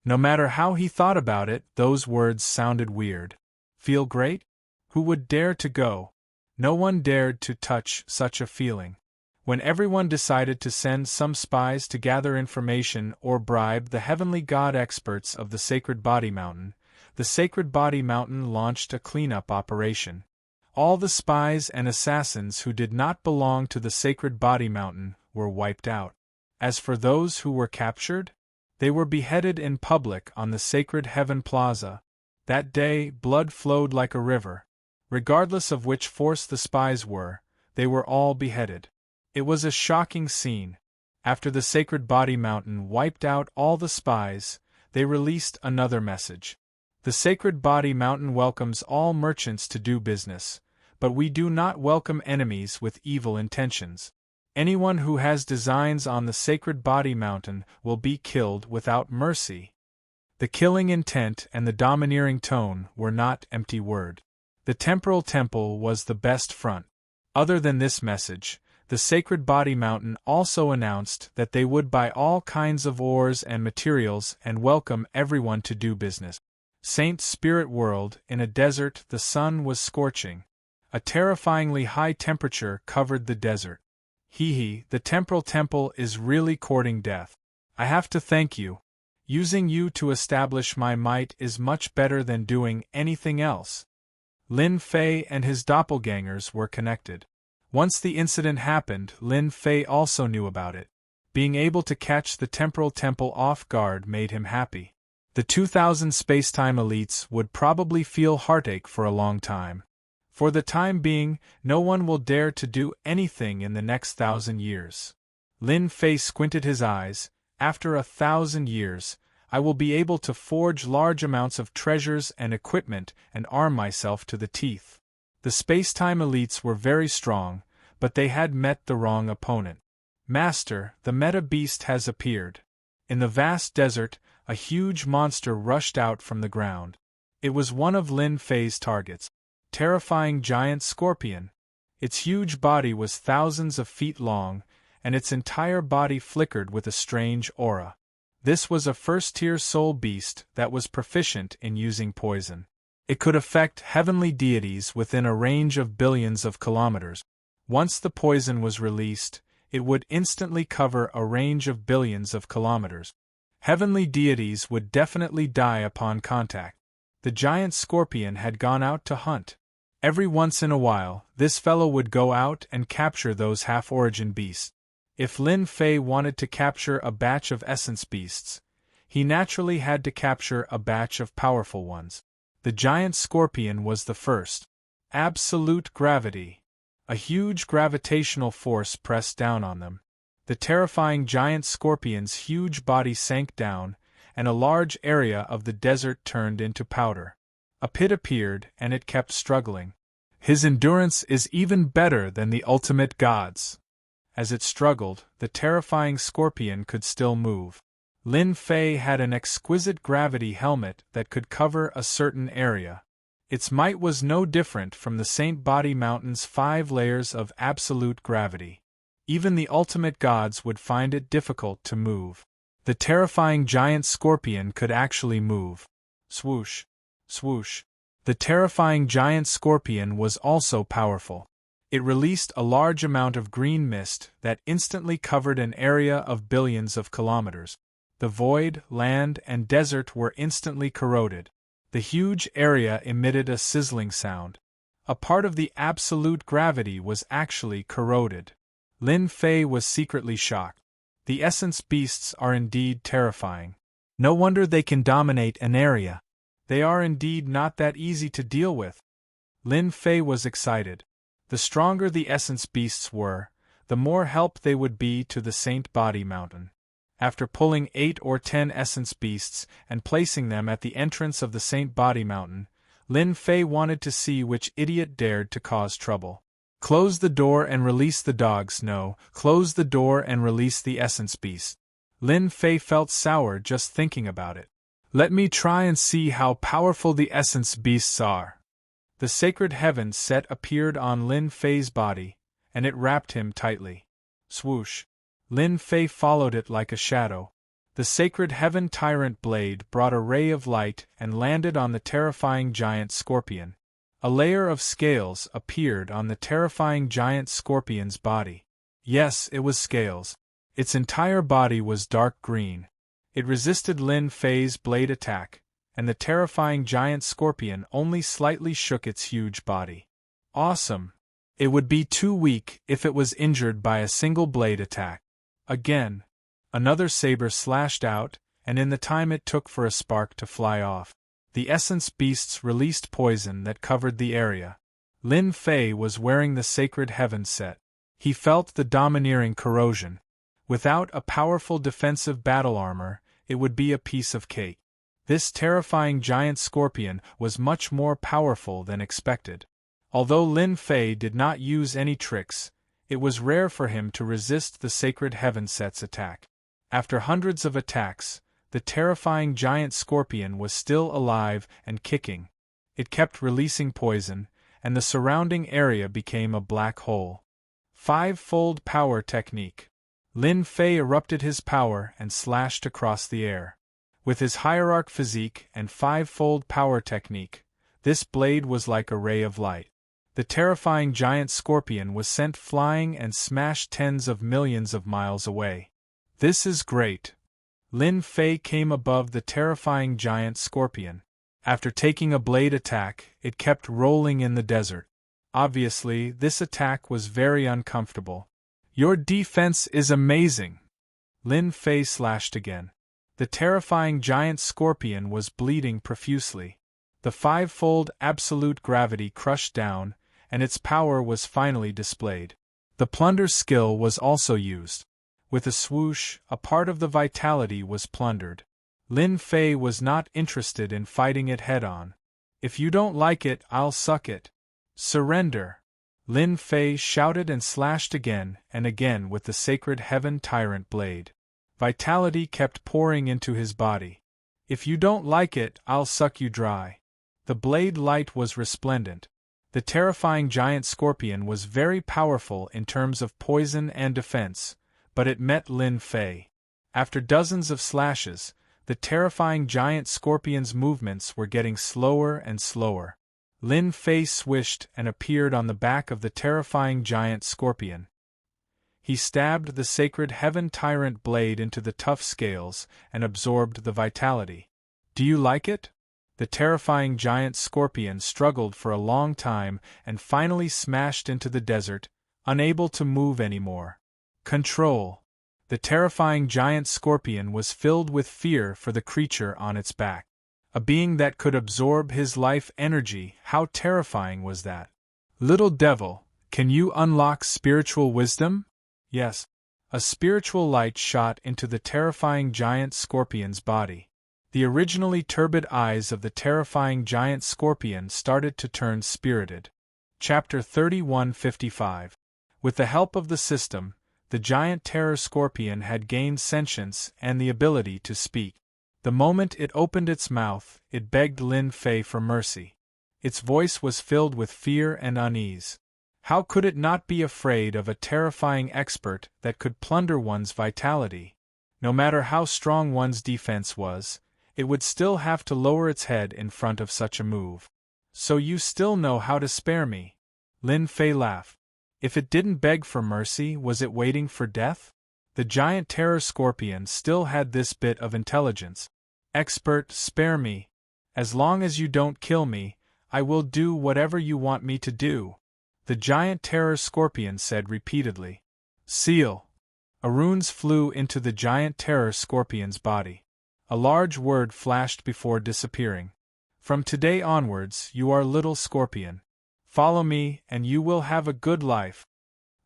No matter how he thought about it, those words sounded weird. Feel great? Who would dare to go? No one dared to touch such a feeling. When everyone decided to send some spies to gather information or bribe the heavenly god experts of the Sacred Body Mountain, the Sacred Body Mountain launched a cleanup operation. All the spies and assassins who did not belong to the Sacred Body Mountain were wiped out. As for those who were captured, they were beheaded in public on the Sacred Heaven Plaza. That day, blood flowed like a river. Regardless of which force the spies were, they were all beheaded. It was a shocking scene. After the Sacred Body Mountain wiped out all the spies, they released another message. The Sacred Body Mountain welcomes all merchants to do business, but we do not welcome enemies with evil intentions. Anyone who has designs on the Sacred Body Mountain will be killed without mercy. The killing intent and the domineering tone were not empty word. The Temporal Temple was the best front. Other than this message, the Sacred Body Mountain also announced that they would buy all kinds of ores and materials and welcome everyone to do business. Saint Spirit World, in a desert, the sun was scorching. A terrifyingly high temperature covered the desert. The Temporal Temple is really courting death. I have to thank you. Using you to establish my might is much better than doing anything else. Lin Fei and his doppelgangers were connected. Once the incident happened, Lin Fei also knew about it. Being able to catch the Temporal Temple off guard made him happy. The 2,000 space-time elites would probably feel heartache for a long time. For the time being, no one will dare to do anything in the next 1,000 years. Lin Fei squinted his eyes. After 1,000 years, I will be able to forge large amounts of treasures and equipment and arm myself to the teeth. The space-time elites were very strong, but they had met the wrong opponent. Master, the Meta Beast has appeared. In the vast desert, a huge monster rushed out from the ground. It was one of Lin Fei's targets. Terrifying giant scorpion. Its huge body was thousands of feet long, and its entire body flickered with a strange aura. This was a first-tier soul beast that was proficient in using poison. It could affect heavenly deities within a range of billions of kilometers. Once the poison was released, it would instantly cover a range of billions of kilometers. Heavenly deities would definitely die upon contact. The giant scorpion had gone out to hunt. Every once in a while, this fellow would go out and capture those half-origin beasts. If Lin Fei wanted to capture a batch of essence beasts, he naturally had to capture a batch of powerful ones. The giant scorpion was the first. Absolute gravity. A huge gravitational force pressed down on them. The terrifying giant scorpion's huge body sank down, and a large area of the desert turned into powder. A pit appeared, and it kept struggling. His endurance is even better than the ultimate gods. As it struggled, the terrifying scorpion could still move. Lin Fei had an exquisite gravity helmet that could cover a certain area. Its might was no different from the Saint Body Mountain's 5 layers of absolute gravity. Even the ultimate gods would find it difficult to move. The terrifying giant scorpion could actually move. Swoosh, swoosh. The terrifying giant scorpion was also powerful. It released a large amount of green mist that instantly covered an area of billions of kilometers. The void, land, and desert were instantly corroded. The huge area emitted a sizzling sound. A part of the absolute gravity was actually corroded. Lin Fei was secretly shocked. The essence beasts are indeed terrifying. No wonder they can dominate an area. They are indeed not that easy to deal with. Lin Fei was excited. The stronger the essence beasts were, the more help they would be to the Saint Body Mountain. After pulling 8 or 10 essence beasts and placing them at the entrance of the Saint Body Mountain, Lin Fei wanted to see which idiot dared to cause trouble. Close the door and release the dogs. No, close the door and release the essence beast. Lin Fei felt sour just thinking about it. Let me try and see how powerful the essence beasts are. The sacred heaven set appeared on Lin Fei's body, and it wrapped him tightly. Swoosh. Lin Fei followed it like a shadow. The sacred heaven tyrant blade brought a ray of light and landed on the terrifying giant scorpion. A layer of scales appeared on the terrifying giant scorpion's body. Yes, it was scales. Its entire body was dark green. It resisted Lin Fei's blade attack, and the terrifying giant scorpion only slightly shook its huge body. Awesome! It would be too weak if it was injured by a single blade attack. Again, another saber slashed out, and in the time it took for a spark to fly off, the essence beasts released poison that covered the area. Lin Fei was wearing the sacred heaven set. He felt the domineering corrosion. Without a powerful defensive battle armor, it would be a piece of cake. This terrifying giant scorpion was much more powerful than expected. Although Lin Fei did not use any tricks, it was rare for him to resist the sacred heaven set's attack. After hundreds of attacks, the terrifying giant scorpion was still alive and kicking. It kept releasing poison, and the surrounding area became a black hole. 5-fold power technique. Lin Fei erupted his power and slashed across the air. With his hierarch physique and 5-fold power technique, this blade was like a ray of light. The terrifying giant scorpion was sent flying and smashed tens of millions of miles away. This is great. Lin Fei came above the terrifying giant scorpion. After taking a blade attack, it kept rolling in the desert. Obviously, this attack was very uncomfortable. Your defense is amazing. Lin Fei slashed again. The terrifying giant scorpion was bleeding profusely. The 5-fold absolute gravity crushed down, and its power was finally displayed. The plunder skill was also used. With a swoosh, a part of the vitality was plundered. Lin Fei was not interested in fighting it head-on. If you don't like it, I'll suck it. Surrender. Lin Fei shouted and slashed again and again with the sacred heaven tyrant blade. Vitality kept pouring into his body. "If you don't like it, I'll suck you dry." The blade light was resplendent. The terrifying giant scorpion was very powerful in terms of poison and defense, but it met Lin Fei. After dozens of slashes, the terrifying giant scorpion's movements were getting slower and slower. Lin Fei swished and appeared on the back of the terrifying giant scorpion. He stabbed the sacred heaven tyrant blade into the tough scales and absorbed the vitality. "Do you like it?" The terrifying giant scorpion struggled for a long time and finally smashed into the desert, unable to move anymore. Control. The terrifying giant scorpion was filled with fear for the creature on its back. A being that could absorb his life energy, how terrifying was that? "Little devil, can you unlock spiritual wisdom?" Yes. A spiritual light shot into the terrifying giant scorpion's body. The originally turbid eyes of the terrifying giant scorpion started to turn spirited. Chapter 3155. With the help of the system, the giant terror scorpion had gained sentience and the ability to speak. The moment it opened its mouth, it begged Lin Fei for mercy. Its voice was filled with fear and unease. How could it not be afraid of a terrifying expert that could plunder one's vitality? No matter how strong one's defense was, it would still have to lower its head in front of such a move. "So you still know how to spare me?" Lin Fei laughed. If it didn't beg for mercy, was it waiting for death? The giant terror scorpion still had this bit of intelligence. "Expert, spare me. As long as you don't kill me, I will do whatever you want me to do," the giant terror scorpion said repeatedly. "Seal." Runes flew into the giant terror scorpion's body. A large word flashed before disappearing. "From today onwards, you are little scorpion. Follow me, and you will have a good life."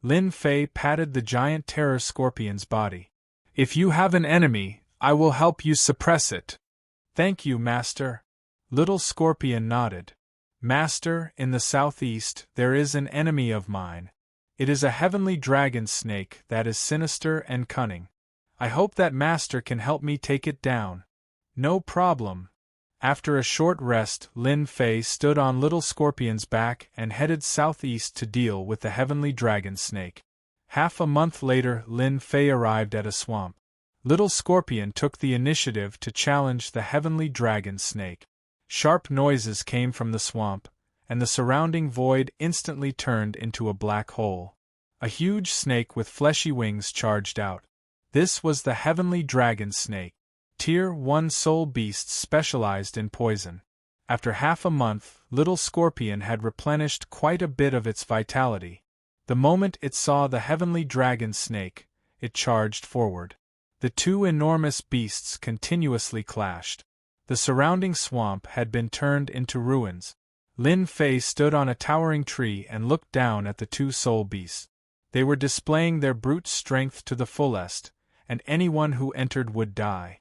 Lin Fei patted the giant terror scorpion's body. "If you have an enemy, I will help you suppress it." "Thank you, Master." Little Scorpion nodded. "Master, in the southeast, there is an enemy of mine. It is a heavenly dragon snake that is sinister and cunning. I hope that Master can help me take it down." "No problem." After a short rest, Lin Fei stood on Little Scorpion's back and headed southeast to deal with the heavenly dragon snake. Half a month later, Lin Fei arrived at a swamp. Little Scorpion took the initiative to challenge the heavenly dragon snake. Sharp noises came from the swamp, and the surrounding void instantly turned into a black hole. A huge snake with fleshy wings charged out. This was the heavenly dragon snake. Tier 1 soul beast specialized in poison. After half a month, Little Scorpion had replenished quite a bit of its vitality. The moment it saw the heavenly dragon snake, it charged forward. The two enormous beasts continuously clashed. The surrounding swamp had been turned into ruins. Lin Fei stood on a towering tree and looked down at the two soul beasts. They were displaying their brute strength to the fullest, and anyone who entered would die.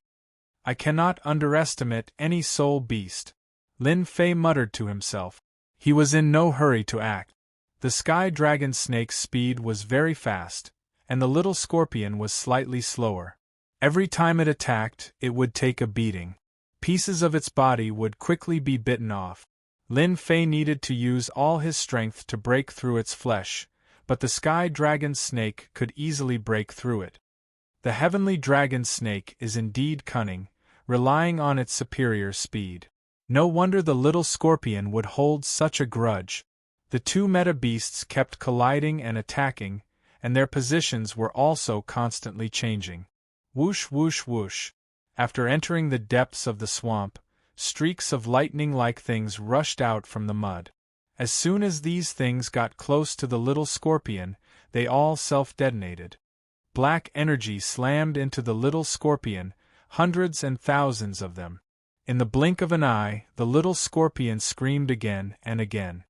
"I cannot underestimate any soul beast," Lin Fei muttered to himself. He was in no hurry to act. The sky dragon snake's speed was very fast, and the little scorpion was slightly slower. Every time it attacked, it would take a beating. Pieces of its body would quickly be bitten off. Lin Fei needed to use all his strength to break through its flesh, but the sky dragon snake could easily break through it. The heavenly dragon snake is indeed cunning, relying on its superior speed. No wonder the little scorpion would hold such a grudge. The two meta beasts kept colliding and attacking, and their positions were also constantly changing. Whoosh whoosh whoosh. After entering the depths of the swamp, streaks of lightning-like things rushed out from the mud. As soon as these things got close to the little scorpion, they all self-detonated. Black energy slammed into the little scorpion, hundreds and thousands of them. In the blink of an eye, the little scorpion screamed again and again.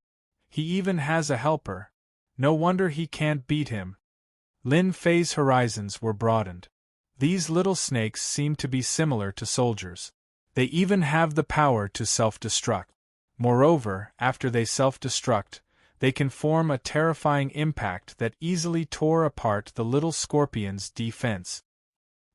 He even has a helper. No wonder he can't beat him. Lin Fei's horizons were broadened. These little snakes seem to be similar to soldiers. They even have the power to self-destruct. Moreover, after they self-destruct, they can form a terrifying impact that easily tore apart the little scorpion's defense.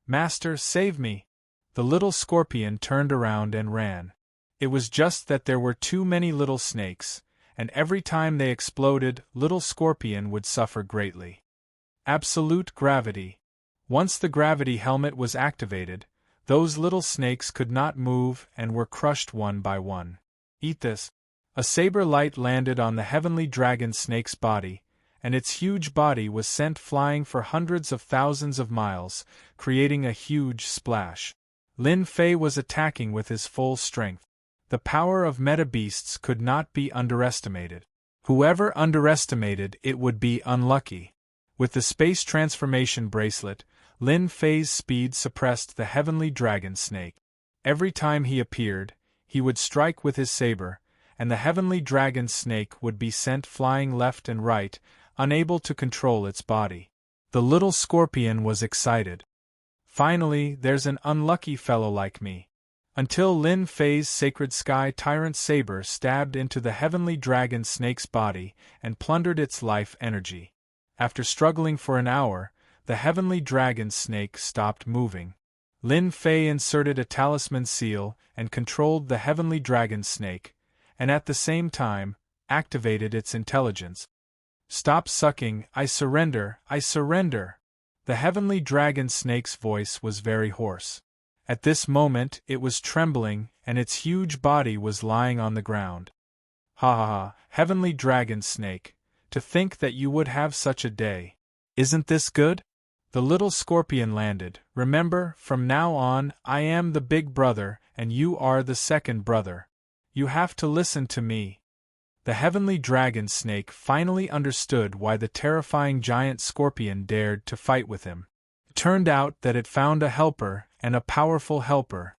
Master, save me! The little scorpion turned around and ran. It was just that there were too many little snakes, and every time they exploded, little scorpion would suffer greatly. Absolute gravity. Once the gravity helmet was activated, those little snakes could not move and were crushed one by one. Eat this. A saber light landed on the heavenly dragon snake's body, and its huge body was sent flying for hundreds of thousands of miles, creating a huge splash. Lin Fei was attacking with his full strength. The power of meta beasts could not be underestimated. Whoever underestimated it would be unlucky. With the space transformation bracelet, Lin Fei's speed suppressed the heavenly dragon snake. Every time he appeared, he would strike with his saber, and the heavenly dragon snake would be sent flying left and right, unable to control its body. The little scorpion was excited. Finally, there's an unlucky fellow like me. Until Lin Fei's sacred sky tyrant saber stabbed into the heavenly dragon snake's body and plundered its life energy. After struggling for an hour, the heavenly dragon snake stopped moving. Lin Fei inserted a talisman seal and controlled the heavenly dragon snake, and at the same time, activated its intelligence. Stop sucking, I surrender, I surrender! The heavenly dragon snake's voice was very hoarse. At this moment it was trembling, and its huge body was lying on the ground. Ha ha ha, heavenly dragon snake, to think that you would have such a day. Isn't this good? The little scorpion landed. Remember, from now on, I am the big brother, and you are the second brother. You have to listen to me. The heavenly dragon snake finally understood why the terrifying giant scorpion dared to fight with him. It turned out that it found a helper, and a powerful helper.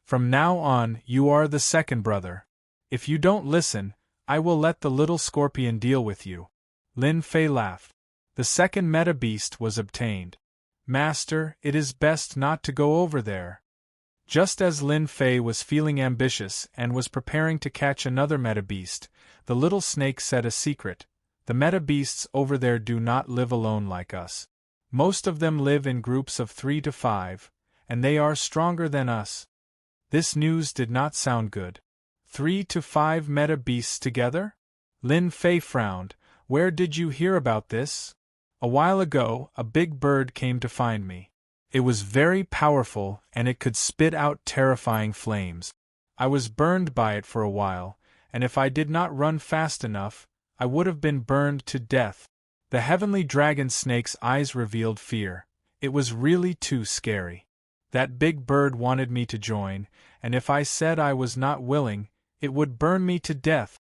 From now on, you are the second brother. If you don't listen, I will let the little scorpion deal with you. Lin Fei laughed. The second meta beast was obtained. Master, it is best not to go over there. Just as Lin Fei was feeling ambitious and was preparing to catch another meta beast, the little snake said a secret. The meta beasts over there do not live alone like us. Most of them live in groups of 3 to 5, and they are stronger than us. This news did not sound good. 3 to 5 meta beasts together? Lin Fei frowned. Where did you hear about this? A while ago, a big bird came to find me. It was very powerful, and it could spit out terrifying flames. I was burned by it for a while, and if I did not run fast enough, I would have been burned to death. The heavenly dragon snake's eyes revealed fear. It was really too scary. That big bird wanted me to join, and if I said I was not willing, it would burn me to death.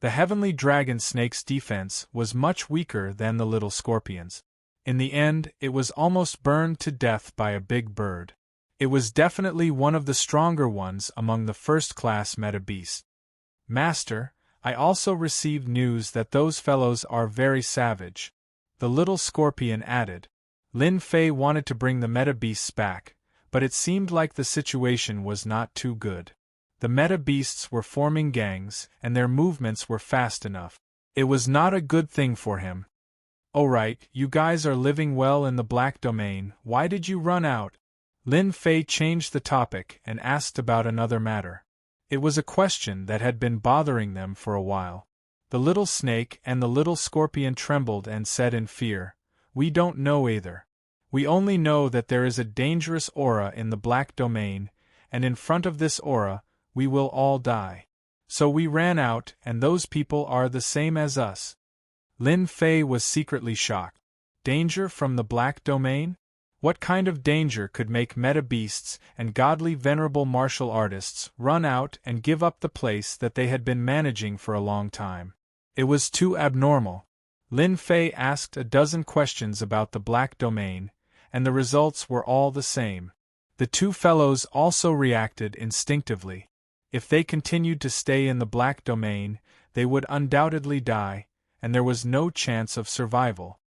The heavenly dragon snake's defense was much weaker than the little scorpion's. In the end, it was almost burned to death by a big bird. It was definitely one of the stronger ones among the first-class meta beasts. Master, I also received news that those fellows are very savage. The little scorpion added. Lin Fei wanted to bring the meta beasts back, but it seemed like the situation was not too good. The meta beasts were forming gangs, and their movements were fast enough. It was not a good thing for him. Alright, you guys are living well in the black domain, why did you run out? Lin Fei changed the topic and asked about another matter. It was a question that had been bothering them for a while. The little snake and the little scorpion trembled and said in fear, We don't know either. We only know that there is a dangerous aura in the black domain, and in front of this aura, we will all die. So we ran out, and those people are the same as us. Lin Fei was secretly shocked. Danger from the black domain? What kind of danger could make meta beasts and godly venerable martial artists run out and give up the place that they had been managing for a long time? It was too abnormal. Lin Fei asked a dozen questions about the black domain, and the results were all the same. The two fellows also reacted instinctively. If they continued to stay in the black domain, they would undoubtedly die, and there was no chance of survival.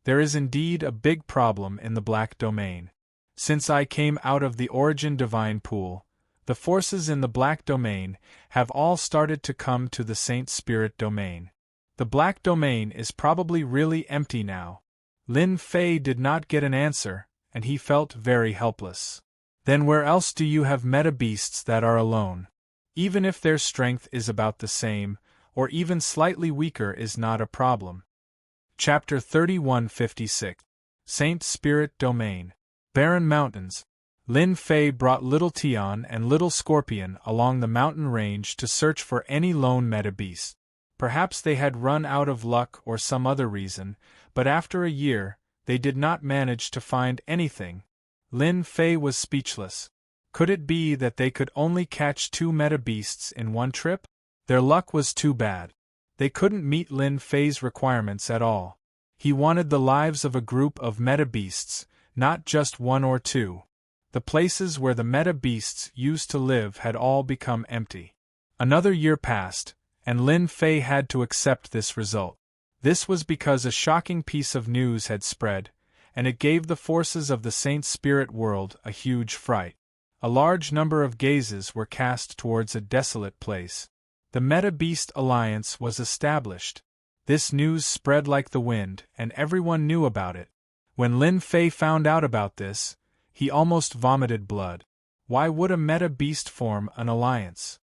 There is indeed a big problem in the black domain. Since I came out of the Origin Divine Pool, the forces in the black domain have all started to come to the Saint Spirit domain. The black domain is probably really empty now. Lin Fei did not get an answer, and he felt very helpless. Then where else do you have meta-beasts that are alone? Even if their strength is about the same, or even slightly weaker is not a problem. Chapter 3156. Saint Spirit Domain. Barren Mountains. Lin Fei brought Little Tian and Little Scorpion along the mountain range to search for any lone meta-beast. Perhaps they had run out of luck or some other reason, but after a year, they did not manage to find anything. Lin Fei was speechless. Could it be that they could only catch 2 meta-beasts in one trip? Their luck was too bad. They couldn't meet Lin Fei's requirements at all. He wanted the lives of a group of meta-beasts, not just 1 or 2. The places where the meta-beasts used to live had all become empty. Another year passed, and Lin Fei had to accept this result. This was because a shocking piece of news had spread, and it gave the forces of the Saint Spirit world a huge fright. A large number of gazes were cast towards a desolate place. The Meta-Beast Alliance was established. This news spread like the wind, and everyone knew about it. When Lin Fei found out about this, he almost vomited blood. Why would a Meta-Beast form an alliance?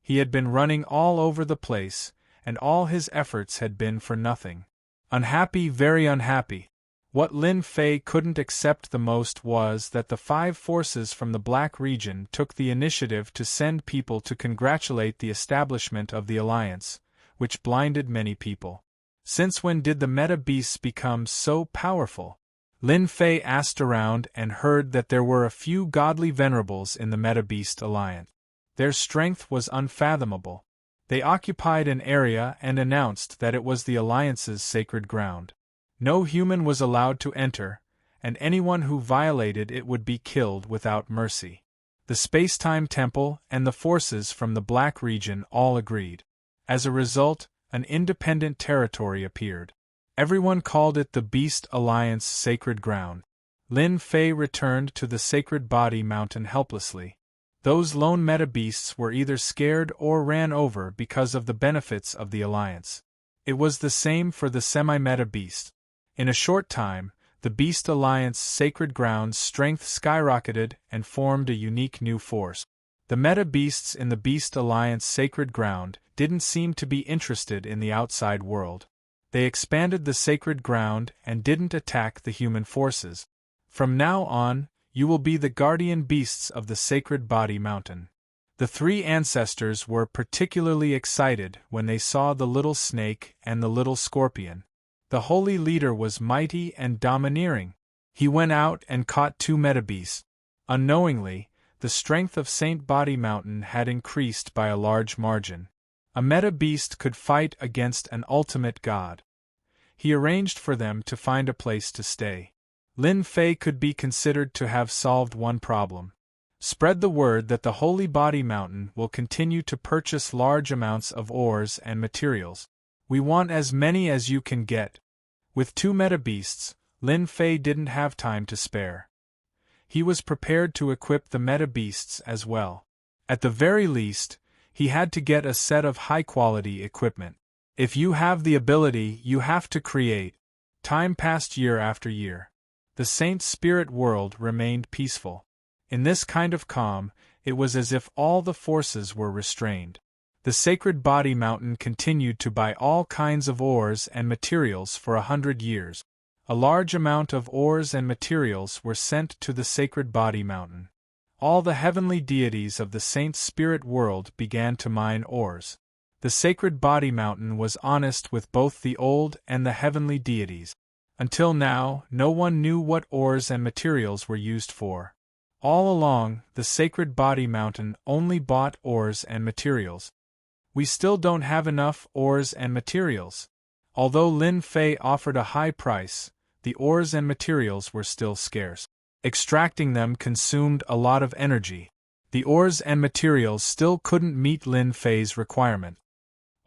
He had been running all over the place, and all his efforts had been for nothing. Unhappy, very unhappy. What Lin Fei couldn't accept the most was that the 5 forces from the Black region took the initiative to send people to congratulate the establishment of the alliance, which blinded many people. Since when did the Meta-Beasts become so powerful? Lin Fei asked around and heard that there were a few godly venerables in the Meta-Beast Alliance. Their strength was unfathomable. They occupied an area and announced that it was the Alliance's sacred ground. No human was allowed to enter, and anyone who violated it would be killed without mercy. The Space-Time Temple and the forces from the Black region all agreed. As a result, an independent territory appeared. Everyone called it the Beast Alliance Sacred Ground. Lin Fei returned to the Sacred Body Mountain helplessly. Those lone meta-beasts were either scared or ran over because of the benefits of the alliance. It was the same for the semi-meta beast. In a short time, the Beast Alliance Sacred Ground's strength skyrocketed and formed a unique new force. The meta-beasts in the Beast Alliance Sacred Ground didn't seem to be interested in the outside world. They expanded the sacred ground and didn't attack the human forces. From now on, you will be the guardian beasts of the Sacred Body Mountain. The 3 ancestors were particularly excited when they saw the little snake and the little scorpion. The holy leader was mighty and domineering. He went out and caught 2 meta-beasts. Unknowingly, the strength of Saint Body Mountain had increased by a large margin. A meta-beast could fight against an ultimate god. He arranged for them to find a place to stay. Lin Fei could be considered to have solved one problem. Spread the word that the Holy Body Mountain will continue to purchase large amounts of ores and materials. We want as many as you can get. With 2 meta-beasts, Lin Fei didn't have time to spare. He was prepared to equip the meta-beasts as well. At the very least, he had to get a set of high-quality equipment. If you have the ability, you have to create. Time passed year after year. The Saint Spirit world remained peaceful. In this kind of calm, it was as if all the forces were restrained. The Sacred Body Mountain continued to buy all kinds of ores and materials for 100 years. A large amount of ores and materials were sent to the Sacred Body Mountain. All the heavenly deities of the Saint Spirit world began to mine ores. The Sacred Body Mountain was honest with both the old and the heavenly deities. Until now, no one knew what ores and materials were used for. All along, the Sacred Body Mountain only bought ores and materials. We still don't have enough ores and materials. Although Lin Fei offered a high price, the ores and materials were still scarce. Extracting them consumed a lot of energy. The ores and materials still couldn't meet Lin Fei's requirement.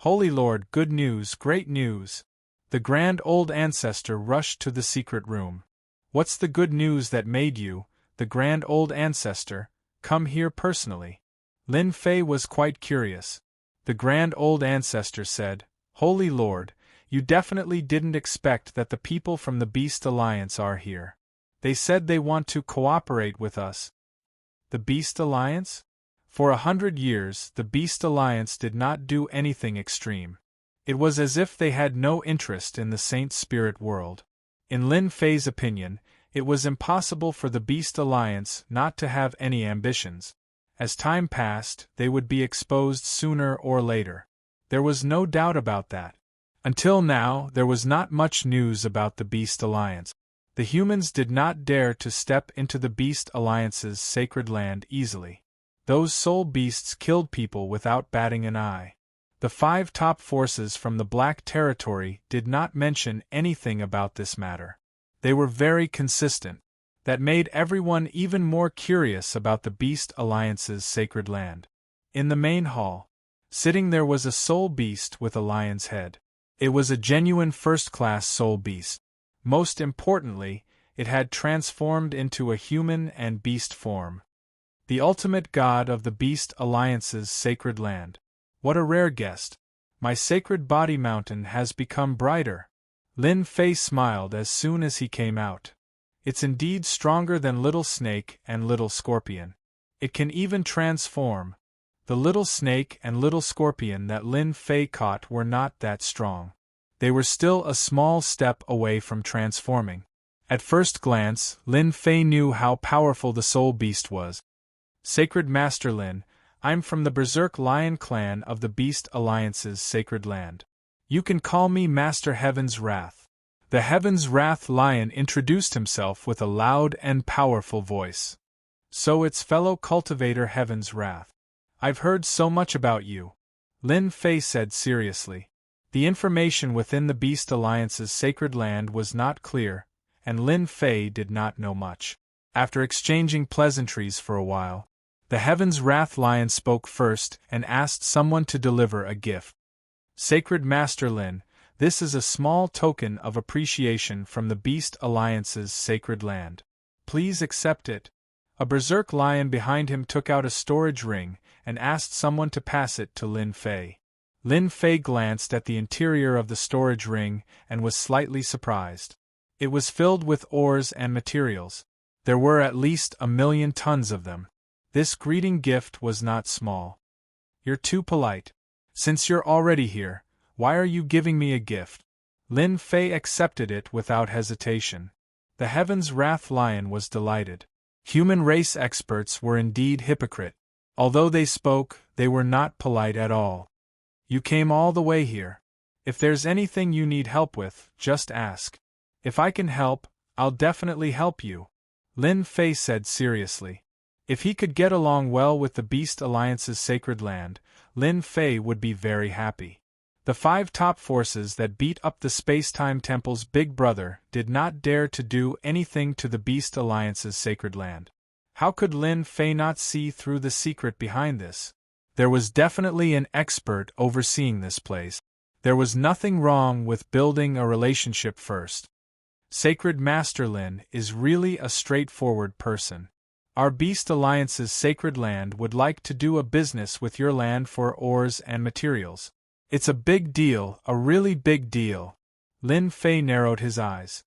Holy Lord, good news, great news! The grand old ancestor rushed to the secret room. What's the good news that made you, the grand old ancestor, come here personally? Lin Fei was quite curious. The grand old ancestor said, Holy Lord, you definitely didn't expect that the people from the Beast Alliance are here. They said they want to cooperate with us. The Beast Alliance? For 100 years, the Beast Alliance did not do anything extreme. It was as if they had no interest in the Saint Spirit world. In Lin Fei's opinion, it was impossible for the Beast Alliance not to have any ambitions. As time passed, they would be exposed sooner or later. There was no doubt about that. Until now, there was not much news about the Beast Alliance. The humans did not dare to step into the Beast Alliance's sacred land easily. Those soul beasts killed people without batting an eye. The 5 top forces from the Black Territory did not mention anything about this matter. They were very consistent. That made everyone even more curious about the Beast Alliance's sacred land. In the main hall, sitting there was a soul beast with a lion's head. It was a genuine first-class soul beast. Most importantly, it had transformed into a human and beast form. The ultimate god of the Beast Alliance's sacred land. What a rare guest. My sacred body mountain has become brighter. Lin Fei smiled as soon as he came out. It's indeed stronger than Little Snake and Little Scorpion. It can even transform. The Little Snake and Little Scorpion that Lin Fei caught were not that strong. They were still a small step away from transforming. At first glance, Lin Fei knew how powerful the soul beast was. Sacred Master Lin, I'm from the Berserk Lion clan of the Beast Alliance's sacred land. You can call me Master Heaven's Wrath. The Heaven's Wrath Lion introduced himself with a loud and powerful voice. So it's fellow cultivator Heaven's Wrath. I've heard so much about you. Lin Fei said seriously. The information within the Beast Alliance's sacred land was not clear, and Lin Fei did not know much. After exchanging pleasantries for a while, the Heaven's Wrath Lion spoke first and asked someone to deliver a gift. Sacred Master Lin, this is a small token of appreciation from the Beast Alliance's sacred land. Please accept it. A berserk lion behind him took out a storage ring and asked someone to pass it to Lin Fei. Lin Fei glanced at the interior of the storage ring and was slightly surprised. It was filled with ores and materials. There were at least 1,000,000 tons of them. This greeting gift was not small. You're too polite. Since you're already here, why are you giving me a gift? Lin Fei accepted it without hesitation. The Heaven's Wrath Lion was delighted. Human race experts were indeed hypocrite. Although they spoke, they were not polite at all. You came all the way here. If there's anything you need help with, just ask. If I can help, I'll definitely help you. Lin Fei said seriously. If he could get along well with the Beast Alliance's sacred land, Lin Fei would be very happy. The 5 top forces that beat up the Space-Time Temple's big brother did not dare to do anything to the Beast Alliance's sacred land. How could Lin Fei not see through the secret behind this? There was definitely an expert overseeing this place. There was nothing wrong with building a relationship first. Sacred Master Lin is really a straightforward person. Our Beast Alliance's sacred land would like to do a business with your land for ores and materials. It's a big deal, a really big deal. Lin Fei narrowed his eyes.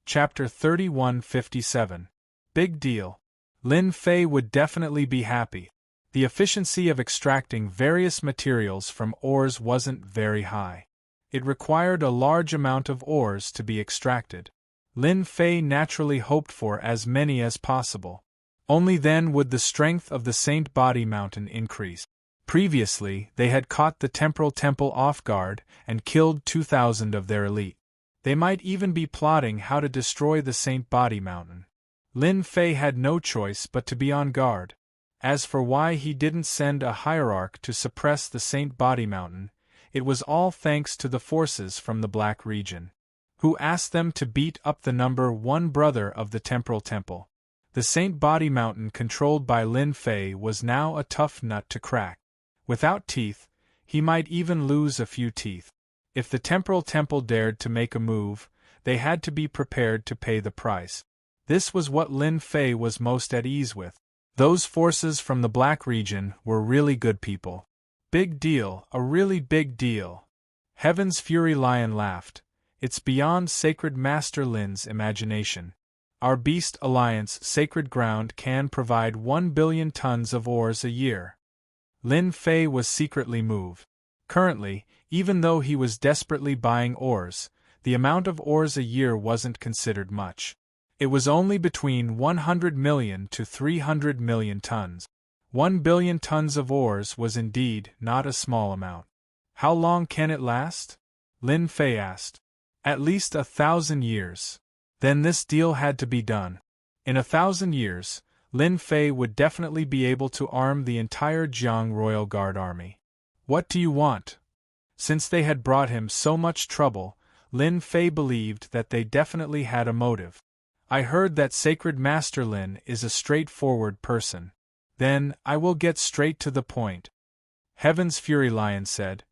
Chapter 3157. Big deal. Lin Fei would definitely be happy. The efficiency of extracting various materials from ores wasn't very high. It required a large amount of ores to be extracted. Lin Fei naturally hoped for as many as possible. Only then would the strength of the Saint Body Mountain increase. Previously, they had caught the Temporal Temple off guard and killed 2,000 of their elite. They might even be plotting how to destroy the Saint Body Mountain. Lin Fei had no choice but to be on guard. As for why he didn't send a hierarch to suppress the Saint Body Mountain, it was all thanks to the forces from the Black region, who asked them to beat up the number 1 brother of the Temporal Temple. The Saint Body Mountain controlled by Lin Fei was now a tough nut to crack. Without teeth, he might even lose a few teeth. If the Temporal Temple dared to make a move, they had to be prepared to pay the price. This was what Lin Fei was most at ease with. Those forces from the Black region were really good people. Big deal, a really big deal. Heaven's Fury Lion laughed. It's beyond Sacred Master Lin's imagination. Our Beast Alliance Sacred Ground can provide 1 billion tons of ores a year. Lin Fei was secretly moved. Currently, even though he was desperately buying ores, the amount of ores a year wasn't considered much. It was only between 100 million to 300 million tons. 1 billion tons of ores was indeed not a small amount. How long can it last? Lin Fei asked. At least 1,000 years. Then this deal had to be done. In 1,000 years, Lin Fei would definitely be able to arm the entire Jiang Royal Guard army. What do you want? Since they had brought him so much trouble, Lin Fei believed that they definitely had a motive. I heard that Sacred Master Lin is a straightforward person. Then, I will get straight to the point. Heaven's Fury Lion said,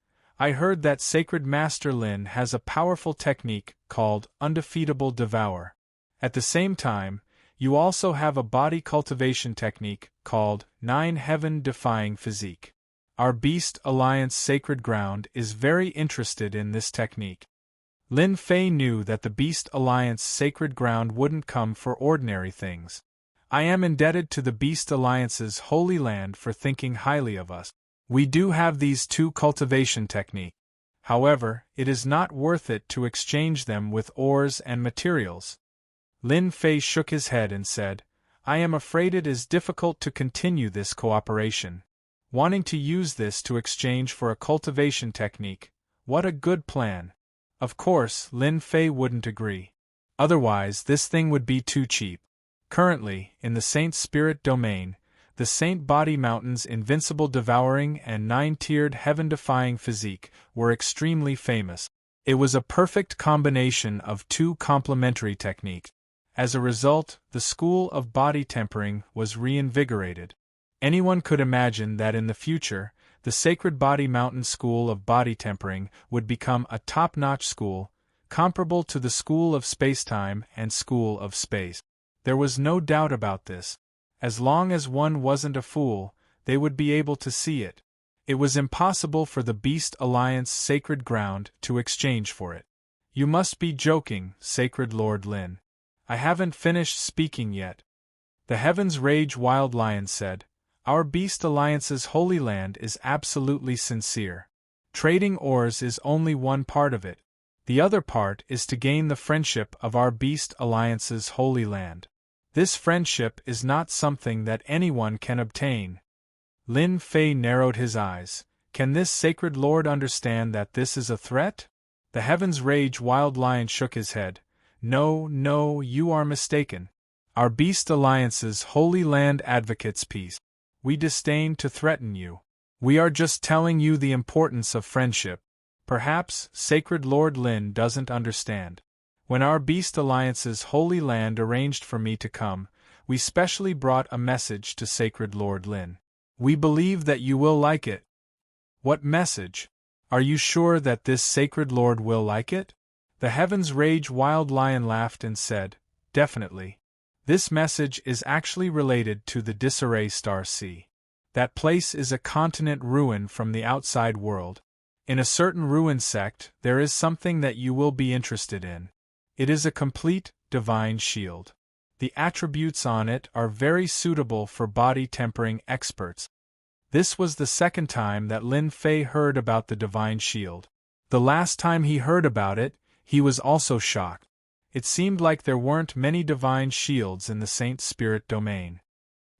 I heard that Sacred Master Lin has a powerful technique called Undefeatable Devour. At the same time, you also have a body cultivation technique called 9 Heaven-Defying Physique. Our Beast Alliance Sacred Ground is very interested in this technique. Lin Fei knew that the Beast Alliance Sacred Ground wouldn't come for ordinary things. I am indebted to the Beast Alliance's Holy Land for thinking highly of us. We do have these 2 cultivation techniques. However, it is not worth it to exchange them with ores and materials. Lin Fei shook his head and said, I am afraid it is difficult to continue this cooperation. Wanting to use this to exchange for a cultivation technique, what a good plan. Of course, Lin Fei wouldn't agree. Otherwise, this thing would be too cheap. Currently, in the Saint Spirit domain, the Saint Body Mountain's invincible devouring and 9-tiered heaven-defying physique were extremely famous. It was a perfect combination of 2 complementary techniques. As a result, the school of body tempering was reinvigorated. Anyone could imagine that in the future, the Sacred Body Mountain School of Body Tempering would become a top-notch school, comparable to the School of Spacetime and School of Space. There was no doubt about this. As long as one wasn't a fool, they would be able to see it. It was impossible for the Beast Alliance Sacred Ground to exchange for it. You must be joking, Sacred Lord Lin. I haven't finished speaking yet. The Heavens Rage Wild Lion said, Our Beast Alliance's Holy Land is absolutely sincere. Trading ores is only one part of it. The other part is to gain the friendship of our Beast Alliance's Holy Land. This friendship is not something that anyone can obtain. Lin Fei narrowed his eyes. Can this Sacred Lord understand that this is a threat? The Heavens Rage Wild Lion shook his head. No, you are mistaken. Our Beast Alliance's Holy Land advocates peace. We disdain to threaten you. We are just telling you the importance of friendship. Perhaps Sacred Lord Lin doesn't understand. When our Beast Alliance's Holy Land arranged for me to come, we specially brought a message to Sacred Lord Lin. We believe that you will like it. What message? Are you sure that this Sacred Lord will like it? The Heavens Rage Wild Lion laughed and said, Definitely. This message is actually related to the Disarray Star Sea. That place is a continent ruin from the outside world. In a certain ruin sect, there is something that you will be interested in. It is a complete, divine shield. The attributes on it are very suitable for body tempering experts. This was the second time that Lin Fei heard about the divine shield. The last time he heard about it, he was also shocked. It seemed like there weren't many divine shields in the Saint Spirit domain.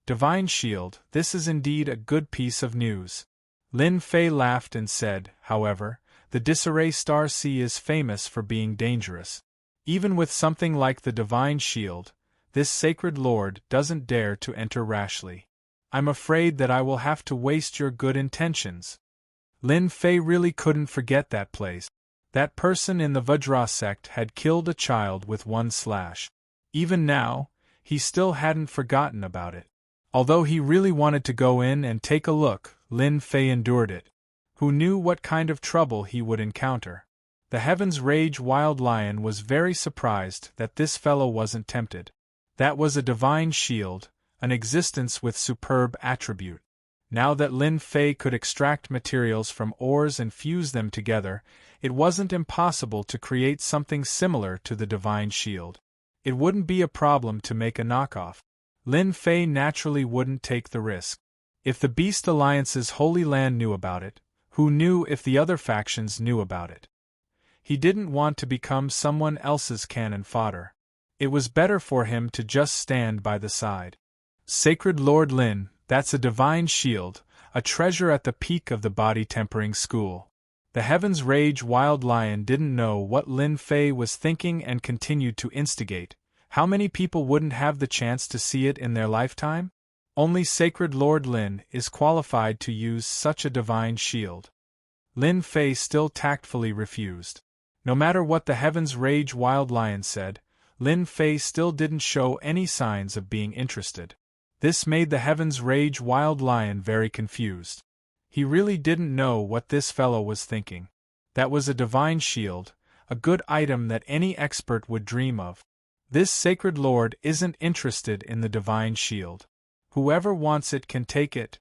Divine shield, this is indeed a good piece of news. Lin Fei laughed and said, however, the Disarray Star Sea is famous for being dangerous. Even with something like the divine shield, this Sacred Lord doesn't dare to enter rashly. I'm afraid that I will have to waste your good intentions. Lin Fei really couldn't forget that place. That person in the Vajra sect had killed a child with 1 slash. Even now, he still hadn't forgotten about it. Although he really wanted to go in and take a look, Lin Fei endured it. Who knew what kind of trouble he would encounter? The Heavens Rage Wild Lion was very surprised that this fellow wasn't tempted. That was a divine shield, an existence with superb attribute. Now that Lin Fei could extract materials from ores and fuse them together, it wasn't impossible to create something similar to the divine shield. It wouldn't be a problem to make a knockoff. Lin Fei naturally wouldn't take the risk. If the Beast Alliance's Holy Land knew about it, who knew if the other factions knew about it? He didn't want to become someone else's cannon fodder. It was better for him to just stand by the side. Sacred Lord Lin, that's a divine shield, a treasure at the peak of the body tempering school. The Heaven's Rage Wild Lion didn't know what Lin Fei was thinking and continued to instigate. How many people wouldn't have the chance to see it in their lifetime? Only Sacred Lord Lin is qualified to use such a divine shield. Lin Fei still tactfully refused. No matter what the Heaven's Rage Wild Lion said, Lin Fei still didn't show any signs of being interested. This made the Heaven's Rage Wild Lion very confused. He really didn't know what this fellow was thinking. That was a divine shield, a good item that any expert would dream of. This Sacred Lord isn't interested in the divine shield. Whoever wants it can take it.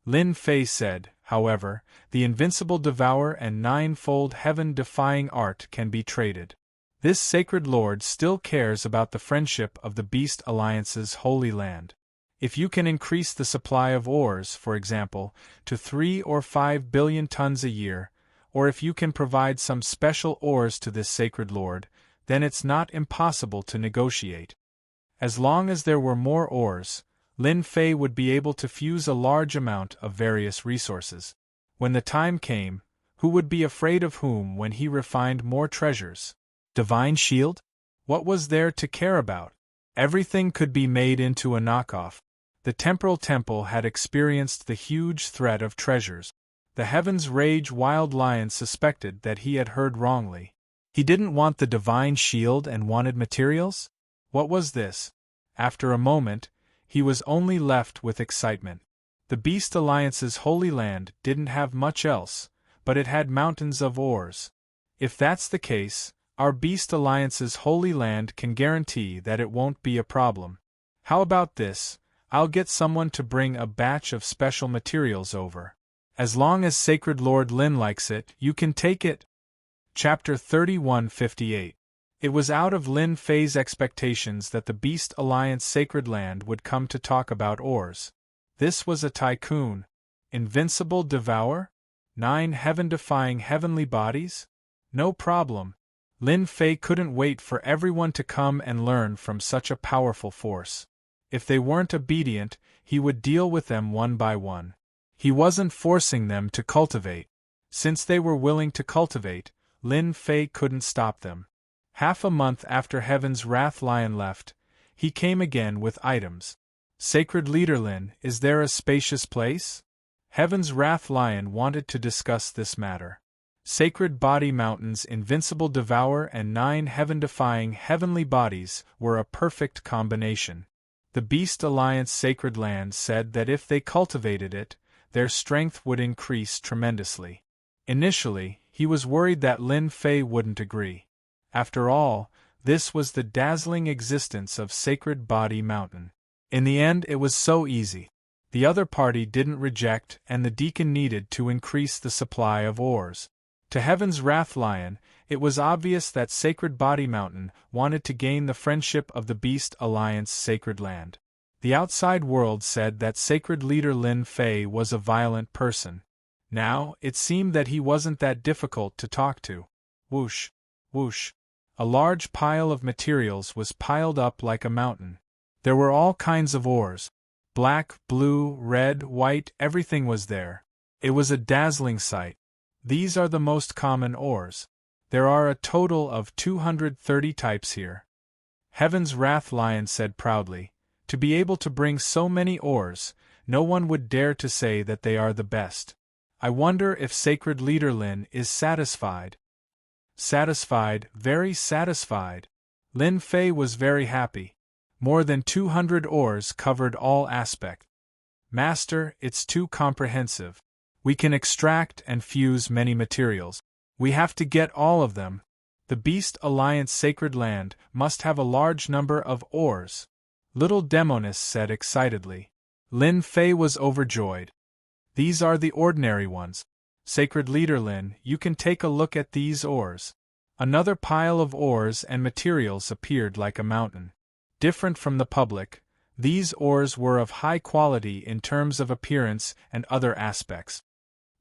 Lin Fei said, however, the invincible devour and ninefold heaven-defying art can be traded. This Sacred Lord still cares about the friendship of the Beast Alliance's Holy Land. If you can increase the supply of ores, for example, to 3 or 5 billion tons a year, or if you can provide some special ores to this Sacred Lord, then it's not impossible to negotiate. As long as there were more ores, Lin Fei would be able to fuse a large amount of various resources. When the time came, who would be afraid of whom when he refined more treasures? Divine shield? What was there to care about? Everything could be made into a knockoff. The Temporal Temple had experienced the huge threat of treasures. The Heaven's Rage Wild Lion suspected that he had heard wrongly. He didn't want the divine shield and wanted materials? What was this? After a moment, he was only left with excitement. The Beast Alliance's Holy Land didn't have much else, but it had mountains of ores. If that's the case, our Beast Alliance's Holy Land can guarantee that it won't be a problem. How about this? I'll get someone to bring a batch of special materials over. As long as Sacred Lord Lin likes it, you can take it. Chapter 3158. It was out of Lin Fei's expectations that the Beast Alliance Sacred Land would come to talk about ores. This was a tycoon. Invincible Devour? 9 heaven-defying heavenly bodies? No problem. Lin Fei couldn't wait for everyone to come and learn from such a powerful force. If they weren't obedient, he would deal with them one by one. He wasn't forcing them to cultivate. Since they were willing to cultivate, Lin Fei couldn't stop them. Half a month after Heaven's Wrath Lion left, he came again with items. Sacred Leader Lin, is there a spacious place? Heaven's Wrath Lion wanted to discuss this matter. Sacred Body Mountain's Invincible Devour and 9 heaven-defying heavenly bodies were a perfect combination. The Beast Alliance Sacred Land said that if they cultivated it, their strength would increase tremendously. Initially, he was worried that Lin Fei wouldn't agree. After all, this was the dazzling existence of Sacred Body Mountain. In the end, it was so easy. The other party didn't reject, and the deacon needed to increase the supply of ores. To Heaven's Wrath Lion, it was obvious that Sacred Body Mountain wanted to gain the friendship of the Beast Alliance Sacred Land. The outside world said that Sacred Leader Lin Fei was a violent person. Now, it seemed that he wasn't that difficult to talk to. Whoosh, whoosh. A large pile of materials was piled up like a mountain. There were all kinds of ores. Black, blue, red, white, everything was there. It was a dazzling sight. These are the most common ores. There are a total of 230 types here. Heaven's Wrath Lion said proudly, to be able to bring so many ores, no one would dare to say that they are the best. I wonder if Sacred Leader Lin is satisfied. Satisfied, very satisfied. Lin Fei was very happy. More than 200 ores covered all aspects. Master, it's too comprehensive. We can extract and fuse many materials. We have to get all of them. The Beast Alliance Sacred Land must have a large number of ores. Little Demonis said excitedly. Lin Fei was overjoyed. These are the ordinary ones. Sacred Leader Lin, you can take a look at these ores. Another pile of ores and materials appeared like a mountain. Different from the public, these ores were of high quality in terms of appearance and other aspects.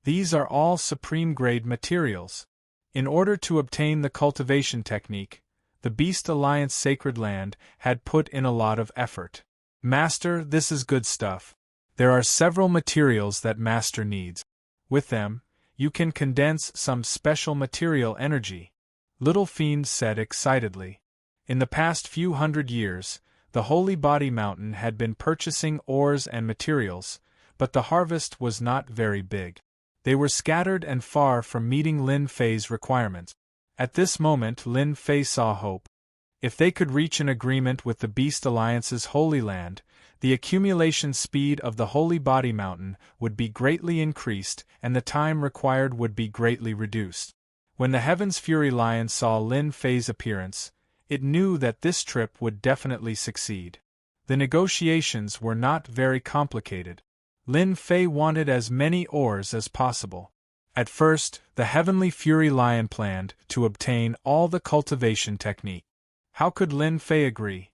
These are all supreme-grade materials. In order to obtain the cultivation technique, the Beast Alliance Sacred Land had put in a lot of effort. Master, this is good stuff. There are several materials that Master needs. With them, you can condense some special material energy, Little Fiend said excitedly. In the past few hundred years, the Holy Body Mountain had been purchasing ores and materials, but the harvest was not very big. They were scattered and far from meeting Lin Fei's requirements. At this moment Lin Fei saw hope. If they could reach an agreement with the Beast Alliance's Holy Land, the accumulation speed of the Holy Body Mountain would be greatly increased and the time required would be greatly reduced. When the Heaven's Fury Lion saw Lin Fei's appearance, it knew that this trip would definitely succeed. The negotiations were not very complicated. Lin Fei wanted as many ores as possible. At first, the Heavenly Fury Lion planned to obtain all the cultivation technique. How could Lin Fei agree?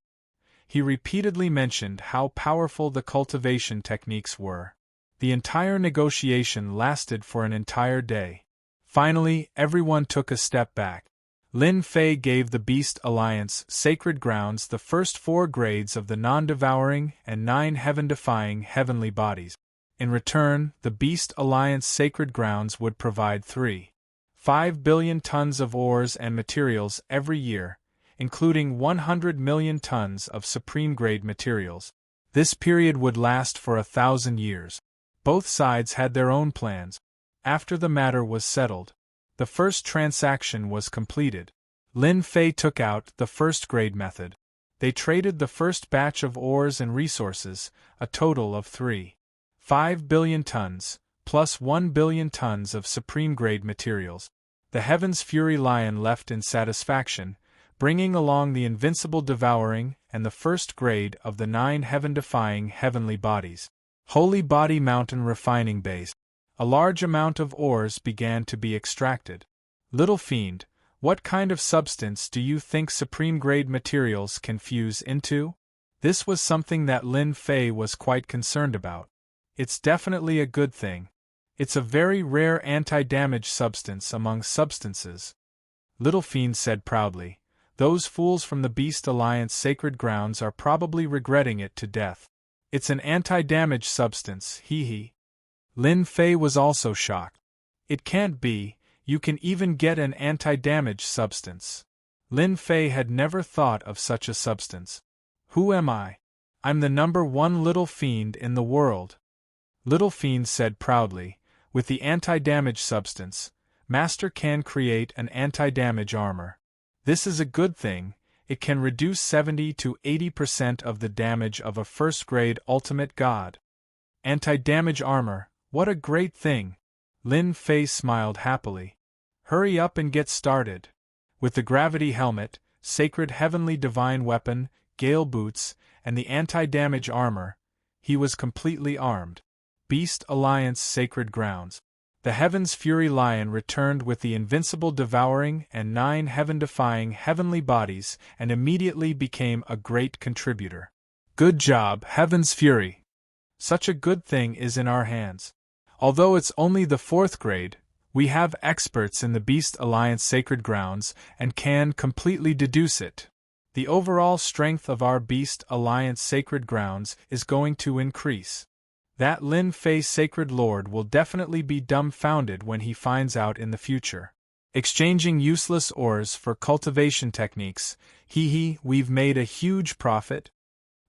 He repeatedly mentioned how powerful the cultivation techniques were. The entire negotiation lasted for an entire day. Finally, everyone took a step back. Lin Fei gave the Beast Alliance Sacred Grounds the first 4 grades of the non-devouring and 9 heaven-defying heavenly bodies. In return, the Beast Alliance Sacred Grounds would provide 3.5 billion tons of ores and materials every year, including 100 million tons of supreme-grade materials. This period would last for 1,000 years. Both sides had their own plans. After the matter was settled, the first transaction was completed. Lin Fei took out the first-grade method. They traded the first batch of ores and resources, a total of 3.5 billion tons, plus 1 billion tons of supreme-grade materials. The Heaven's Fury Lion left in satisfaction, bringing along the invincible devouring and the first grade of the 9 heaven-defying heavenly bodies. Holy Body Mountain Refining Base. A large amount of ores began to be extracted. Little Fiend, what kind of substance do you think supreme-grade materials can fuse into? This was something that Lin Fei was quite concerned about. It's definitely a good thing. It's a very rare anti-damage substance among substances. Little Fiend said proudly. Those fools from the Beast Alliance Sacred Grounds are probably regretting it to death. It's an anti-damage substance, hee. Lin Fei was also shocked. It can't be, you can even get an anti-damage substance. Lin Fei had never thought of such a substance. Who am I? I'm the #1 Little Fiend in the world. Little Fiend said proudly, with the anti-damage substance, Master can create an anti-damage armor. This is a good thing, it can reduce 70 to 80% of the damage of a first-grade ultimate god. Anti-damage armor, what a great thing! Lin Fei smiled happily. Hurry up and get started. With the gravity helmet, sacred heavenly divine weapon, gale boots, and the anti-damage armor, he was completely armed. Beast Alliance Sacred Grounds. The Heaven's Fury Lion returned with the invincible devouring and 9 heaven-defying heavenly bodies and immediately became a great contributor. Good job, Heaven's Fury! Such a good thing is in our hands. Although it's only the 4th grade, we have experts in the Beast Alliance Sacred Grounds and can completely deduce it. The overall strength of our Beast Alliance Sacred Grounds is going to increase. That Lin Fei Sacred Lord will definitely be dumbfounded when he finds out in the future. Exchanging useless ores for cultivation techniques, we've made a huge profit.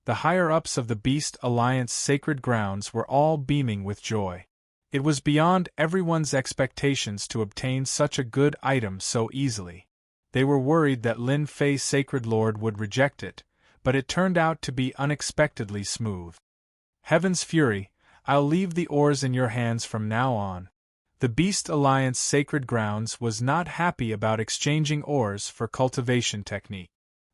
The higher-ups of the Beast Alliance Sacred Grounds were all beaming with joy. It was beyond everyone's expectations to obtain such a good item so easily. They were worried that Lin Fei Sacred Lord would reject it, but it turned out to be unexpectedly smooth. Heaven's Fury, I'll leave the ores in your hands from now on. The Beast Alliance Sacred Grounds was not happy about exchanging ores for cultivation technique.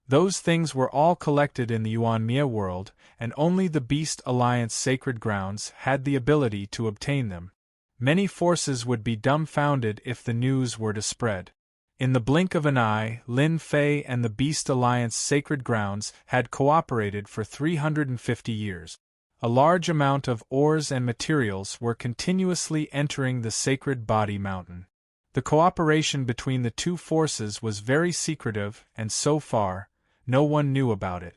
Those things were all collected in the Yuanmia world, and only the Beast Alliance Sacred Grounds had the ability to obtain them. Many forces would be dumbfounded if the news were to spread. In the blink of an eye, Lin Fei and the Beast Alliance sacred grounds had cooperated for 350 years. A large amount of ores and materials were continuously entering the sacred body mountain. The cooperation between the two forces was very secretive, and so far, no one knew about it.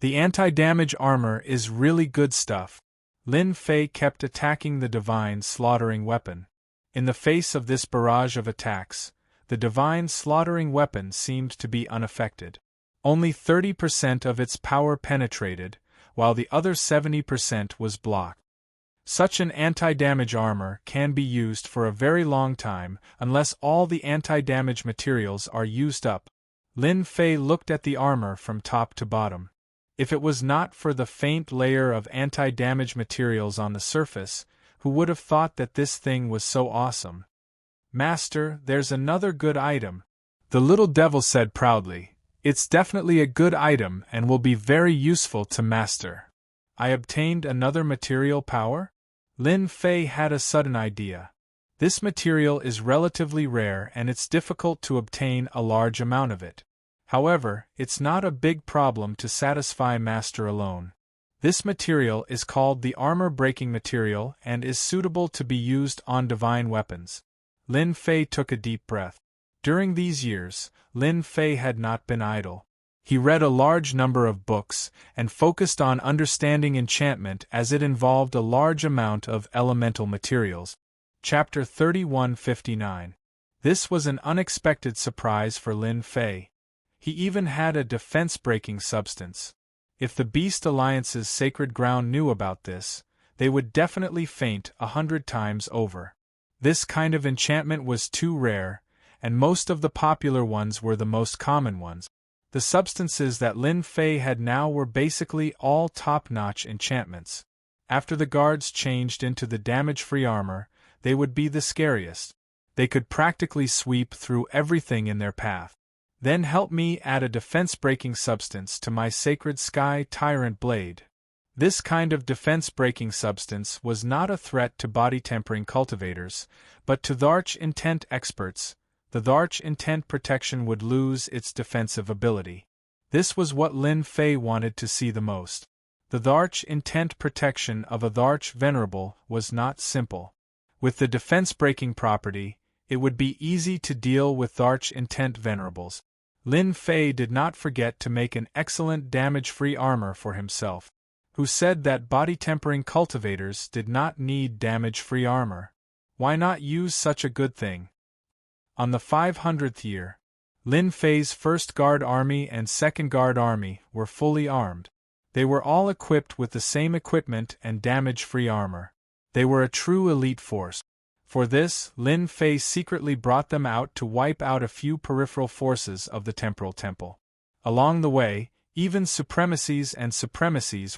The anti-damage armor is really good stuff. Lin Fei kept attacking the divine slaughtering weapon. In the face of this barrage of attacks, the divine slaughtering weapon seemed to be unaffected. Only 30% of its power penetrated, while the other 70% was blocked. Such an anti-damage armor can be used for a very long time unless all the anti-damage materials are used up. Lin Fei looked at the armor from top to bottom. If it was not for the faint layer of anti-damage materials on the surface, who would have thought that this thing was so awesome? "Master, there's another good item," the little devil said proudly. "It's definitely a good item and will be very useful to Master." I obtained another material power? Lin Fei had a sudden idea. This material is relatively rare and it's difficult to obtain a large amount of it. However, it's not a big problem to satisfy Master alone. This material is called the armor-breaking material and is suitable to be used on divine weapons. Lin Fei took a deep breath. During these years, Lin Fei had not been idle. He read a large number of books and focused on understanding enchantment as it involved a large amount of elemental materials. Chapter 3159. This was an unexpected surprise for Lin Fei. He even had a defense-breaking substance. If the Beast Alliance's sacred ground knew about this, they would definitely faint 100 times over. This kind of enchantment was too rare, and most of the popular ones were the most common ones. The substances that Lin Fei had now were basically all top-notch enchantments. After the guards changed into the damage-free armor, they would be the scariest. They could practically sweep through everything in their path. Then help me add a defense-breaking substance to my sacred Sky Tyrant blade. This kind of defense-breaking substance was not a threat to body-tempering cultivators, but to Dharch intent experts. The Dharch intent protection would lose its defensive ability. This was what Lin Fei wanted to see the most. The Dharch intent protection of a Dharch venerable was not simple. With the defense-breaking property, it would be easy to deal with Dharch intent venerables. Lin Fei did not forget to make an excellent damage-free armor for himself. Who said that body-tempering cultivators did not need damage-free armor? Why not use such a good thing? On the 500th year, Lin Fei's 1st Guard Army and 2nd Guard Army were fully armed. They were all equipped with the same equipment and damage-free armor. They were a true elite force. For this, Lin Fei secretly brought them out to wipe out a few peripheral forces of the Temporal Temple. Along the way, even supremacies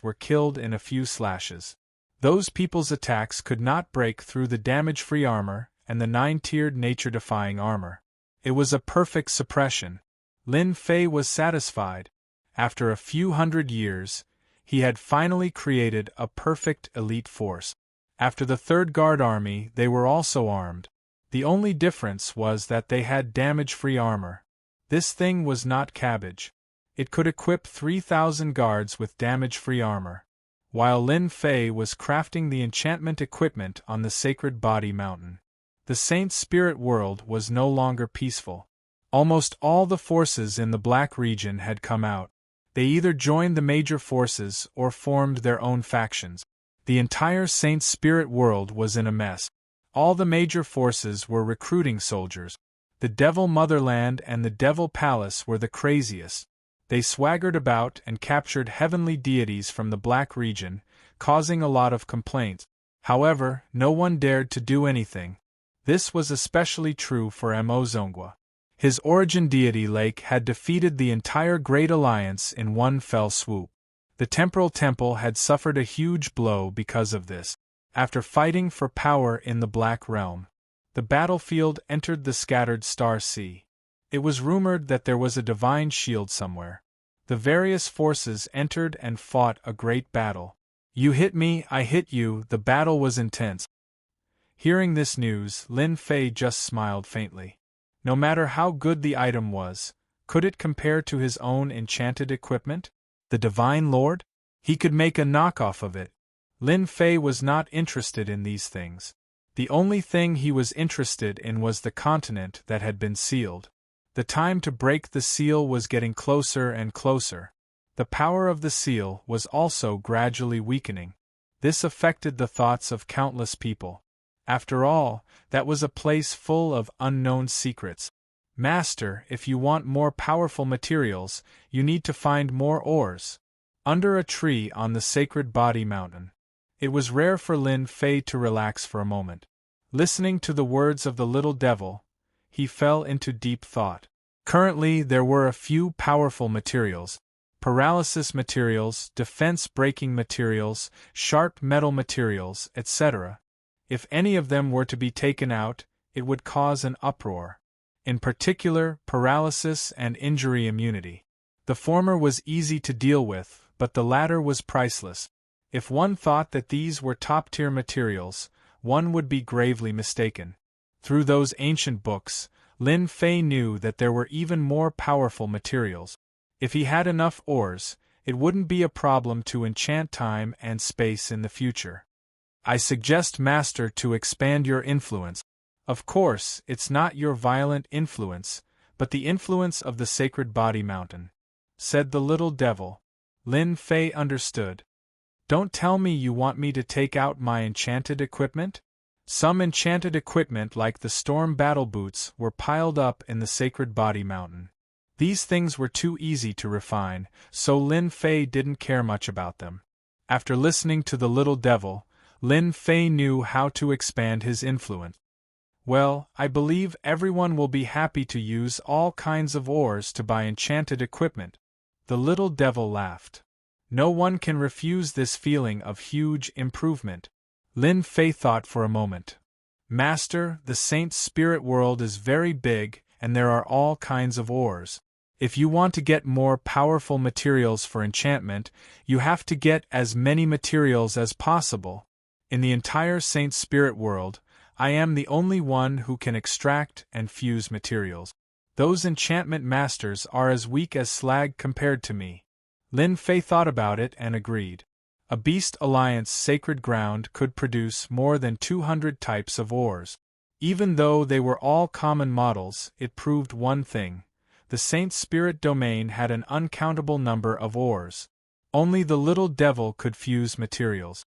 were killed in a few slashes. Those people's attacks could not break through the damage-free armor and the 9-tiered nature-defying armor. It was a perfect suppression. Lin Fei was satisfied. After a few hundred years, he had finally created a perfect elite force. After the 3rd Guard Army, they were also armed. The only difference was that they had damage-free armor. This thing was not cabbage. It could equip 3,000 guards with damage-free armor. While Lin Fei was crafting the enchantment equipment on the Sacred Body Mountain, the Saint's spirit world was no longer peaceful. Almost all the forces in the Black region had come out. They either joined the major forces or formed their own factions. The entire Saint's spirit world was in a mess. All the major forces were recruiting soldiers. The Devil Motherland and the Devil Palace were the craziest. They swaggered about and captured heavenly deities from the Black region, causing a lot of complaints. However, no one dared to do anything. This was especially true for Mo Zongwa. His origin deity Lake had defeated the entire Great Alliance in one fell swoop. The Temporal Temple had suffered a huge blow because of this. After fighting for power in the Black Realm, the battlefield entered the scattered Star Sea. It was rumored that there was a divine shield somewhere. The various forces entered and fought a great battle. You hit me, I hit you, the battle was intense. Hearing this news, Lin Fei just smiled faintly. No matter how good the item was, could it compare to his own enchanted equipment? The Divine Lord? He could make a knockoff of it. Lin Fei was not interested in these things. The only thing he was interested in was the continent that had been sealed. The time to break the seal was getting closer and closer. The power of the seal was also gradually weakening. This affected the thoughts of countless people. After all, that was a place full of unknown secrets. Master, if you want more powerful materials, you need to find more ores. Under a tree on the Sacred Body Mountain. It was rare for Lin Fei to relax for a moment. Listening to the words of the little devil, he fell into deep thought. Currently, there were a few powerful materials: paralysis materials, defense-breaking materials, sharp metal materials, etc. If any of them were to be taken out, it would cause an uproar. In particular, paralysis and injury immunity. The former was easy to deal with, but the latter was priceless. If one thought that these were top-tier materials, one would be gravely mistaken. Through those ancient books, Lin Fei knew that there were even more powerful materials. If he had enough ores, it wouldn't be a problem to enchant time and space in the future. I suggest, Master, to expand your influence. Of course, it's not your violent influence, but the influence of the Sacred Body Mountain, said the little devil. Lin Fei understood. Don't tell me you want me to take out my enchanted equipment? Some enchanted equipment like the storm battle boots were piled up in the Sacred Body Mountain. These things were too easy to refine, so Lin Fei didn't care much about them. After listening to the little devil, Lin Fei knew how to expand his influence. Well, I believe everyone will be happy to use all kinds of ores to buy enchanted equipment. The little devil laughed. No one can refuse this feeling of huge improvement. Lin Fei thought for a moment. Master, the Saint's spirit world is very big, and there are all kinds of ores. If you want to get more powerful materials for enchantment, you have to get as many materials as possible. In the entire Saint's spirit world, I am the only one who can extract and fuse materials. Those enchantment masters are as weak as slag compared to me. Lin Fei thought about it and agreed. A Beast Alliance sacred ground could produce more than 200 types of ores. Even though they were all common models, it proved one thing. The Saint's spirit domain had an uncountable number of ores. Only the little devil could fuse materials.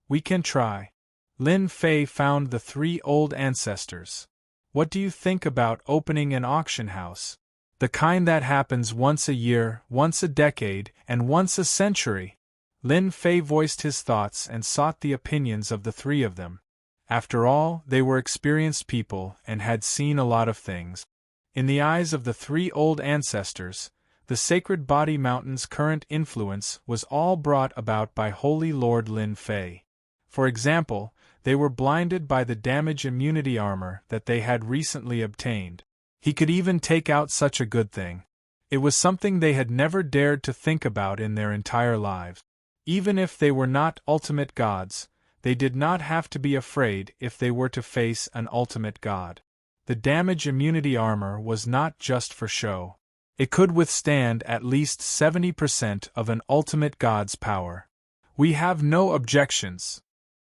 We can try. Lin Fei found the 3 old ancestors. What do you think about opening an auction house? The kind that happens once a year, once a decade, and once a century. Lin Fei voiced his thoughts and sought the opinions of the 3 of them. After all, they were experienced people and had seen a lot of things. In the eyes of the 3 old ancestors, the Sacred Body Mountain's current influence was all brought about by Holy Lord Lin Fei. For example, they were blinded by the damage immunity armor that they had recently obtained. He could even take out such a good thing. It was something they had never dared to think about in their entire lives. Even if they were not ultimate gods, they did not have to be afraid if they were to face an ultimate god. The damage immunity armor was not just for show. It could withstand at least 70% of an ultimate god's power. We have no objections.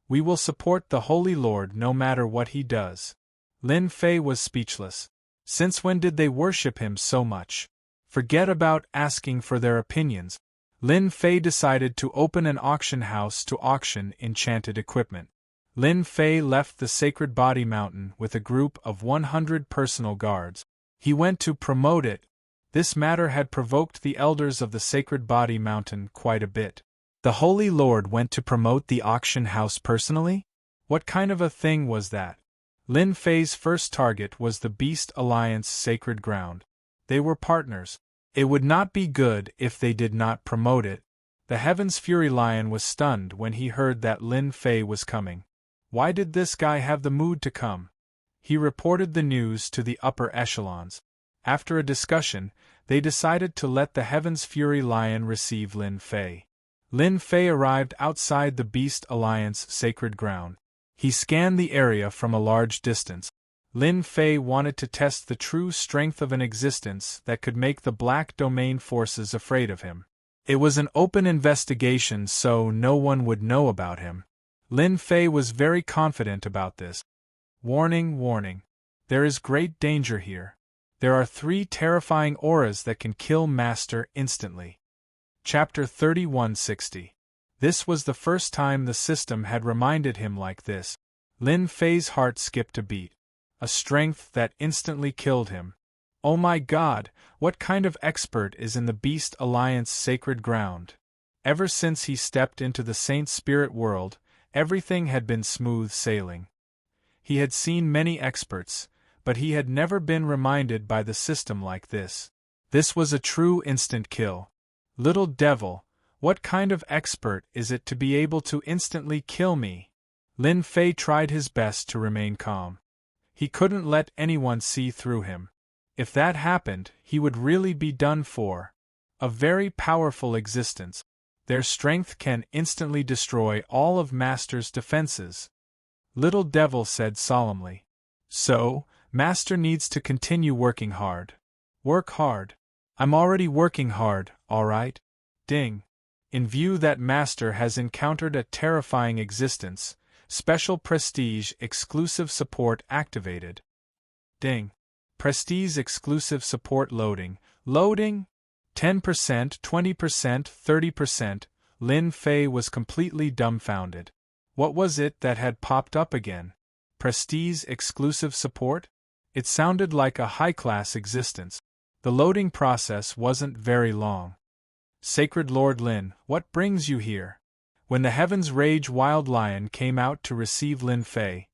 We will support the Holy Lord no matter what he does. Lin Fei was speechless. Since when did they worship him so much? Forget about asking for their opinions. Lin Fei decided to open an auction house to auction enchanted equipment. Lin Fei left the Sacred Body Mountain with a group of 100 personal guards. He went to promote it. This matter had provoked the elders of the Sacred Body Mountain quite a bit. The Holy Lord went to promote the auction house personally? What kind of a thing was that? Lin Fei's first target was the Beast Alliance sacred ground. They were partners. It would not be good if they did not promote it. The Heaven's Fury Lion was stunned when he heard that Lin Fei was coming. Why did this guy have the mood to come? He reported the news to the upper echelons. After a discussion, they decided to let the Heaven's Fury Lion receive Lin Fei. Lin Fei arrived outside the Beast Alliance sacred ground. He scanned the area from a large distance. Lin Fei wanted to test the true strength of an existence that could make the Black Domain forces afraid of him. It was an open investigation, so no one would know about him. Lin Fei was very confident about this. Warning, warning. There is great danger here. There are 3 terrifying auras that can kill Master instantly. Chapter 3160. This was the first time the system had reminded him like this. Lin Fei's heart skipped a beat. A strength that instantly killed him. Oh my God, what kind of expert is in the Beast Alliance sacred ground? Ever since he stepped into the Saint Spirit world, everything had been smooth sailing. He had seen many experts, but he had never been reminded by the system like this. This was a true instant kill. Little devil, what kind of expert is it to be able to instantly kill me? Lin Fei tried his best to remain calm. He couldn't let anyone see through him. If that happened, he would really be done for. A very powerful existence. Their strength can instantly destroy all of Master's defenses. Little Devil said solemnly. So, Master needs to continue working hard. Work hard. I'm already working hard, alright? Ding. In view that Master has encountered a terrifying existence, special prestige exclusive support activated. Ding. Prestige exclusive support loading. Loading? 10%, 20%, 30%. Lin Fei was completely dumbfounded. What was it that had popped up again? Prestige exclusive support? It sounded like a high-class existence. The loading process wasn't very long. Sacred Lord Lin, what brings you here? When the Heavens Rage Wild Lion came out to receive Lin Fei,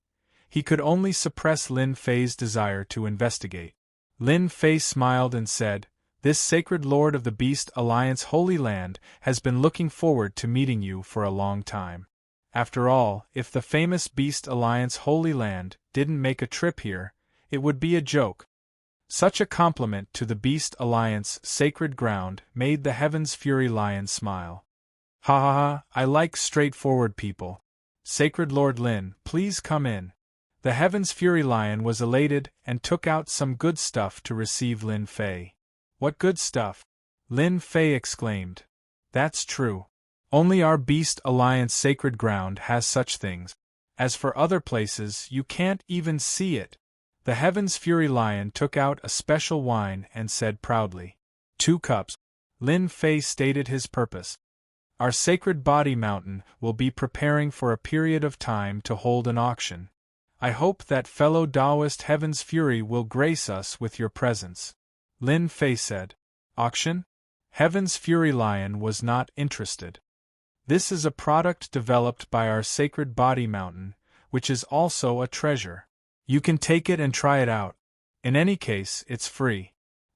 he could only suppress Lin Fei's desire to investigate. Lin Fei smiled and said, "This Sacred Lord of the Beast Alliance Holy Land has been looking forward to meeting you for a long time. After all, if the famous Beast Alliance Holy Land didn't make a trip here, it would be a joke." Such a compliment to the Beast Alliance sacred ground made the Heaven's Fury Lion smile. Ha ha ha, I like straightforward people. Sacred Lord Lin, please come in. The Heaven's Fury Lion was elated and took out some good stuff to receive Lin Fei. What good stuff? Lin Fei exclaimed. That's true. Only our Beast Alliance sacred ground has such things. As for other places, you can't even see it. The Heaven's Fury Lion took out a special wine and said proudly. 2 cups. Lin Fei stated his purpose. Our sacred body mountain will be preparing for a period of time to hold an auction. I hope that fellow Taoist Heaven's Fury will grace us with your presence. Lin Fei said. Auction? Heaven's Fury Lion was not interested. This is a product developed by our sacred body mountain, which is also a treasure. You can take it and try it out. In any case, it's free.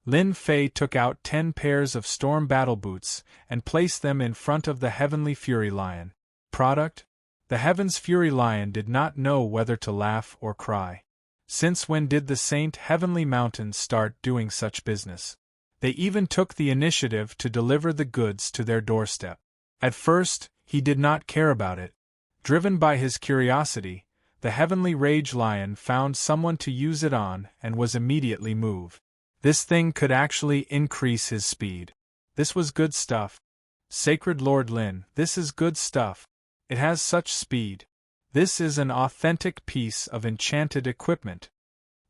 Lin Fei took out 10 pairs of storm battle boots and placed them in front of the Heavenly Fury Lion. Product? The Heaven's Fury Lion did not know whether to laugh or cry. Since when did the Saint Heavenly Mountain start doing such business? They even took the initiative to deliver the goods to their doorstep. At first, he did not care about it. Driven by his curiosity, the Heavenly Rage Lion found someone to use it on and was immediately moved. This thing could actually increase his speed. This was good stuff. Sacred Lord Lin, this is good stuff. It has such speed. This is an authentic piece of enchanted equipment.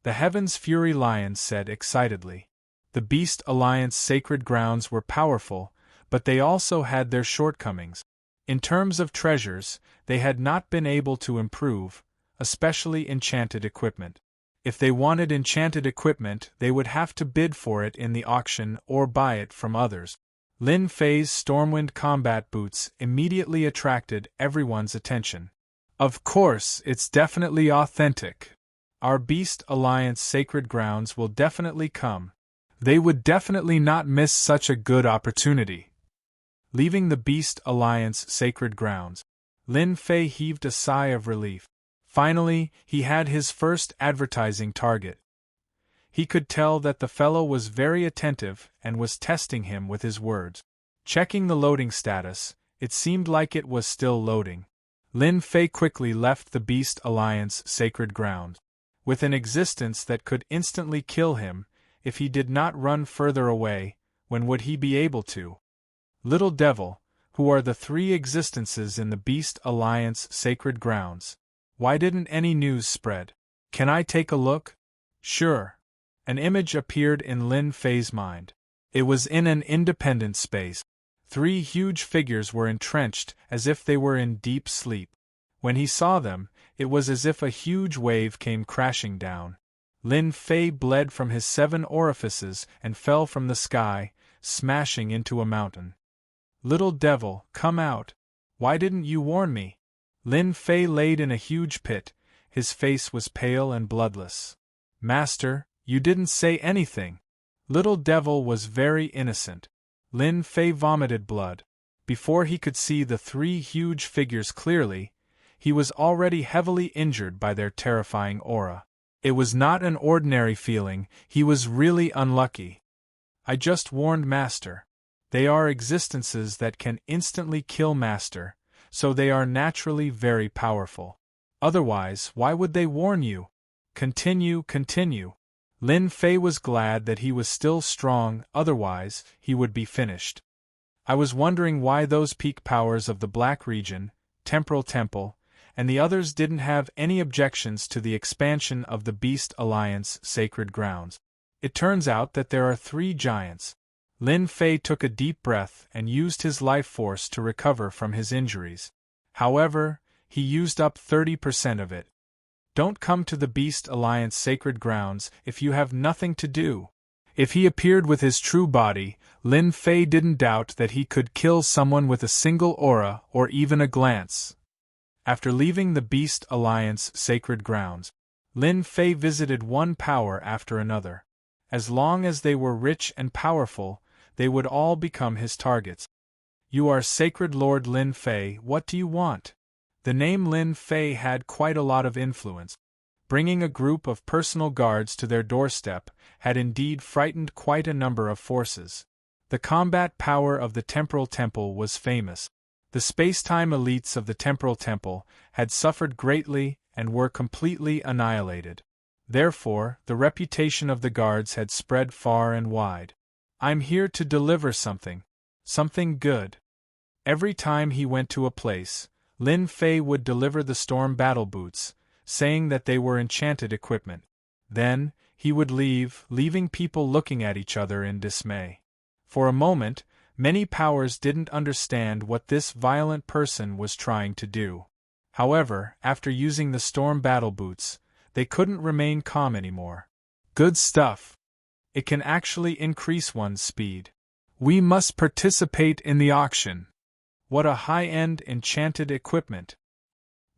The Heaven's Fury Lion said excitedly. The Beast Alliance sacred grounds were powerful, but they also had their shortcomings. In terms of treasures, they had not been able to improve, especially enchanted equipment. If they wanted enchanted equipment, they would have to bid for it in the auction or buy it from others. Lin Fei's Stormwind combat boots immediately attracted everyone's attention. Of course, it's definitely authentic. Our Beast Alliance sacred grounds will definitely come. They would definitely not miss such a good opportunity. Leaving the Beast Alliance sacred grounds, Lin Fei heaved a sigh of relief. Finally, he had his first advertising target. He could tell that the fellow was very attentive and was testing him with his words. Checking the loading status, it seemed like it was still loading. Lin Fei quickly left the Beast Alliance sacred ground. with an existence that could instantly kill him, if he did not run further away. When would he be able to? Little devil, who are the three existences in the Beast Alliance sacred grounds? Why didn't any news spread? Can I take a look? Sure. An image appeared in Lin Fei's mind. It was in an independent space. Three huge figures were entrenched as if they were in deep sleep. When he saw them, it was as if a huge wave came crashing down. Lin Fei bled from his 7 orifices and fell from the sky, smashing into a mountain. Little devil, come out! Why didn't you warn me? Lin Fei laid in a huge pit. His face was pale and bloodless. Master, you didn't say anything. Little devil was very innocent. Lin Fei vomited blood. Before he could see the 3 huge figures clearly, he was already heavily injured by their terrifying aura. It was not an ordinary feeling, he was really unlucky. I just warned Master. They are existences that can instantly kill Master, so they are naturally very powerful. Otherwise, why would they warn you? Continue. Lin Fei was glad that he was still strong, otherwise, he would be finished. I was wondering why those peak powers of the Black Region, Temporal Temple, and the others didn't have any objections to the expansion of the Beast Alliance sacred grounds. It turns out that there are 3 giants. Lin Fei took a deep breath and used his life force to recover from his injuries. However, he used up 30% of it. Don't come to the Beast Alliance sacred grounds if you have nothing to do. If he appeared with his true body, Lin Fei didn't doubt that he could kill someone with a single aura or even a glance. After leaving the Beast Alliance sacred grounds, Lin Fei visited one power after another. As long as they were rich and powerful, they would all become his targets. You are Sacred Lord Lin Fei, what do you want? The name Lin Fei had quite a lot of influence. Bringing a group of personal guards to their doorstep had indeed frightened quite a number of forces. The combat power of the Temporal Temple was famous. The space-time elites of the Temporal Temple had suffered greatly and were completely annihilated. Therefore, the reputation of the guards had spread far and wide. I'm here to deliver something good. Every time he went to a place, Lin Fei would deliver the storm battle boots, saying that they were enchanted equipment. Then, he would leave, leaving people looking at each other in dismay. For a moment, many powers didn't understand what this violent person was trying to do. However, after using the storm battle boots, they couldn't remain calm anymore. Good stuff. It can actually increase one's speed. We must participate in the auction. What a high-end enchanted equipment.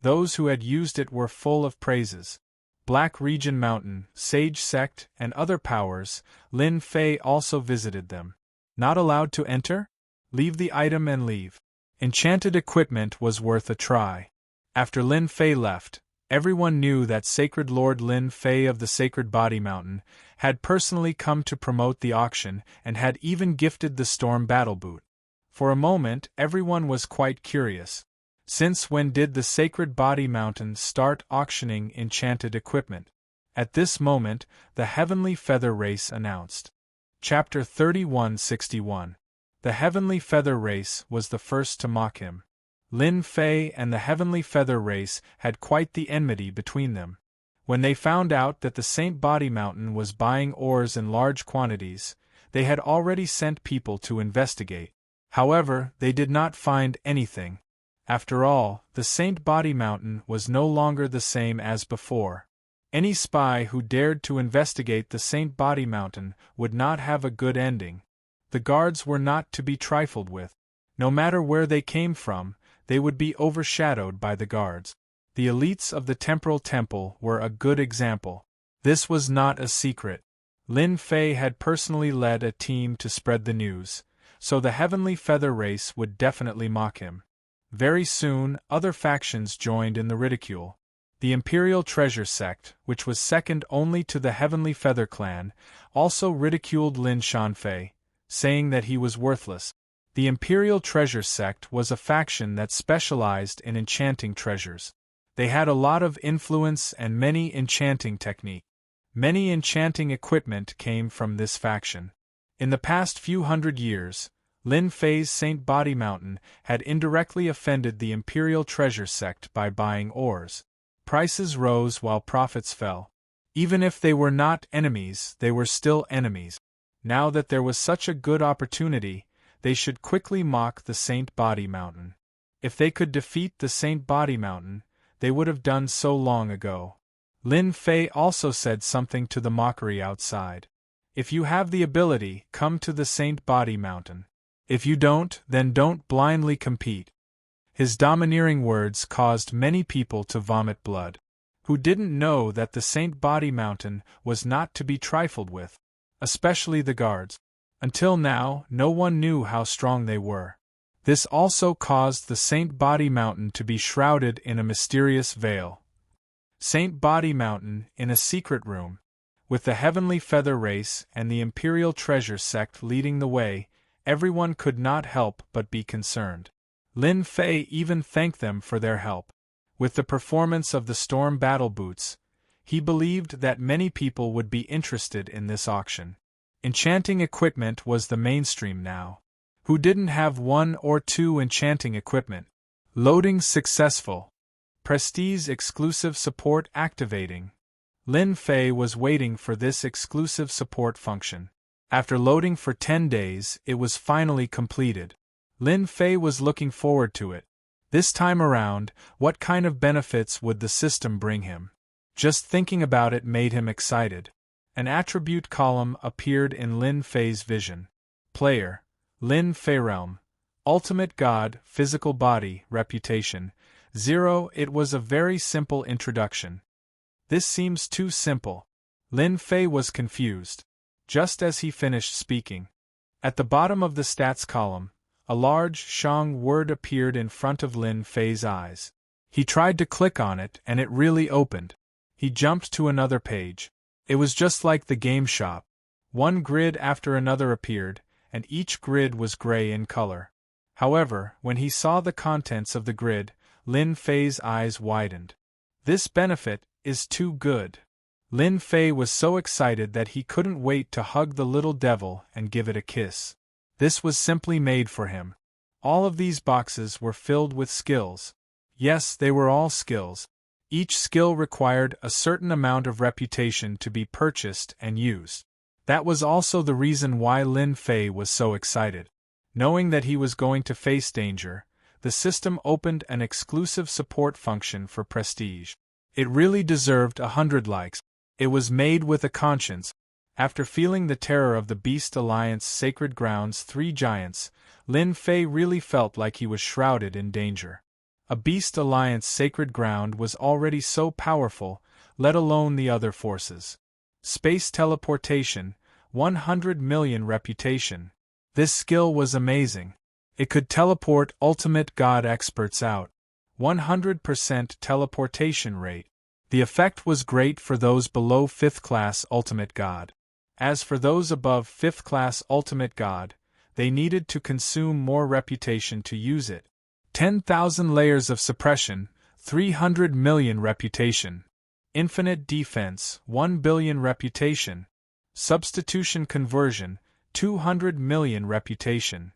Those who had used it were full of praises. Black Region Mountain, Sage Sect, and other powers, Lin Fei also visited them. Not allowed to enter? Leave the item and leave. Enchanted equipment was worth a try. After Lin Fei left, everyone knew that Sacred Lord Lin Fei of the Sacred Body Mountain had personally come to promote the auction and had even gifted the Storm Battle Boot. For a moment, everyone was quite curious. Since when did the Sacred Body Mountain start auctioning enchanted equipment? At this moment, the Heavenly Feather Race announced. Chapter 3161. The Heavenly Feather Race was the first to mock him. Lin Fei and the Heavenly Feather Race had quite the enmity between them. When they found out that the Saint Body Mountain was buying ores in large quantities, they had already sent people to investigate. However, they did not find anything. After all, the Saint Body Mountain was no longer the same as before. Any spy who dared to investigate the Saint Body Mountain would not have a good ending. The guards were not to be trifled with. No matter where they came from, they would be overshadowed by the guards. The elites of the Temporal Temple were a good example. This was not a secret. Lin Fei had personally led a team to spread the news, so the Heavenly Feather Race would definitely mock him. Very soon, other factions joined in the ridicule. The Imperial Treasure Sect, which was second only to the Heavenly Feather Clan, also ridiculed Lin Shanfei, saying that he was worthless. The Imperial Treasure Sect was a faction that specialized in enchanting treasures. They had a lot of influence and many enchanting techniques. Many enchanting equipment came from this faction. In the past few hundred years, Lin Fei's Saint Body Mountain had indirectly offended the Imperial Treasure Sect by buying ores. Prices rose while profits fell. Even if they were not enemies, they were still enemies. Now that there was such a good opportunity, they should quickly mock the Saint Body Mountain. If they could defeat the Saint Body Mountain, they would have done so long ago. Lin Fei also said something to the mockery outside. If you have the ability, come to the Saint Body Mountain. If you don't, then don't blindly compete. His domineering words caused many people to vomit blood, who didn't know that the Saint Body Mountain was not to be trifled with, especially the guards. Until now, no one knew how strong they were. This also caused the Saint Body Mountain to be shrouded in a mysterious veil. Saint Body Mountain, in a secret room, with the Heavenly Feather Race and the Imperial Treasure Sect leading the way, everyone could not help but be concerned. Lin Fei even thanked them for their help. With the performance of the Storm Battle Boots, he believed that many people would be interested in this auction. Enchanting equipment was the mainstream now. Who didn't have one or two enchanting equipment? Loading successful. Prestige exclusive support activating. Lin Fei was waiting for this exclusive support function. After loading for 10 days, it was finally completed. Lin Fei was looking forward to it. This time around, what kind of benefits would the system bring him? Just thinking about it made him excited. An attribute column appeared in Lin Fei's vision. Player: Lin Fei Realm. Ultimate God, Physical Body, Reputation 0. It was a very simple introduction. This seems too simple. Lin Fei was confused. Just as he finished speaking, at the bottom of the stats column, a large Shang word appeared in front of Lin Fei's eyes. He tried to click on it and it really opened. He jumped to another page. It was just like the game shop. One grid after another appeared, and each grid was gray in color. However, when he saw the contents of the grid, Lin Fei's eyes widened. This benefit is too good. Lin Fei was so excited that he couldn't wait to hug the little devil and give it a kiss. This was simply made for him. All of these boxes were filled with skills. Yes, they were all skills. Each skill required a certain amount of reputation to be purchased and used. That was also the reason why Lin Fei was so excited. Knowing that he was going to face danger, the system opened an exclusive support function for Prestige. It really deserved 100 likes. It was made with a conscience. After feeling the terror of the Beast Alliance Sacred Grounds 3 giants, Lin Fei really felt like he was shrouded in danger. A Beast Alliance Sacred Ground was already so powerful, let alone the other forces. Space Teleportation, 100 million reputation. This skill was amazing. It could teleport ultimate god experts out. 100% teleportation rate. The effect was great for those below 5th class ultimate god. As for those above 5th class ultimate god, they needed to consume more reputation to use it. 10,000 layers of suppression, 300 million reputation. Infinite defense, 1 billion reputation. Substitution conversion, 200 million reputation.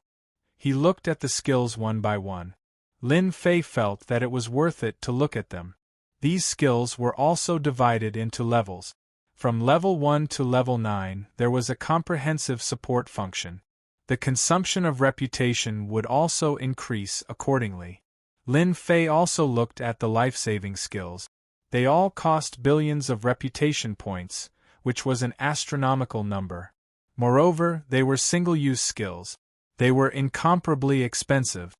He looked at the skills one by one. Lin Fei felt that it was worth it to look at them. These skills were also divided into levels. From level 1 to level 9, there was a comprehensive support function. The consumption of reputation would also increase accordingly. Lin Fei also looked at the life-saving skills. They all cost billions of reputation points, which was an astronomical number. Moreover, they were single-use skills. They were incomparably expensive.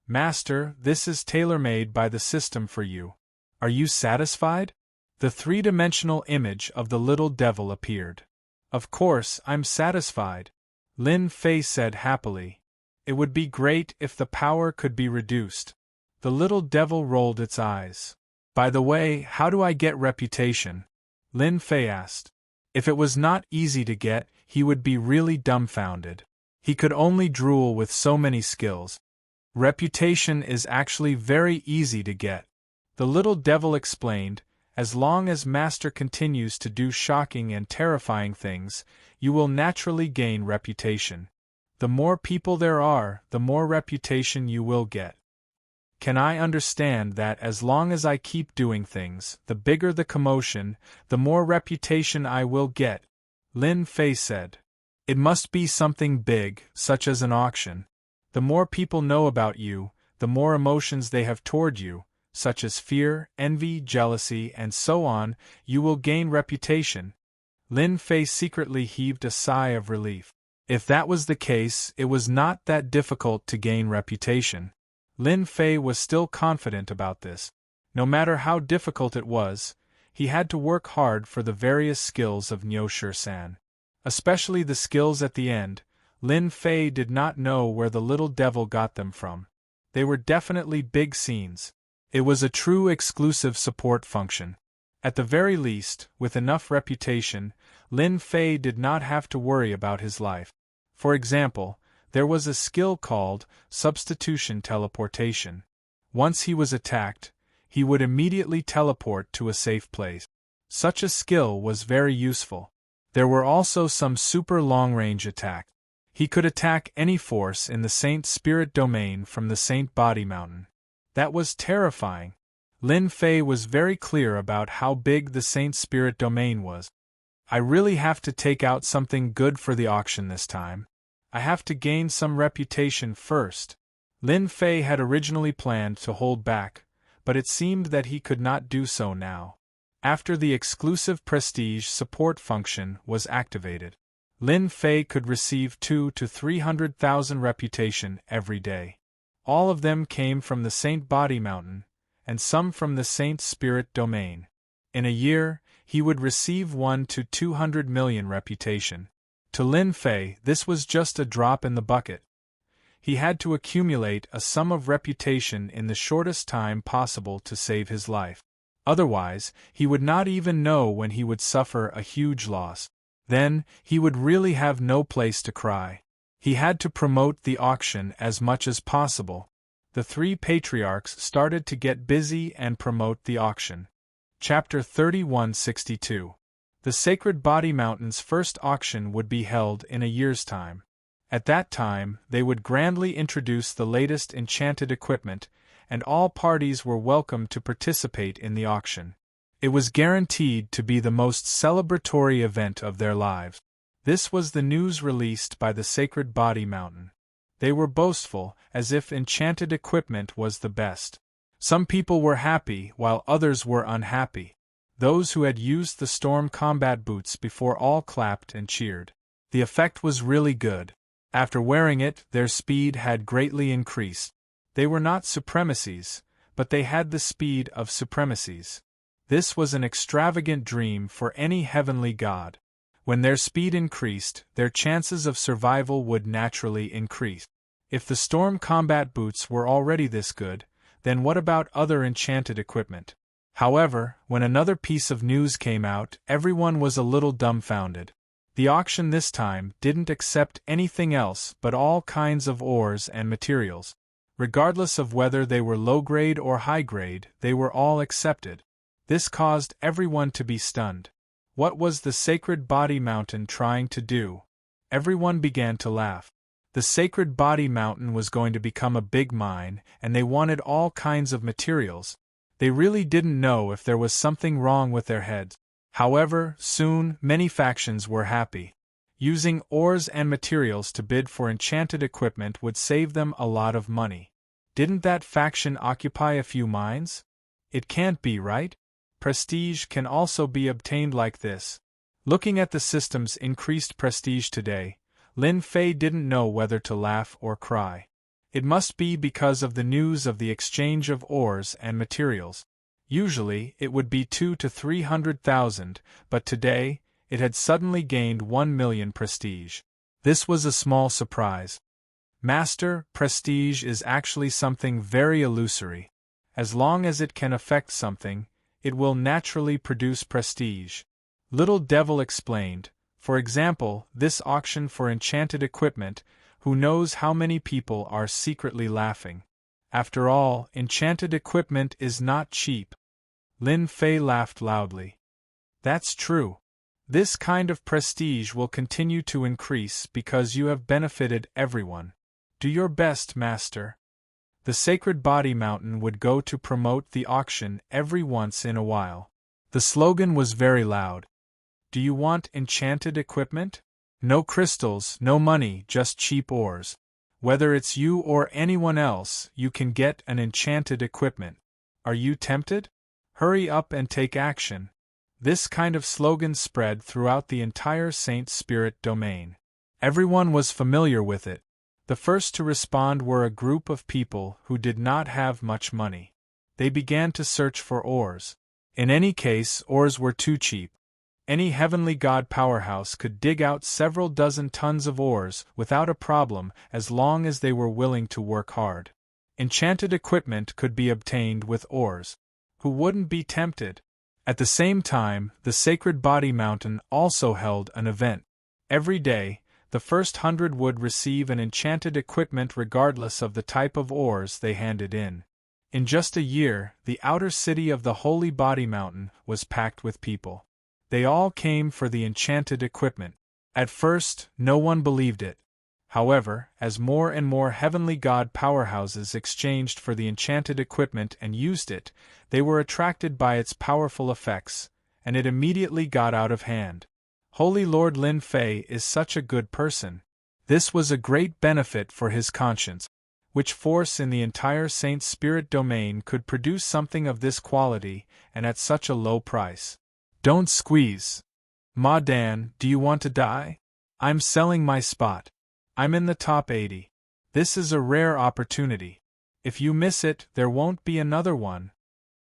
Master, this is tailor-made by the system for you. Are you satisfied? The three-dimensional image of the little devil appeared. Of course, I'm satisfied, Lin Fei said happily. It would be great if the power could be reduced. The little devil rolled its eyes. By the way, how do I get reputation? Lin Fei asked. If it was not easy to get, he would be really dumbfounded. He could only drool with so many skills. Reputation is actually very easy to get. The little devil explained, as long as Master continues to do shocking and terrifying things, you will naturally gain reputation. The more people there are, the more reputation you will get. Can I understand that as long as I keep doing things, the bigger the commotion, the more reputation I will get? Lin Fei said. It must be something big, such as an auction. The more people know about you, the more emotions they have toward you, such as fear, envy, jealousy, and so on, you will gain reputation. Lin Fei secretly heaved a sigh of relief. If that was the case, it was not that difficult to gain reputation. Lin Fei was still confident about this. No matter how difficult it was, he had to work hard for the various skills of Niu-Shi-San. Especially the skills at the end. Lin Fei did not know where the little devil got them from. They were definitely big scenes. It was a true exclusive support function. At the very least, with enough reputation, Lin Fei did not have to worry about his life. For example, there was a skill called substitution teleportation. Once he was attacked, he would immediately teleport to a safe place. Such a skill was very useful. There were also some super long-range attacks. He could attack any force in the Saint Spirit domain from the Saint Body Mountain. That was terrifying. Lin Fei was very clear about how big the Saint Spirit domain was. I really have to take out something good for the auction this time. I have to gain some reputation first. Lin Fei had originally planned to hold back, but it seemed that he could not do so now. After the exclusive prestige support function was activated, Lin Fei could receive 200,000 to 300,000 reputation every day. All of them came from the Saint Body Mountain, and some from the Saint Spirit domain. In a year, he would receive 1 to 200 million reputation. To Lin Fei, this was just a drop in the bucket. He had to accumulate a sum of reputation in the shortest time possible to save his life. Otherwise, he would not even know when he would suffer a huge loss. Then, he would really have no place to cry. He had to promote the auction as much as possible. The three patriarchs started to get busy and promote the auction. Chapter 3162. The Sacred Body Mountain's first auction would be held in a year's time. At that time, they would grandly introduce the latest enchanted equipment, and all parties were welcome to participate in the auction. It was guaranteed to be the most celebratory event of their lives. This was the news released by the Sacred Body Mountain. They were boastful, as if enchanted equipment was the best. Some people were happy, while others were unhappy. Those who had used the storm combat boots before all clapped and cheered. The effect was really good. After wearing it, their speed had greatly increased. They were not supremacies, but they had the speed of supremacies. This was an extravagant dream for any heavenly god. When their speed increased, their chances of survival would naturally increase. If the storm combat boots were already this good, then what about other enchanted equipment? However, when another piece of news came out, everyone was a little dumbfounded. The auction this time didn't accept anything else but all kinds of ores and materials. Regardless of whether they were low-grade or high-grade, they were all accepted. This caused everyone to be stunned. What was the Sacred Body Mountain trying to do? Everyone began to laugh. The Sacred Body Mountain was going to become a big mine, and they wanted all kinds of materials. They really didn't know if there was something wrong with their heads. However, soon, many factions were happy. Using ores and materials to bid for enchanted equipment would save them a lot of money. Didn't that faction occupy a few mines? It can't be, right? Prestige can also be obtained like this. Looking at the system's increased prestige today, Lin Fei didn't know whether to laugh or cry. It must be because of the news of the exchange of ores and materials. Usually, it would be 200,000 to 300,000, but today, it had suddenly gained 1 million prestige. This was a small surprise. Master, prestige is actually something very illusory. As long as it can affect something, it will naturally produce prestige. Little Devil explained, for example, this auction for enchanted equipment, who knows how many people are secretly laughing. After all, enchanted equipment is not cheap. Lin Fei laughed loudly. That's true. This kind of prestige will continue to increase because you have benefited everyone. Do your best, master. The Sacred Body Mountain would go to promote the auction every once in a while. The slogan was very loud. Do you want enchanted equipment? No crystals, no money, just cheap ores. Whether it's you or anyone else, you can get an enchanted equipment. Are you tempted? Hurry up and take action. This kind of slogan spread throughout the entire Saint Spirit domain. Everyone was familiar with it. The first to respond were a group of people who did not have much money. They began to search for ores. In any case, ores were too cheap. Any heavenly god powerhouse could dig out several dozen tons of ores without a problem as long as they were willing to work hard. Enchanted equipment could be obtained with ores. Who wouldn't be tempted? At the same time, the Sacred Body Mountain also held an event. Every day, the first 100 would receive an enchanted equipment regardless of the type of ores they handed in. In just a year, the outer city of the Holy Body Mountain was packed with people. They all came for the enchanted equipment. At first, no one believed it. However, as more and more heavenly god powerhouses exchanged for the enchanted equipment and used it, they were attracted by its powerful effects, and it immediately got out of hand. Holy Lord Lin Fei is such a good person. This was a great benefit for his conscience. Which force in the entire Saint Spirit domain could produce something of this quality and at such a low price? Don't squeeze. Ma Dan, do you want to die? I'm selling my spot. I'm in the top 80. This is a rare opportunity. If you miss it, there won't be another one.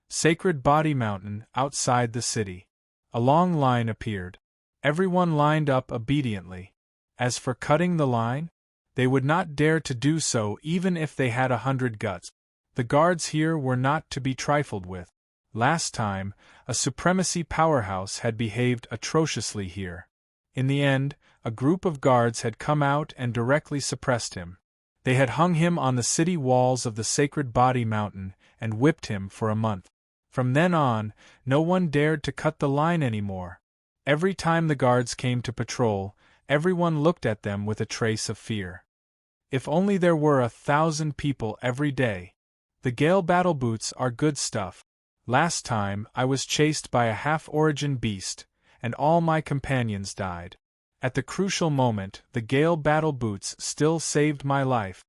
Sacred Body Mountain, outside the city. A long line appeared. Everyone lined up obediently. As for cutting the line, they would not dare to do so even if they had 100 guts. The guards here were not to be trifled with. Last time, a supremacy powerhouse had behaved atrociously here. In the end, a group of guards had come out and directly suppressed him. They had hung him on the city walls of the Sacred Body Mountain and whipped him for a month. From then on, no one dared to cut the line anymore. Every time the guards came to patrol, everyone looked at them with a trace of fear. If only there were 1,000 people every day. The Gale battle boots are good stuff. Last time, I was chased by a half-origin beast, and all my companions died. At the crucial moment, the Gale battle boots still saved my life.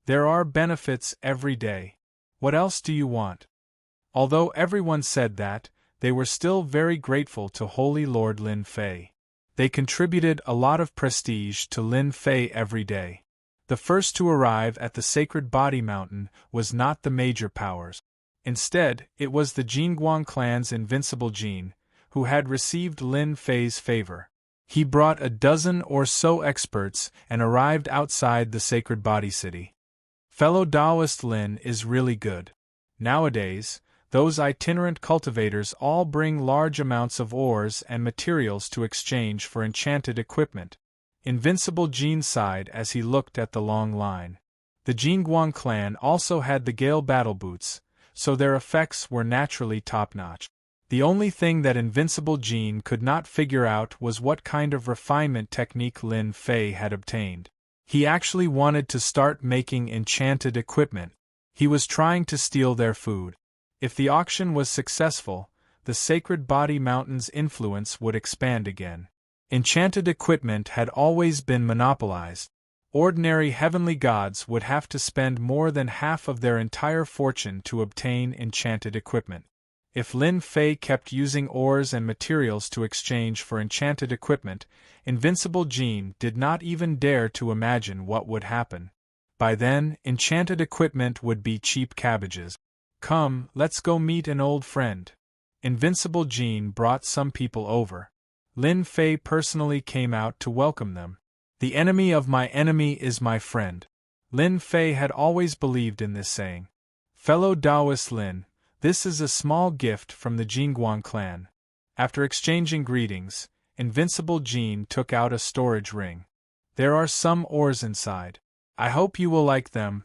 There are benefits every day. What else do you want? Although everyone said that, they were still very grateful to Holy Lord Lin Fei. They contributed a lot of prestige to Lin Fei every day. The first to arrive at the Sacred Body Mountain was not the major powers. Instead, it was the Jingguang clan's invincible Jin, who had received Lin Fei's favor. He brought a dozen or so experts and arrived outside the Sacred Body City. Fellow Taoist Lin is really good. Nowadays, those itinerant cultivators all bring large amounts of ores and materials to exchange for enchanted equipment. Invincible Jin sighed as he looked at the long line. The Jingguang clan also had the Gale battle boots, so their effects were naturally top-notch. The only thing that Invincible Jin could not figure out was what kind of refinement technique Lin Fei had obtained. He actually wanted to start making enchanted equipment. He was trying to steal their food. If the auction was successful, the Sacred Body Mountain's influence would expand again. Enchanted equipment had always been monopolized. Ordinary heavenly gods would have to spend more than half of their entire fortune to obtain enchanted equipment. If Lin Fei kept using ores and materials to exchange for enchanted equipment, Invincible Jin did not even dare to imagine what would happen. By then, enchanted equipment would be cheap cabbages. Come, let's go meet an old friend. Invincible Jin brought some people over. Lin Fei personally came out to welcome them. The enemy of my enemy is my friend. Lin Fei had always believed in this saying. Fellow Taoist Lin, this is a small gift from the Jingguang clan. After exchanging greetings, Invincible Jin took out a storage ring. There are some ores inside. I hope you will like them.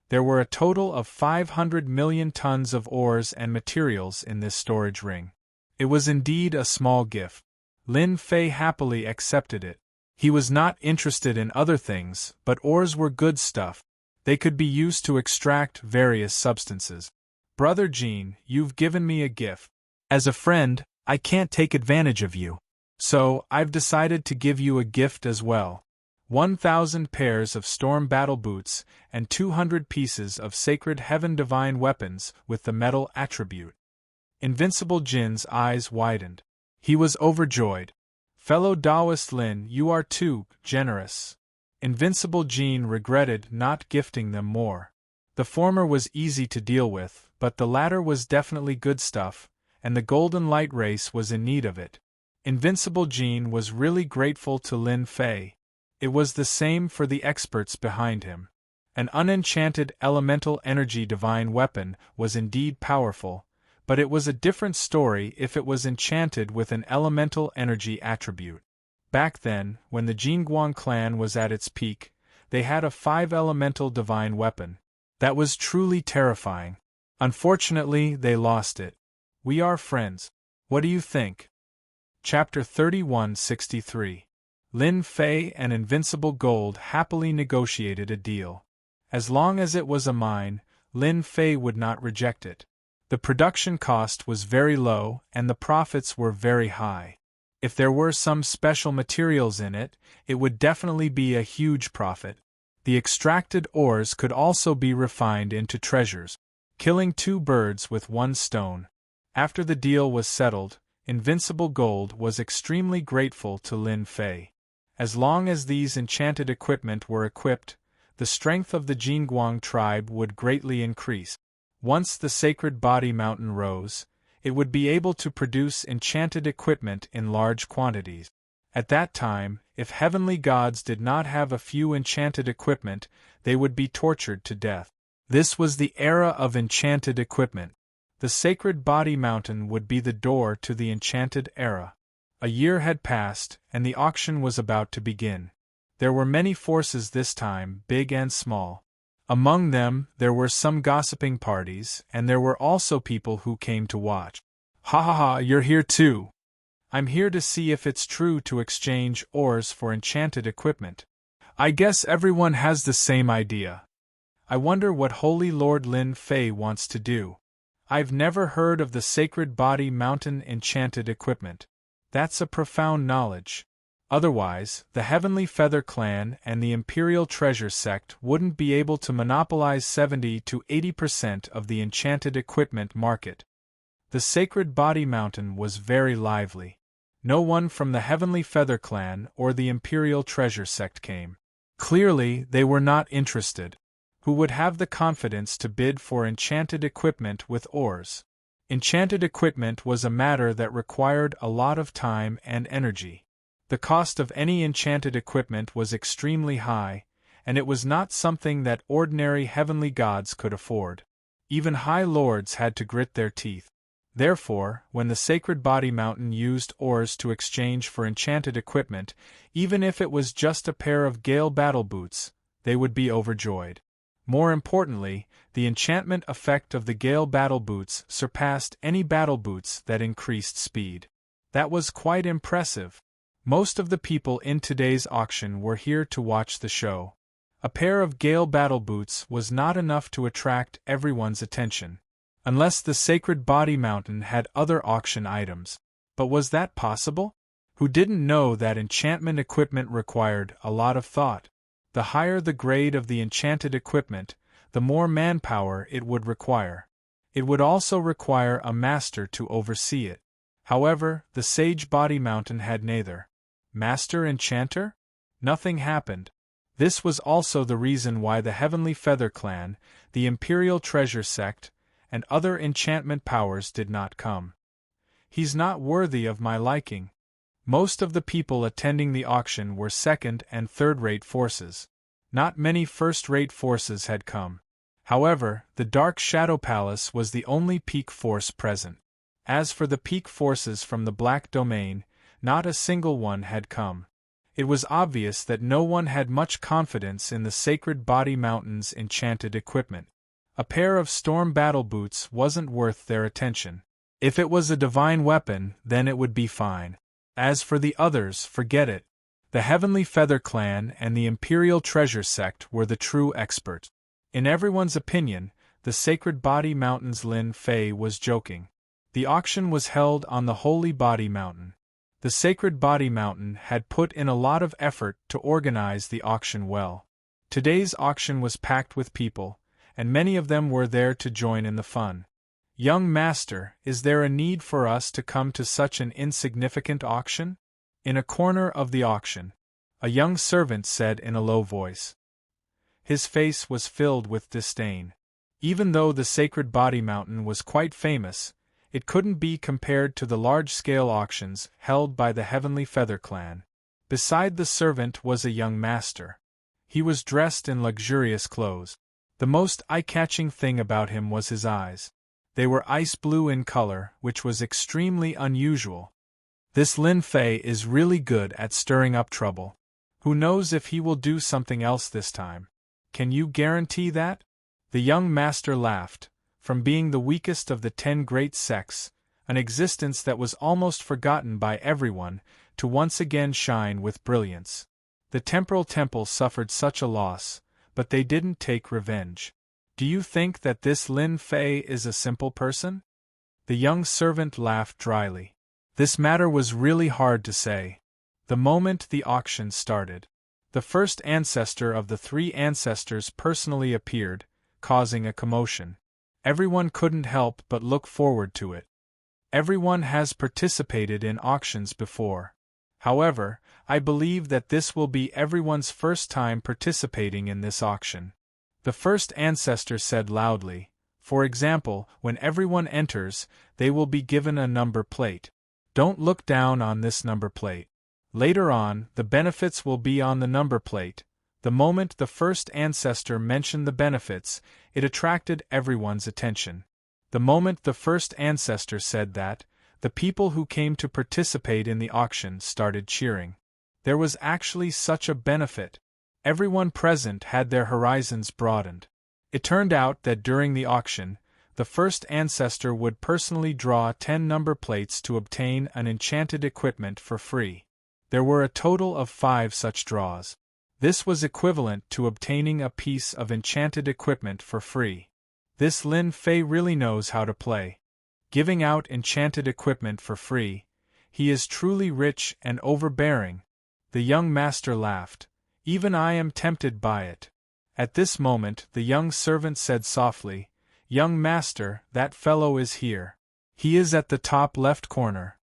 There were a total of 500 million tons of ores and materials in this storage ring. It was indeed a small gift. Lin Fei happily accepted it. He was not interested in other things, but ores were good stuff. They could be used to extract various substances. Brother Jean, you've given me a gift. As a friend, I can't take advantage of you. So, I've decided to give you a gift as well. 1,000 pairs of storm battle boots and 200 pieces of sacred heaven divine weapons with the metal attribute. Invincible Jin's eyes widened. He was overjoyed. Fellow Taoist Lin, you are too generous. Invincible Jin regretted not gifting them more. The former was easy to deal with, but the latter was definitely good stuff, and the Golden Light race was in need of it. Invincible Jin was really grateful to Lin Fei. It was the same for the experts behind him. An unenchanted elemental energy divine weapon was indeed powerful, but it was a different story if it was enchanted with an elemental energy attribute. Back then, when the Jingguang clan was at its peak, they had a 5-elemental divine weapon. That was truly terrifying. Unfortunately, they lost it. We are friends. What do you think? Chapter 3163. Lin Fei and Invincible Gold happily negotiated a deal. As long as it was a mine, Lin Fei would not reject it. The production cost was very low and the profits were very high. If there were some special materials in it, it would definitely be a huge profit. The extracted ores could also be refined into treasures, killing 2 birds with 1 stone. After the deal was settled, Invincible Gold was extremely grateful to Lin Fei. As long as these enchanted equipment were equipped, the strength of the Jingguang tribe would greatly increase. Once the sacred body mountain rose, it would be able to produce enchanted equipment in large quantities. At that time, if heavenly gods did not have a few enchanted equipment, they would be tortured to death. This was the era of enchanted equipment. The sacred body mountain would be the door to the enchanted era. A year had passed, and the auction was about to begin. There were many forces this time, big and small. Among them, there were some gossiping parties, and there were also people who came to watch. Ha ha ha, you're here too. I'm here to see if it's true to exchange ores for enchanted equipment. I guess everyone has the same idea. I wonder what Holy Lord Lin Fei wants to do. I've never heard of the Sacred Body Mountain enchanted equipment. That's a profound knowledge. Otherwise, the Heavenly Feather Clan and the Imperial Treasure Sect wouldn't be able to monopolize 70 to 80% of the enchanted equipment market. The Sacred Body Mountain was very lively. No one from the Heavenly Feather Clan or the Imperial Treasure Sect came. Clearly, they were not interested. Who would have the confidence to bid for enchanted equipment with ores? Enchanted equipment was a matter that required a lot of time and energy. The cost of any enchanted equipment was extremely high, and it was not something that ordinary heavenly gods could afford. Even high lords had to grit their teeth. Therefore, when the Sacred Body Mountain used ores to exchange for enchanted equipment, even if it was just a pair of Gale battle boots, they would be overjoyed. More importantly, the enchantment effect of the Gale battle boots surpassed any battle boots that increased speed. That was quite impressive. Most of the people in today's auction were here to watch the show. A pair of Gale battle boots was not enough to attract everyone's attention. Unless the Sacred Body Mountain had other auction items. But was that possible? Who didn't know that enchantment equipment required a lot of thought? The higher the grade of the enchanted equipment, the more manpower it would require. It would also require a master to oversee it. However, the Sage Body Mountain had neither. Master enchanter? Nothing happened. This was also the reason why the Heavenly Feather Clan, the Imperial Treasure Sect, and other enchantment powers did not come. He's not worthy of my liking. Most of the people attending the auction were second- and third-rate forces. Not many first-rate forces had come. However, the Dark Shadow Palace was the only peak force present. As for the peak forces from the Black Domain, not a single one had come. It was obvious that no one had much confidence in the Sacred Body Mountain's enchanted equipment. A pair of storm battle boots wasn't worth their attention. If it was a divine weapon, then it would be fine. As for the others, forget it. The Heavenly Feather Clan and the Imperial Treasure Sect were the true experts. In everyone's opinion, the Sacred Body Mountain's Lin Fei was joking. The auction was held on the Holy Body Mountain. The Sacred Body Mountain had put in a lot of effort to organize the auction well. Today's auction was packed with people, and many of them were there to join in the fun. Young Master, is there a need for us to come to such an insignificant auction? In a corner of the auction, a young servant said in a low voice. His face was filled with disdain. Even though the Sacred Body Mountain was quite famous, it couldn't be compared to the large-scale auctions held by the Heavenly Feather Clan. Beside the servant was a young master. He was dressed in luxurious clothes. The most eye-catching thing about him was his eyes. They were ice blue in color, which was extremely unusual. This Lin Fei is really good at stirring up trouble. Who knows if he will do something else this time? Can you guarantee that? The young master laughed. From being the weakest of the 10 great sects, an existence that was almost forgotten by everyone, to once again shine with brilliance. The Temporal Temple suffered such a loss, but they didn't take revenge. Do you think that this Lin Fei is a simple person? The young servant laughed dryly. This matter was really hard to say. The moment the auction started, the first ancestor of the 3 ancestors personally appeared, causing a commotion. Everyone couldn't help but look forward to it. Everyone has participated in auctions before. However, I believe that this will be everyone's first time participating in this auction. The first ancestor said loudly, for example, when everyone enters, they will be given a number plate. Don't look down on this number plate. Later on, the benefits will be on the number plate. The moment the first ancestor mentioned the benefits, it attracted everyone's attention. The moment the first ancestor said that, the people who came to participate in the auction started cheering. There was actually such a benefit. Everyone present had their horizons broadened. It turned out that during the auction, the first ancestor would personally draw 10 number plates to obtain an enchanted equipment for free. There were a total of 5 such draws. This was equivalent to obtaining a piece of enchanted equipment for free. This Lin Fei really knows how to play. Giving out enchanted equipment for free, he is truly rich and overbearing. The young master laughed. Even I am tempted by it. At this moment the young servant said softly, Young master, that fellow is here. He is at the top left corner.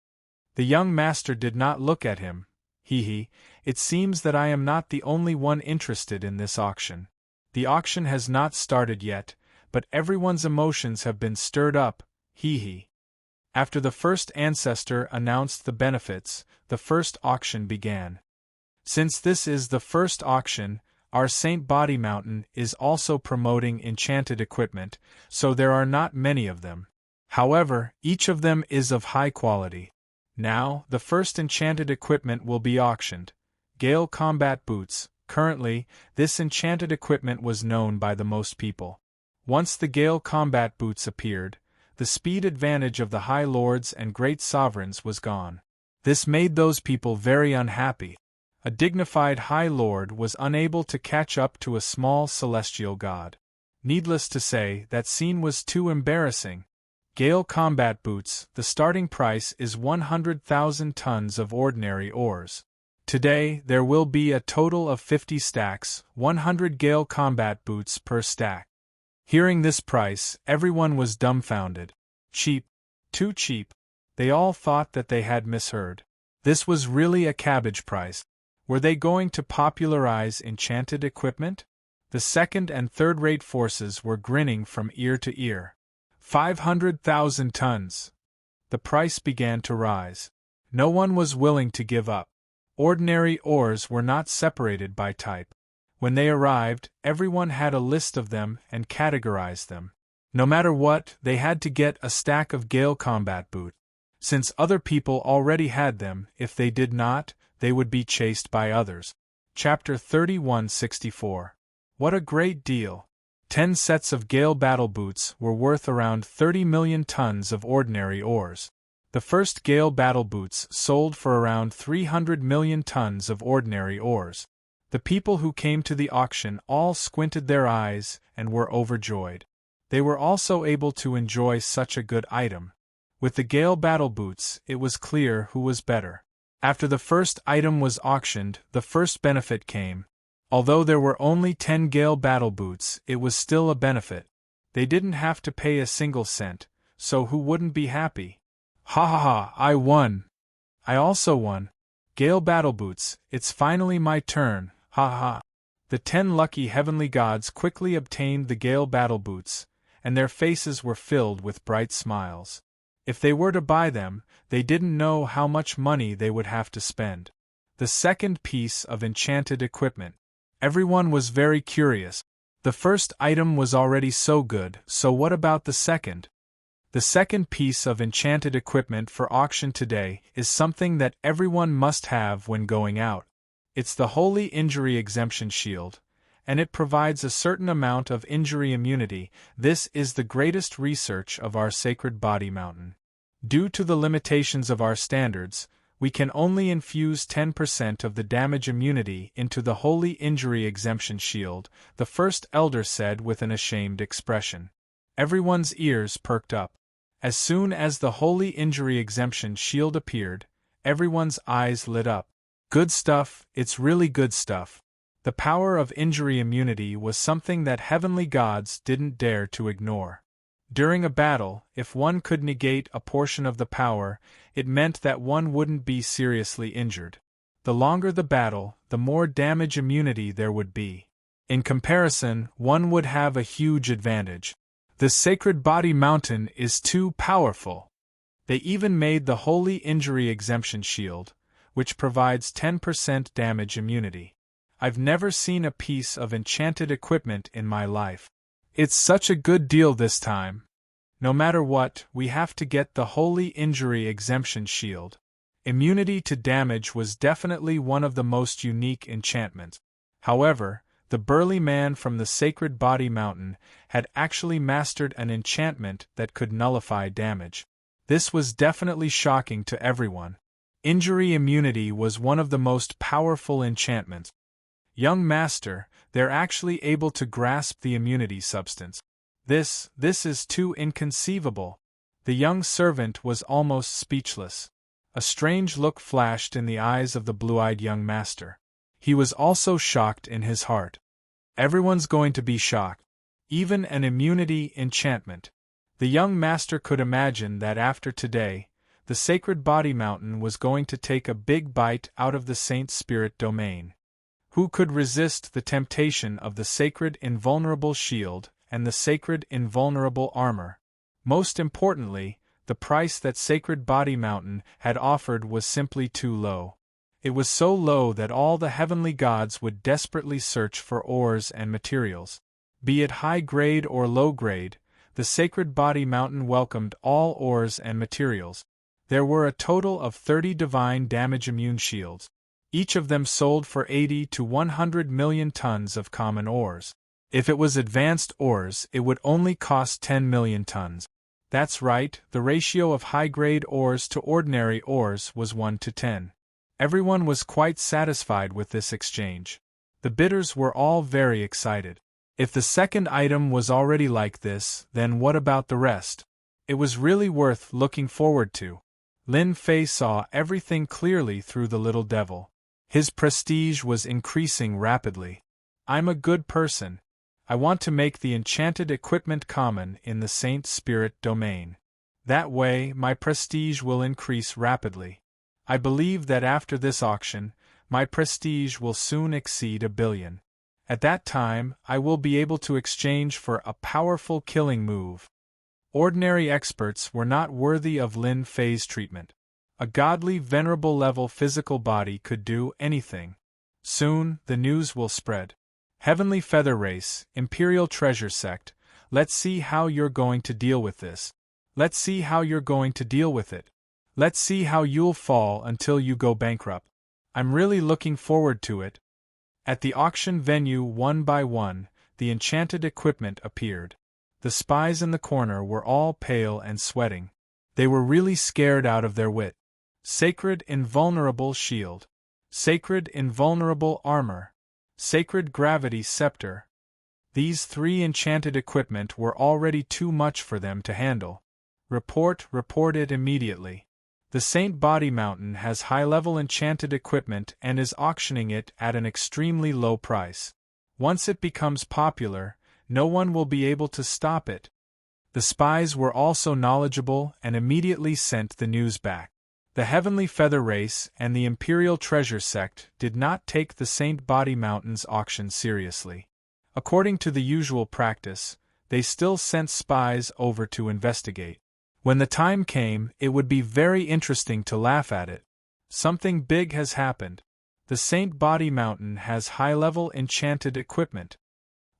The young master did not look at him. It seems that I am not the only one interested in this auction. The auction has not started yet, but everyone's emotions have been stirred up, After the first ancestor announced the benefits, the first auction began. Since this is the first auction, our Saint Body Mountain is also promoting enchanted equipment, so there are not many of them. However, each of them is of high quality. Now, the first enchanted equipment will be auctioned. Gale Combat Boots. Currently, this enchanted equipment was known by the most people. Once the Gale Combat Boots appeared, the speed advantage of the High Lords and Great Sovereigns was gone. This made those people very unhappy. A dignified High Lord was unable to catch up to a small celestial god. Needless to say, that scene was too embarrassing. Gale Combat Boots, the starting price is 100,000 tons of ordinary ores. Today, there will be a total of 50 stacks, 100 Gale Combat Boots per stack. Hearing this price, everyone was dumbfounded. Cheap. Too cheap. They all thought that they had misheard. This was really a cabbage price. Were they going to popularize enchanted equipment? The second and third-rate forces were grinning from ear to ear. 500,000 tons. The price began to rise. No one was willing to give up. Ordinary ores were not separated by type. When they arrived, everyone had a list of them and categorized them. No matter what, they had to get a stack of Gale Combat Boot. Since other people already had them, if they did not, they would be chased by others. Chapter 3164. What a great deal! 10 sets of Gale battle boots were worth around 30 million tons of ordinary ores. The first Gale battle boots sold for around 300 million tons of ordinary ores. The people who came to the auction all squinted their eyes and were overjoyed. They were also able to enjoy such a good item. With the Gale battle boots, it was clear who was better. After the first item was auctioned, the first benefit came. Although there were only 10 Gale battle boots, it was still a benefit. They didn't have to pay a single cent, so who wouldn't be happy? Ha ha ha, I won! I also won. Gale battle boots, it's finally my turn, ha ha. The 10 lucky heavenly gods quickly obtained the Gale battle boots, and their faces were filled with bright smiles. If they were to buy them, they didn't know how much money they would have to spend. The second piece of enchanted equipment. Everyone was very curious. The first item was already so good, so what about the second? The second piece of enchanted equipment for auction today is something that everyone must have when going out. It's the Holy Injury Exemption Shield, and it provides a certain amount of injury immunity. This is the greatest research of our sacred body mountain. Due to the limitations of our standards, we can only infuse 10% of the damage immunity into the Holy Injury Exemption Shield, the first elder said with an ashamed expression. Everyone's ears perked up. As soon as the Holy Injury Exemption Shield appeared, everyone's eyes lit up. Good stuff, it's really good stuff. The power of injury immunity was something that heavenly gods didn't dare to ignore. During a battle, if one could negate a portion of the power, it meant that one wouldn't be seriously injured. The longer the battle, the more damage immunity there would be. In comparison, one would have a huge advantage. The sacred body mountain is too powerful. They even made the Holy Injury Exemption Shield, which provides 10% damage immunity. I've never seen a piece of enchanted equipment in my life. It's such a good deal this time. No matter what, we have to get the Holy Injury Exemption Shield. Immunity to damage was definitely one of the most unique enchantments. However, the burly man from the Sacred Body Mountain had actually mastered an enchantment that could nullify damage. This was definitely shocking to everyone. Injury immunity was one of the most powerful enchantments. Young master, they're actually able to grasp the immunity substance. This is too inconceivable. The young servant was almost speechless. A strange look flashed in the eyes of the blue-eyed young master. He was also shocked in his heart. Everyone's going to be shocked. Even an immunity enchantment. The young master could imagine that after today, the Sacred Body Mountain was going to take a big bite out of the Saint Spirit domain. Who could resist the temptation of the sacred invulnerable shield and the sacred invulnerable armor? Most importantly, the price that Sacred Body Mountain had offered was simply too low. It was so low that all the heavenly gods would desperately search for ores and materials. Be it high grade or low grade, the Sacred Body Mountain welcomed all ores and materials. There were a total of 30 divine damage immune shields. Each of them sold for 80 to 100 million tons of common ores. If it was advanced ores, it would only cost 10 million tons. That's right, the ratio of high-grade ores to ordinary ores was 1 to 10. Everyone was quite satisfied with this exchange. The bidders were all very excited. If the second item was already like this, then what about the rest? It was really worth looking forward to. Lin Fei saw everything clearly through the little devil. His prestige was increasing rapidly. I'm a good person. I want to make the enchanted equipment common in the Saint Spirit domain. That way, my prestige will increase rapidly. I believe that after this auction, my prestige will soon exceed 1 billion. At that time, I will be able to exchange for a powerful killing move. Ordinary experts were not worthy of Lin Fei's treatment. A godly, venerable level physical body could do anything. Soon, the news will spread. Heavenly Feather Race, Imperial Treasure Sect, let's see how you're going to deal with this. Let's see how you're going to deal with it. Let's see how you'll fall until you go bankrupt. I'm really looking forward to it. At the auction venue, one by one, the enchanted equipment appeared. The spies in the corner were all pale and sweating. They were really scared out of their wit. Sacred invulnerable shield. Sacred invulnerable armor. Sacred gravity scepter. These three enchanted equipment were already too much for them to handle. Report it immediately. The Saint Body Mountain has high-level enchanted equipment and is auctioning it at an extremely low price. Once it becomes popular, no one will be able to stop it. The spies were also knowledgeable and immediately sent the news back. The Heavenly Feather Race and the Imperial Treasure Sect did not take the Saint Body Mountain's auction seriously. According to the usual practice, they still sent spies over to investigate. When the time came, it would be very interesting to laugh at it. Something big has happened. The Saint Body Mountain has high-level enchanted equipment.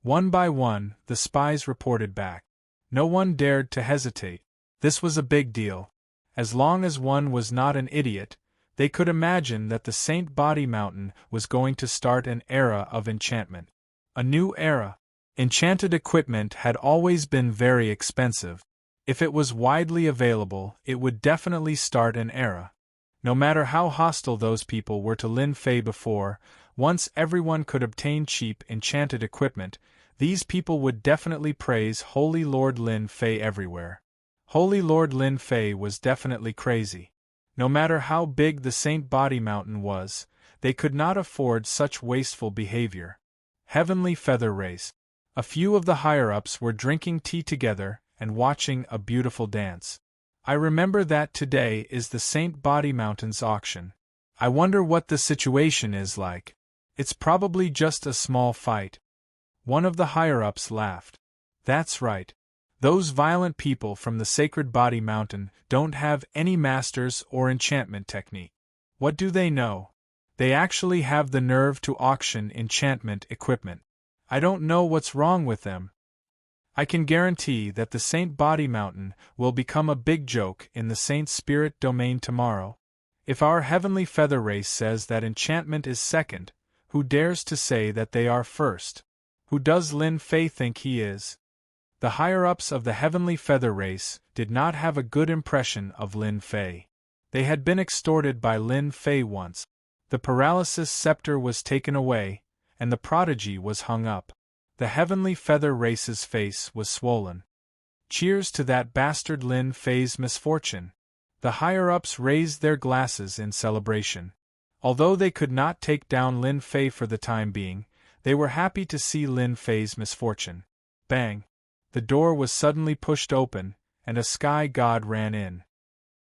One by one, the spies reported back. No one dared to hesitate. This was a big deal. As long as one was not an idiot, they could imagine that the Saint Body Mountain was going to start an era of enchantment. A new era. Enchanted equipment had always been very expensive. If it was widely available, it would definitely start an era. No matter how hostile those people were to Lin Fei before, once everyone could obtain cheap enchanted equipment, these people would definitely praise Holy Lord Lin Fei everywhere. Holy Lord Lin Fei was definitely crazy. No matter how big the Saint Body Mountain was, they could not afford such wasteful behavior. Heavenly Feather Race. A few of the higher-ups were drinking tea together and watching a beautiful dance. I remember that today is the Saint Body Mountain's auction. I wonder what the situation is like. It's probably just a small fight. One of the higher-ups laughed. That's right. Those violent people from the Sacred Body Mountain don't have any masters or enchantment technique. What do they know? They actually have the nerve to auction enchantment equipment. I don't know what's wrong with them. I can guarantee that the Saint Body Mountain will become a big joke in the Saint Spirit domain tomorrow. If our Heavenly Feather Race says that enchantment is second, who dares to say that they are first? Who does Lin Fei think he is? The higher-ups of the Heavenly Feather Race did not have a good impression of Lin Fei. They had been extorted by Lin Fei once. The paralysis scepter was taken away, and the prodigy was hung up. The Heavenly Feather Race's face was swollen. Cheers to that bastard Lin Fei's misfortune. The higher-ups raised their glasses in celebration. Although they could not take down Lin Fei for the time being, they were happy to see Lin Fei's misfortune. Bang! The door was suddenly pushed open, and a sky god ran in.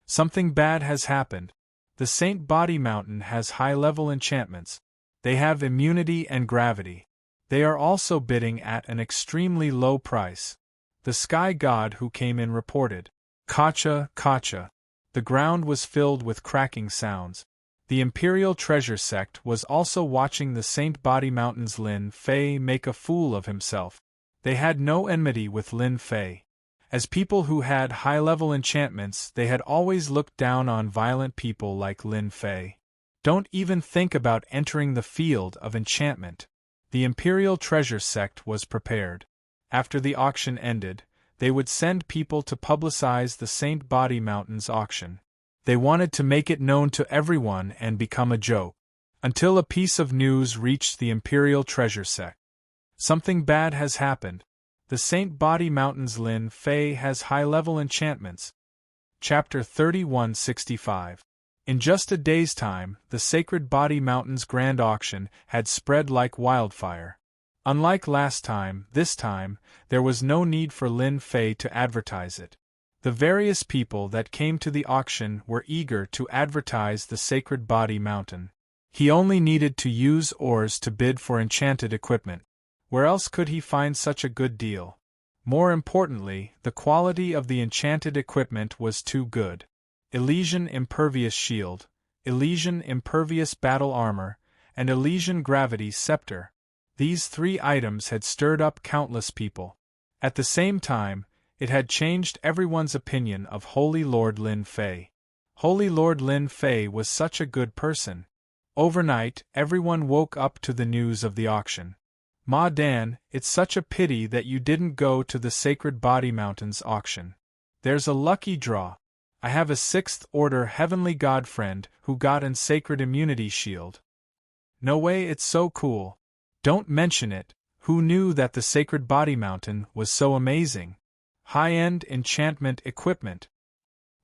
Something bad has happened. The Saint Body Mountain has high-level enchantments. They have immunity and gravity. They are also bidding at an extremely low price. The sky god who came in reported. Kacha, kacha. The ground was filled with cracking sounds. The Imperial Treasure Sect was also watching the Saint Body Mountain's Lin Fei make a fool of himself. They had no enmity with Lin Fei. As people who had high-level enchantments, they had always looked down on violent people like Lin Fei. Don't even think about entering the field of enchantment. The Imperial Treasure Sect was prepared. After the auction ended, they would send people to publicize the Saint Body Mountain's auction. They wanted to make it known to everyone and become a joke. Until a piece of news reached the Imperial Treasure Sect. Something bad has happened. The Saint Body Mountain's Lin Fei has high-level enchantments. Chapter 3165. In just a day's time, the Sacred Body Mountain's grand auction had spread like wildfire. Unlike last time, this time, there was no need for Lin Fei to advertise it. The various people that came to the auction were eager to advertise the Sacred Body Mountain. He only needed to use oars to bid for enchanted equipment. Where else could he find such a good deal? More importantly, the quality of the enchanted equipment was too good. Elysian Impervious Shield, Elysian Impervious Battle Armor, and Elysian Gravity Scepter. These three items had stirred up countless people. At the same time, it had changed everyone's opinion of Holy Lord Lin Fei. Holy Lord Lin Fei was such a good person. Overnight, everyone woke up to the news of the auction. "Ma Dan, it's such a pity that you didn't go to the Sacred Body Mountains auction. There's a lucky draw. I have a 6th Order Heavenly God friend who got an Sacred Immunity Shield." "No way, it's so cool." "Don't mention it. Who knew that the Sacred Body Mountain was so amazing? High-end enchantment equipment.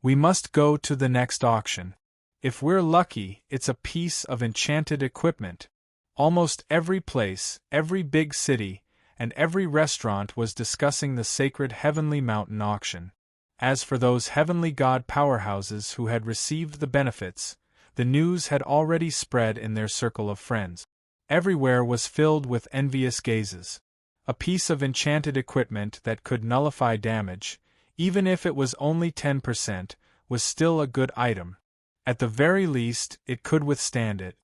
We must go to the next auction. If we're lucky, it's a piece of enchanted equipment." Almost every place, every big city, and every restaurant was discussing the Sacred Heavenly Mountain auction. As for those Heavenly God powerhouses who had received the benefits, the news had already spread in their circle of friends. Everywhere was filled with envious gazes. A piece of enchanted equipment that could nullify damage, even if it was only 10%, was still a good item. At the very least, it could withstand it.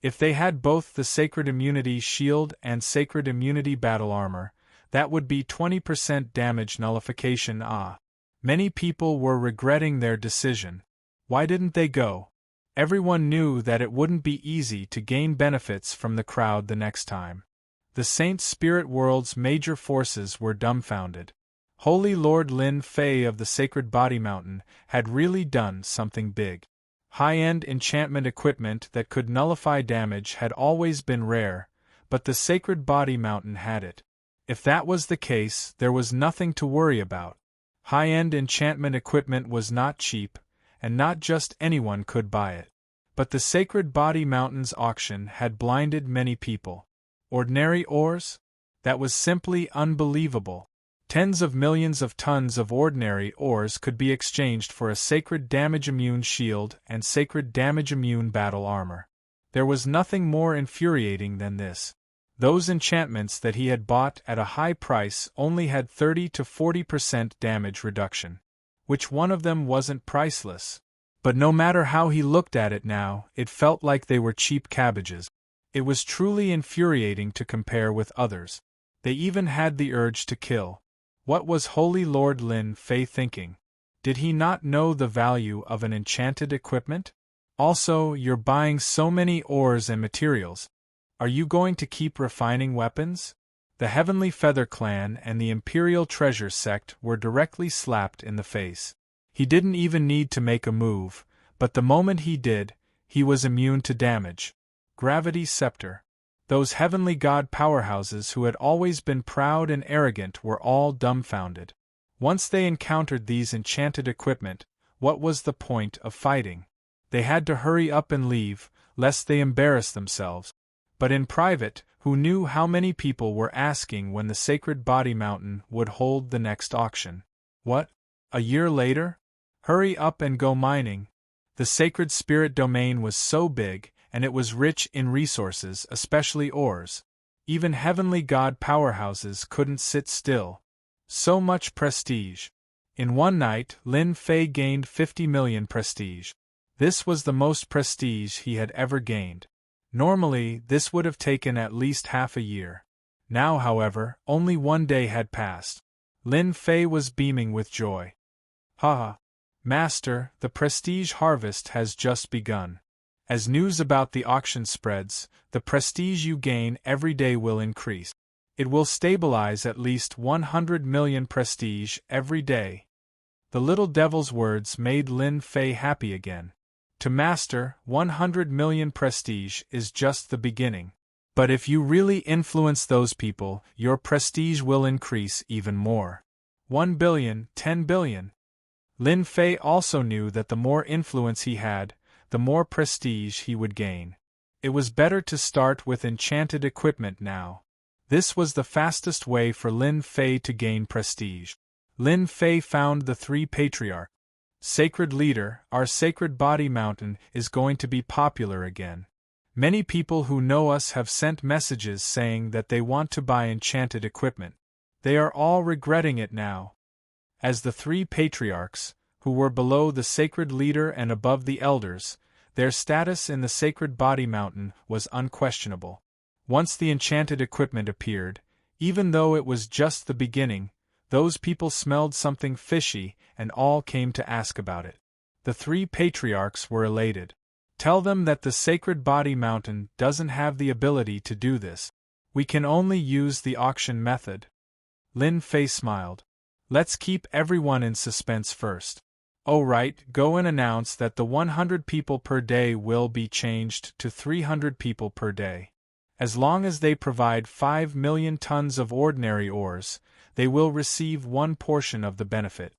If they had both the Sacred Immunity Shield and Sacred Immunity Battle Armor, that would be 20% damage nullification. Many people were regretting their decision. Why didn't they go? Everyone knew that it wouldn't be easy to gain benefits from the crowd the next time. The Saint Spirit World's major forces were dumbfounded. Holy Lord Lin Fei of the Sacred Body Mountain had really done something big. High-end enchantment equipment that could nullify damage had always been rare, but the Sacred Body Mountain had it. If that was the case, there was nothing to worry about. High-end enchantment equipment was not cheap, and not just anyone could buy it. But the Sacred Body Mountain's auction had blinded many people. Ordinary ores? That was simply unbelievable. Tens of millions of tons of ordinary ores could be exchanged for a Sacred Damage Immune Shield and Sacred Damage Immune Battle Armor. There was nothing more infuriating than this. Those enchantments that he had bought at a high price only had 30 to 40% damage reduction. Which one of them wasn't priceless? But no matter how he looked at it now, it felt like they were cheap cabbages. It was truly infuriating to compare with others. They even had the urge to kill. What was Holy Lord Lin Fei thinking? Did he not know the value of an enchanted equipment? Also, you're buying so many ores and materials. Are you going to keep refining weapons? The Heavenly Feather Clan and the Imperial Treasure Sect were directly slapped in the face. He didn't even need to make a move, but the moment he did, he was immune to damage. Gravity Scepter. Those Heavenly God powerhouses who had always been proud and arrogant were all dumbfounded. Once they encountered these enchanted equipment, what was the point of fighting? They had to hurry up and leave, lest they embarrass themselves. But in private, who knew how many people were asking when the Sacred Body Mountain would hold the next auction? What? A year later? Hurry up and go mining. The Sacred Spirit Domain was so big, and it was rich in resources, especially ores. Even Heavenly God powerhouses couldn't sit still. So much prestige. In one night, Lin Fei gained 50 million prestige. This was the most prestige he had ever gained. Normally, this would have taken at least half a year. Now, however, only one day had passed. Lin Fei was beaming with joy. "Haha! Master, the prestige harvest has just begun. As news about the auction spreads, the prestige you gain every day will increase. It will stabilize at least 100 million prestige every day." The little devil's words made Lin Fei happy again. To master 100 million prestige is just the beginning. But if you really influence those people, your prestige will increase even more. 1 billion, 10 billion. Lin Fei also knew that the more influence he had, the more prestige he would gain. It was better to start with enchanted equipment now. This was the fastest way for Lin Fei to gain prestige. Lin Fei found the 3 patriarchs. "Sacred Leader, our Sacred Body Mountain is going to be popular again. Many people who know us have sent messages saying that they want to buy enchanted equipment. They are all regretting it now." As the 3 patriarchs, who were below the Sacred Leader and above the elders, their status in the Sacred Body Mountain was unquestionable. Once the enchanted equipment appeared, even though it was just the beginning, those people smelled something fishy and all came to ask about it. The 3 patriarchs were elated. Tell them that the Sacred Body Mountain doesn't have the ability to do this. We can only use the auction method. Lin Fei smiled. Let's keep everyone in suspense first. Oh right, go and announce that the 100 people per day will be changed to 300 people per day. As long as they provide 5 million tons of ordinary ores, they will receive one portion of the benefit.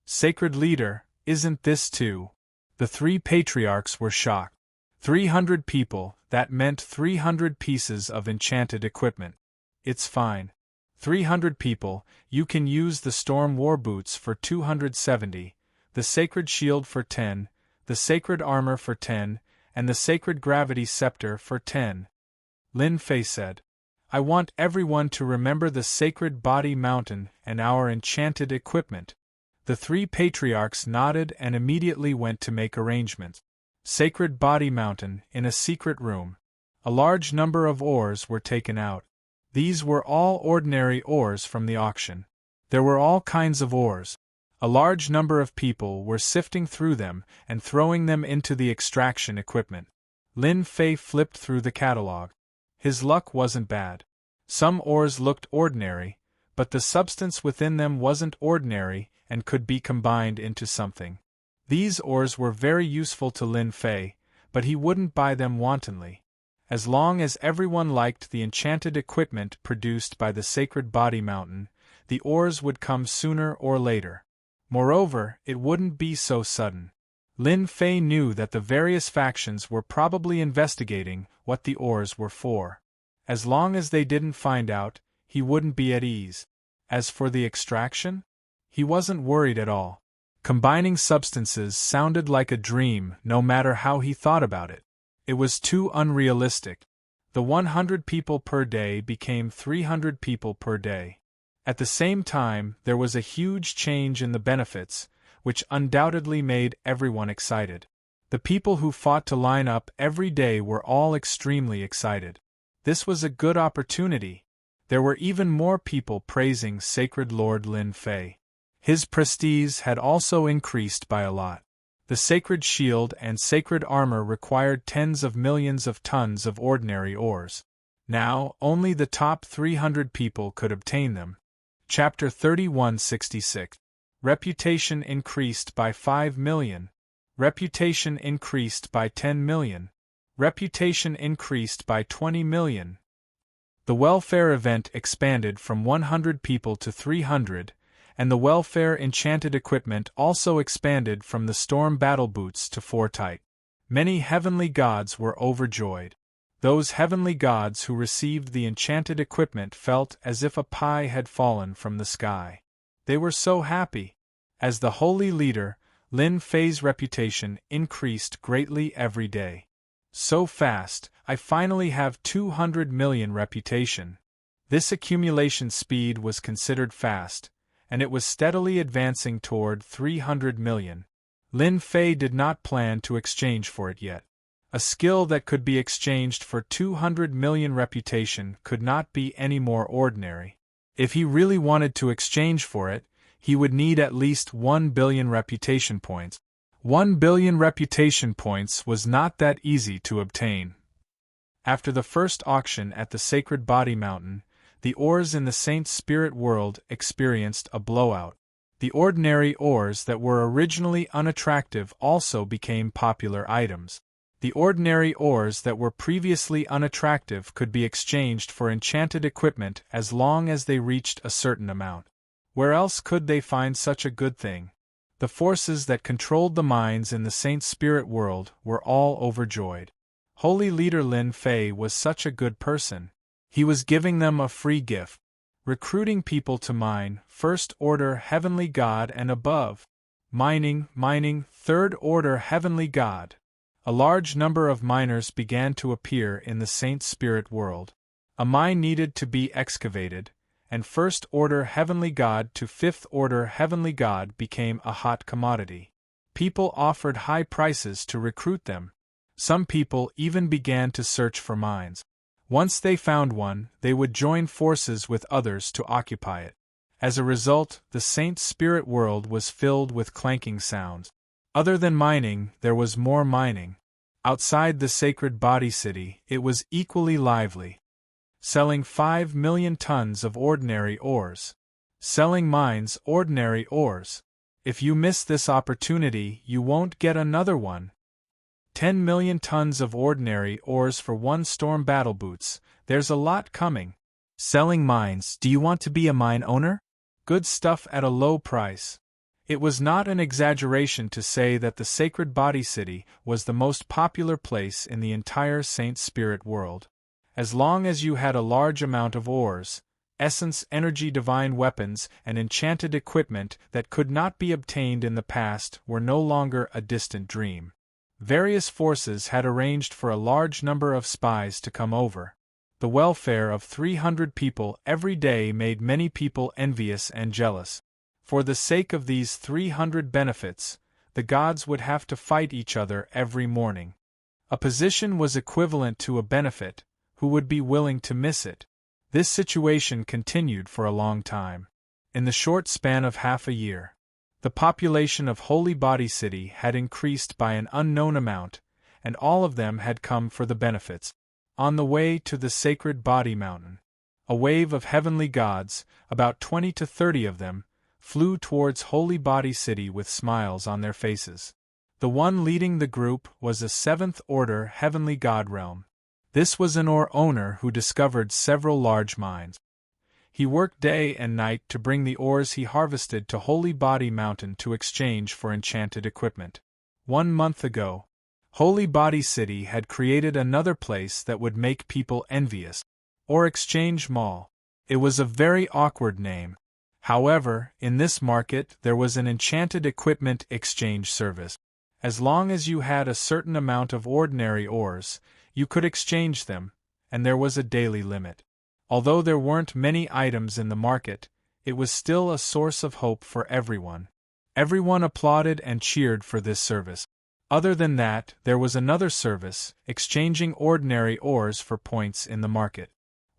Sacred Leader, isn't this too? The three patriarchs were shocked. 300 people, that meant 300 pieces of enchanted equipment. It's fine. 300 people, you can use the Storm War Boots for 270, the Sacred Shield for 10, the Sacred Armor for 10, and the Sacred Gravity Scepter for 10. Lin Fei said. I want everyone to remember the Sacred Body Mountain and our enchanted equipment. The three patriarchs nodded and immediately went to make arrangements. Sacred Body Mountain, in a secret room. A large number of ores were taken out. These were all ordinary ores from the auction. There were all kinds of ores. A large number of people were sifting through them and throwing them into the extraction equipment. Lin Fei flipped through the catalog. His luck wasn't bad. Some ores looked ordinary, but the substance within them wasn't ordinary and could be combined into something. These ores were very useful to Lin Fei, but he wouldn't buy them wantonly. As long as everyone liked the enchanted equipment produced by the Sacred Body Mountain, the ores would come sooner or later. Moreover, it wouldn't be so sudden. Lin Fei knew that the various factions were probably investigating what the ores were for. As long as they didn't find out, he wouldn't be at ease. As for the extraction? He wasn't worried at all. Combining substances sounded like a dream no matter how he thought about it. It was too unrealistic. The 100 people per day became 300 people per day. At the same time, there was a huge change in the benefits, which undoubtedly made everyone excited. The people who fought to line up every day were all extremely excited. This was a good opportunity. There were even more people praising Sacred Lord Lin Fei. His prestige had also increased by a lot. The Sacred Shield and Sacred Armor required tens of millions of tons of ordinary ores. Now, only the top 300 people could obtain them. Chapter 3166. Reputation increased by 5 million. Reputation increased by 10 million. Reputation increased by 20 million. The welfare event expanded from 100 people to 300, and the welfare enchanted equipment also expanded from the storm battle boots to 4 type. Many heavenly gods were overjoyed. Those heavenly gods who received the enchanted equipment felt as if a pie had fallen from the sky. They were so happy. As the holy leader, Lin Fei's reputation increased greatly every day. So fast, I finally have 200 million reputation. This accumulation speed was considered fast, and it was steadily advancing toward 300 million. Lin Fei did not plan to exchange for it yet. A skill that could be exchanged for 200 million reputation could not be any more ordinary. If he really wanted to exchange for it, he would need at least 1 billion reputation points. 1 billion reputation points was not that easy to obtain. After the first auction at the Sacred Body Mountain, the ores in the Saint Spirit world experienced a blowout. The ordinary ores that were originally unattractive also became popular items. The ordinary ores that were previously unattractive could be exchanged for enchanted equipment as long as they reached a certain amount. Where else could they find such a good thing? The forces that controlled the mines in the Saint Spirit world were all overjoyed. Holy Leader Lin Fei was such a good person. He was giving them a free gift. Recruiting people to mine, First Order Heavenly God and above. Mining, Third Order Heavenly God. A large number of miners began to appear in the Saint Spirit world. A mine needed to be excavated, and First Order Heavenly God to Fifth Order Heavenly God became a hot commodity. People offered high prices to recruit them. Some people even began to search for mines. Once they found one, they would join forces with others to occupy it. As a result, the Saint Spirit world was filled with clanking sounds. Other than mining, there was more mining. Outside the sacred body city, it was equally lively. Selling 5 million tons of ordinary ores. Selling mines ordinary ores. If you miss this opportunity, you won't get another one. 10 million tons of ordinary ores for one storm battle boots, there's a lot coming. Selling mines, do you want to be a mine owner? Good stuff at a low price. It was not an exaggeration to say that the Sacred Body City was the most popular place in the entire Saint Spirit world. As long as you had a large amount of ores, essence, energy, divine weapons, and enchanted equipment that could not be obtained in the past were no longer a distant dream. Various forces had arranged for a large number of spies to come over. The welfare of 300 people every day made many people envious and jealous. For the sake of these 300 benefits, the gods would have to fight each other every morning. A position was equivalent to a benefit. Who would be willing to miss it? This situation continued for a long time. In the short span of half a year, the population of Holy Body City had increased by an unknown amount, and all of them had come for the benefits. On the way to the Sacred Body Mountain, a wave of heavenly gods, about 20 to 30 of them, flew towards Holy Body City with smiles on their faces. The one leading the group was a seventh-order heavenly god realm. This was an ore owner who discovered several large mines. He worked day and night to bring the ores he harvested to Holy Body Mountain to exchange for enchanted equipment. 1 month ago, Holy Body City had created another place that would make people envious. Ore Exchange Mall. It was a very awkward name. However, in this market there was an enchanted equipment exchange service. As long as you had a certain amount of ordinary ores, you could exchange them, and there was a daily limit. Although there weren't many items in the market, it was still a source of hope for everyone. Everyone applauded and cheered for this service. Other than that, there was another service, exchanging ordinary ores for points in the market.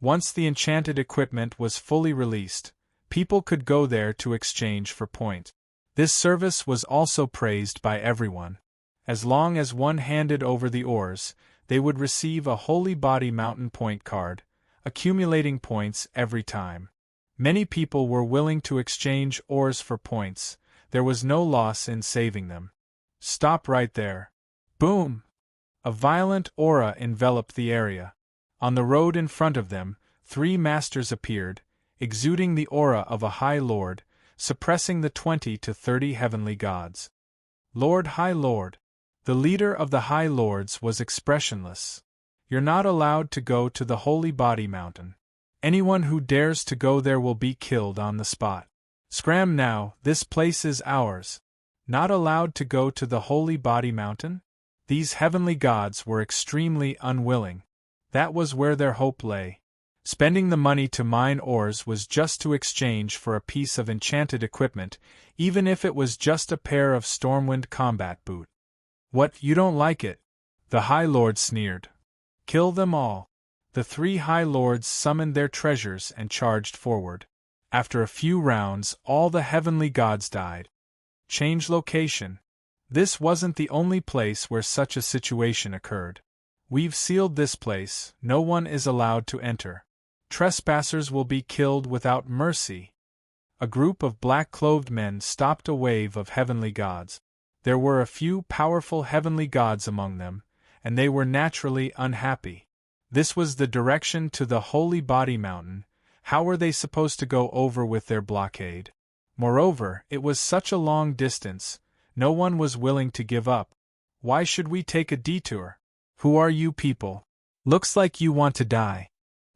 Once the enchanted equipment was fully released, people could go there to exchange for points. This service was also praised by everyone. As long as one handed over the ores, they would receive a Holy Body Mountain point card, accumulating points every time. Many people were willing to exchange ores for points. There was no loss in saving them. Stop right there. Boom! A violent aura enveloped the area. On the road in front of them, 3 masters appeared, exuding the aura of a High Lord, suppressing the 20 to 30 heavenly gods. Lord, High Lord. The leader of the High Lords was expressionless. You're not allowed to go to the Holy Body Mountain. Anyone who dares to go there will be killed on the spot. Scram now, this place is ours. Not allowed to go to the Holy Body Mountain? These heavenly gods were extremely unwilling. That was where their hope lay. Spending the money to mine ores was just to exchange for a piece of enchanted equipment, even if it was just a pair of Stormwind combat boots. What, you don't like it? The High Lord sneered. Kill them all. The 3 High Lords summoned their treasures and charged forward. After a few rounds, all the heavenly gods died. Change location. This wasn't the only place where such a situation occurred. We've sealed this place, no one is allowed to enter. Trespassers will be killed without mercy. A group of black-clothed men stopped a wave of heavenly gods. There were a few powerful heavenly gods among them, and they were naturally unhappy. This was the direction to the Holy Body Mountain. How were they supposed to go over with their blockade? Moreover, it was such a long distance, no one was willing to give up. Why should we take a detour? Who are you people? Looks like you want to die.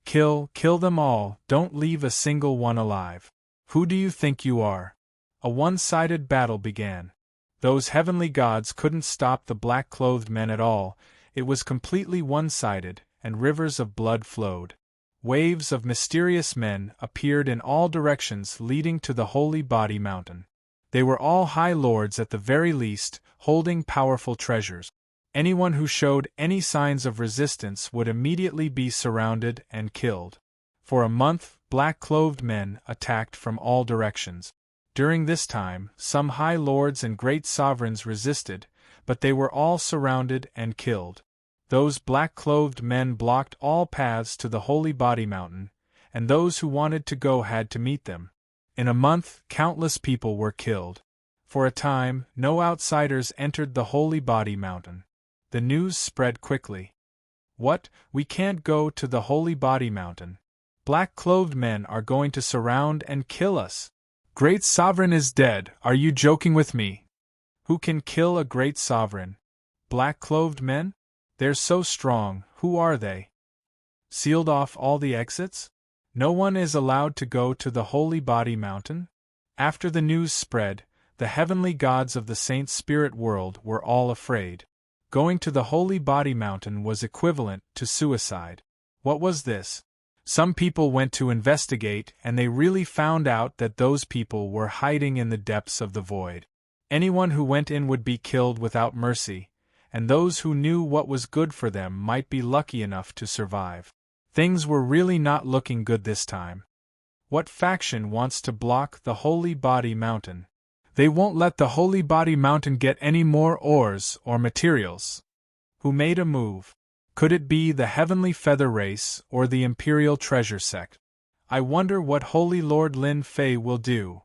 Kill them all, don't leave a single one alive. Who do you think you are? A one-sided battle began. Those heavenly gods couldn't stop the black-clothed men at all, it was completely one-sided, and rivers of blood flowed. Waves of mysterious men appeared in all directions leading to the Holy Body Mountain. They were all High Lords at the very least, holding powerful treasures. Anyone who showed any signs of resistance would immediately be surrounded and killed. For a month, black-clothed men attacked from all directions. During this time, some High Lords and great sovereigns resisted, but they were all surrounded and killed. Those black-clothed men blocked all paths to the Holy Body Mountain, and those who wanted to go had to meet them. In a month, countless people were killed. For a time, no outsiders entered the Holy Body Mountain. The news spread quickly. What? We can't go to the Holy Body Mountain. Black-clothed men are going to surround and kill us. Great Sovereign is dead, are you joking with me? Who can kill a great sovereign? Black-clothed men? They're so strong, who are they? Sealed off all the exits? No one is allowed to go to the Holy Body Mountain? After the news spread, the heavenly gods of the Saint Spirit world were all afraid. Going to the Holy Body Mountain was equivalent to suicide. What was this? Some people went to investigate and they really found out that those people were hiding in the depths of the void. Anyone who went in would be killed without mercy, and those who knew what was good for them might be lucky enough to survive. Things were really not looking good this time. What faction wants to block the Holy Body Mountain? They won't let the Holy Body Mountain get any more ores or materials. Who made a move? Could it be the Heavenly Feather Race or the Imperial Treasure Sect? I wonder what Holy Lord Lin Fei will do.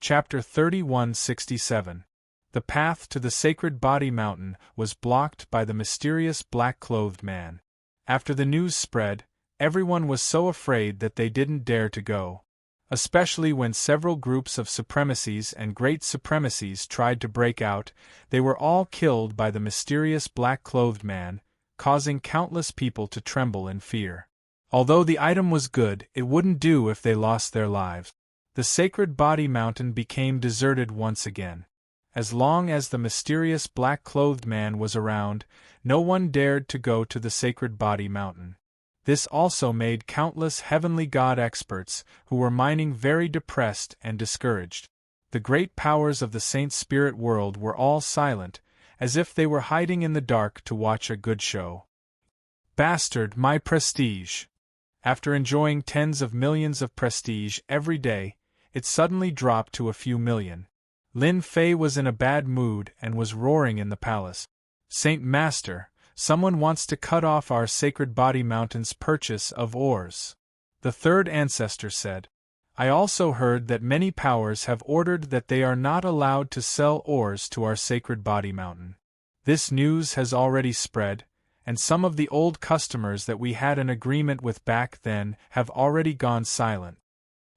Chapter 3167. The path to the Sacred Body Mountain was blocked by the mysterious black-clothed man. After the news spread, everyone was so afraid that they didn't dare to go. Especially when several groups of supremacies and great supremacies tried to break out, they were all killed by the mysterious black-clothed man, causing countless people to tremble in fear. Although the item was good, it wouldn't do if they lost their lives. The Sacred Body Mountain became deserted once again. As long as the mysterious black-clothed man was around, no one dared to go to the Sacred Body Mountain. This also made countless heavenly god experts who were mining very depressed and discouraged. The great powers of the Saint Spirit world were all silent, as if they were hiding in the dark to watch a good show. Bastard, my prestige! After enjoying tens of millions of prestige every day, it suddenly dropped to a few million. Lin Fei was in a bad mood and was roaring in the palace. Saint Master, someone wants to cut off our Sacred Body Mountain's purchase of ores. The third ancestor said. I also heard that many powers have ordered that they are not allowed to sell ores to our Sacred Body Mountain. This news has already spread, and some of the old customers that we had an agreement with back then have already gone silent.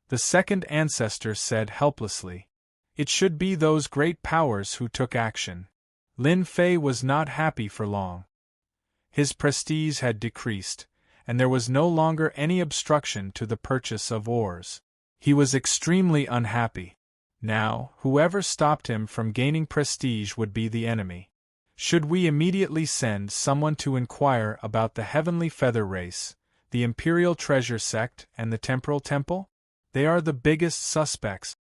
The second ancestor said helplessly. It should be those great powers who took action. Lin Fei was not happy for long. His prestige had decreased, and there was no longer any obstruction to the purchase of ores. He was extremely unhappy. Now, whoever stopped him from gaining prestige would be the enemy. Should we immediately send someone to inquire about the Heavenly Feather Race, the Imperial Treasure Sect, and the Temporal Temple? They are the biggest suspects.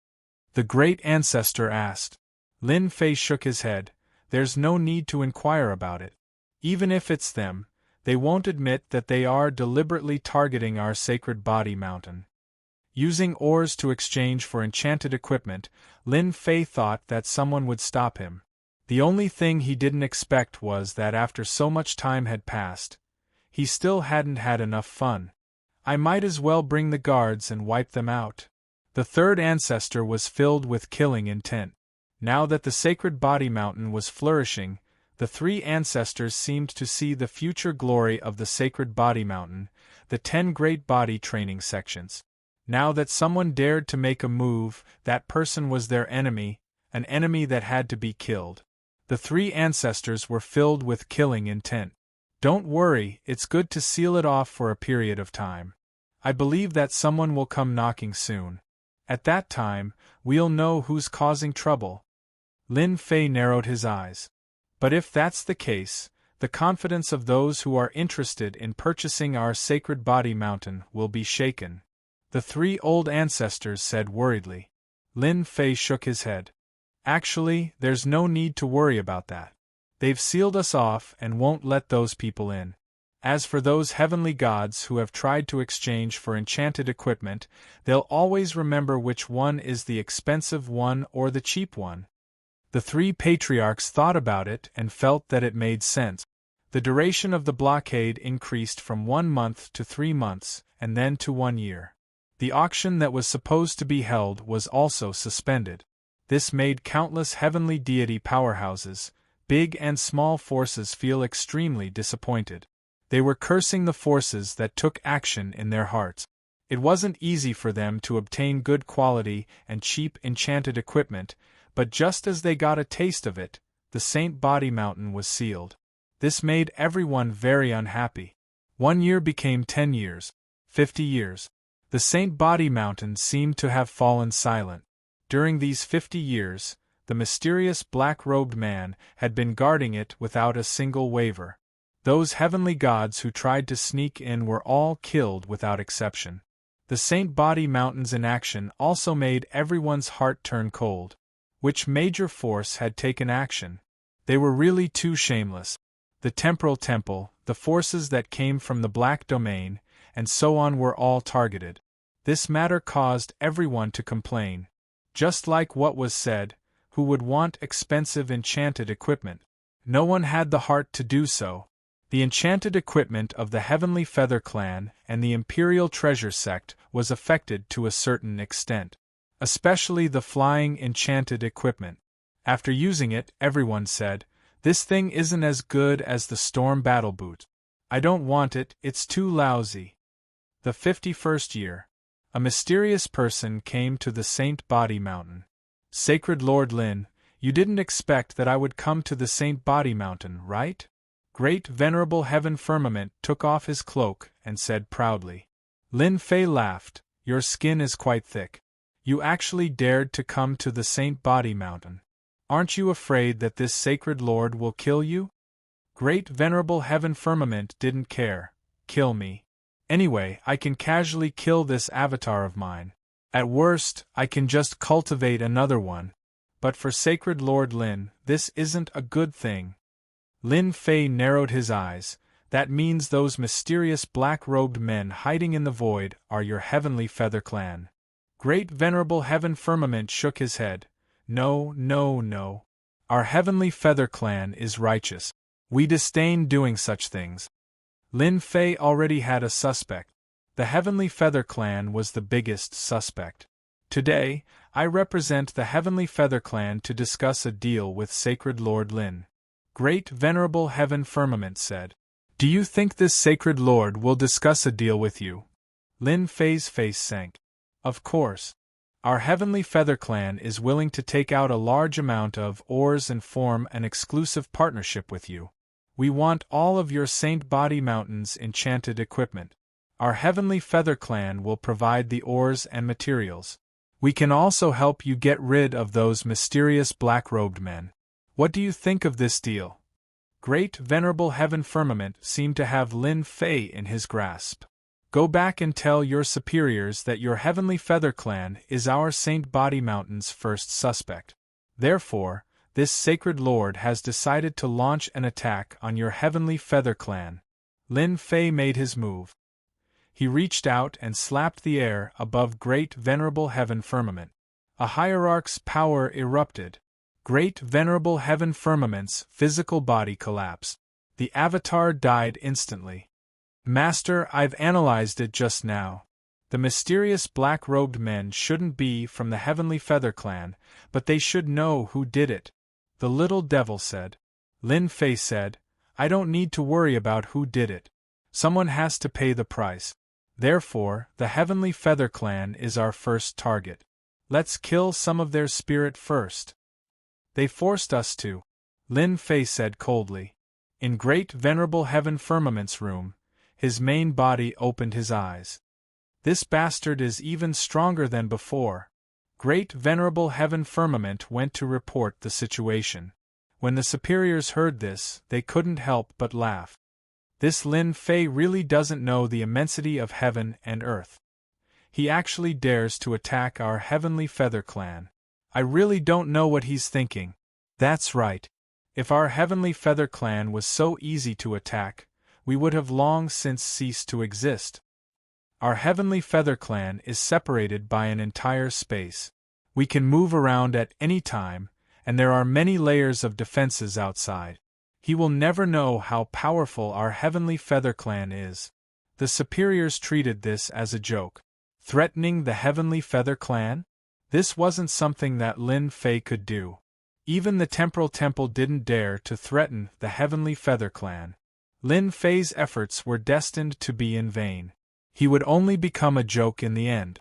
The great ancestor asked. Lin Fei shook his head. There's no need to inquire about it. Even if it's them, they won't admit that they are deliberately targeting our Sacred Body Mountain. Using ores to exchange for enchanted equipment, Lin Fei thought that someone would stop him. The only thing he didn't expect was that after so much time had passed, he still hadn't had enough fun. I might as well bring the guards and wipe them out. The third ancestor was filled with killing intent. Now that the Sacred Body Mountain was flourishing, the three ancestors seemed to see the future glory of the Sacred Body Mountain, the 10 great body training sections. Now that someone dared to make a move, that person was their enemy, an enemy that had to be killed. The three ancestors were filled with killing intent. Don't worry, it's good to seal it off for a period of time. I believe that someone will come knocking soon. At that time, we'll know who's causing trouble. Lin Fei narrowed his eyes. But if that's the case, the confidence of those who are interested in purchasing our Sacred Body Mountain will be shaken. The three old ancestors said worriedly. Lin Fei shook his head. Actually, there's no need to worry about that. They've sealed us off and won't let those people in. As for those heavenly gods who have tried to exchange for enchanted equipment, they'll always remember which one is the expensive one or the cheap one. The three patriarchs thought about it and felt that it made sense. The duration of the blockade increased from 1 month to 3 months, and then to 1 year. The auction that was supposed to be held was also suspended. This made countless heavenly deity powerhouses, big and small forces, feel extremely disappointed. They were cursing the forces that took action in their hearts. It wasn't easy for them to obtain good quality and cheap enchanted equipment, but just as they got a taste of it, the Saint Body Mountain was sealed. This made everyone very unhappy. 1 year became 10 years, 50 years. The Saint Body Mountain seemed to have fallen silent. During these 50 years, the mysterious black-robed man had been guarding it without a single waver. Those heavenly gods who tried to sneak in were all killed without exception. The Saint Body Mountain's inaction also made everyone's heart turn cold. Which major force had taken action? They were really too shameless. The temporal temple, the forces that came from the black domain, and so on were all targeted. This matter caused everyone to complain. Just like what was said, who would want expensive enchanted equipment? No one had the heart to do so. The enchanted equipment of the Heavenly Feather Clan and the Imperial Treasure Sect was affected to a certain extent. Especially the flying enchanted equipment. After using it, everyone said, "This thing isn't as good as the Storm Battle Boot. I don't want it, it's too lousy." The 51st year. A mysterious person came to the Saint Body Mountain. "Sacred Lord Lin, you didn't expect that I would come to the Saint Body Mountain, right?" Great Venerable Heaven Firmament took off his cloak and said proudly. Lin Fei laughed, "Your skin is quite thick. You actually dared to come to the Saint Body Mountain. Aren't you afraid that this sacred lord will kill you?" Great Venerable Heaven Firmament didn't care. "Kill me. Anyway, I can casually kill this avatar of mine. At worst, I can just cultivate another one. But for Sacred Lord Lin, this isn't a good thing." Lin Fei narrowed his eyes. "That means those mysterious black-robed men hiding in the void are your Heavenly Feather Clan." Great Venerable Heaven Firmament shook his head. "No, no, no. Our Heavenly Feather Clan is righteous. We disdain doing such things." Lin Fei already had a suspect. The Heavenly Feather Clan was the biggest suspect. "Today, I represent the Heavenly Feather Clan to discuss a deal with Sacred Lord Lin." Great Venerable Heaven Firmament said. "Do you think this Sacred Lord will discuss a deal with you?" Lin Fei's face sank. "Of course. Our Heavenly Feather Clan is willing to take out a large amount of ores and form an exclusive partnership with you. We want all of your Saint Body Mountain's enchanted equipment. Our Heavenly Feather Clan will provide the ores and materials. We can also help you get rid of those mysterious black-robed men. What do you think of this deal?" Great Venerable Heaven Firmament seemed to have Lin Fei in his grasp. "Go back and tell your superiors that your Heavenly Feather Clan is our Saint Body Mountain's first suspect. Therefore, this Sacred Lord has decided to launch an attack on your Heavenly Feather Clan." Lin Fei made his move. He reached out and slapped the air above Great Venerable Heaven Firmament. A hierarch's power erupted. Great Venerable Heaven Firmament's physical body collapsed. The avatar died instantly. "Master, I've analyzed it just now. The mysterious black-robed men shouldn't be from the Heavenly Feather Clan, but they should know who did it," the little devil said. Lin Fei said, "I don't need to worry about who did it. Someone has to pay the price. Therefore, the Heavenly Feather Clan is our first target. Let's kill some of their spirit first." "They forced us to," Lin Fei said coldly. In Great Venerable Heaven Firmament's room, his main body opened his eyes. "This bastard is even stronger than before." Great Venerable Heaven Firmament went to report the situation. When the superiors heard this, they couldn't help but laugh. "This Lin Fei really doesn't know the immensity of heaven and earth. He actually dares to attack our Heavenly Feather Clan. I really don't know what he's thinking." "That's right. If our Heavenly Feather Clan was so easy to attack, we would have long since ceased to exist. Our Heavenly Feather Clan is separated by an entire space. We can move around at any time, and there are many layers of defenses outside. He will never know how powerful our Heavenly Feather Clan is. The superiors treated this as a joke. Threatening the Heavenly Feather Clan? This wasn't something that Lin Fei could do. Even the Temporal Temple didn't dare to threaten the Heavenly Feather Clan. Lin Fei's efforts were destined to be in vain. He would only become a joke in the end.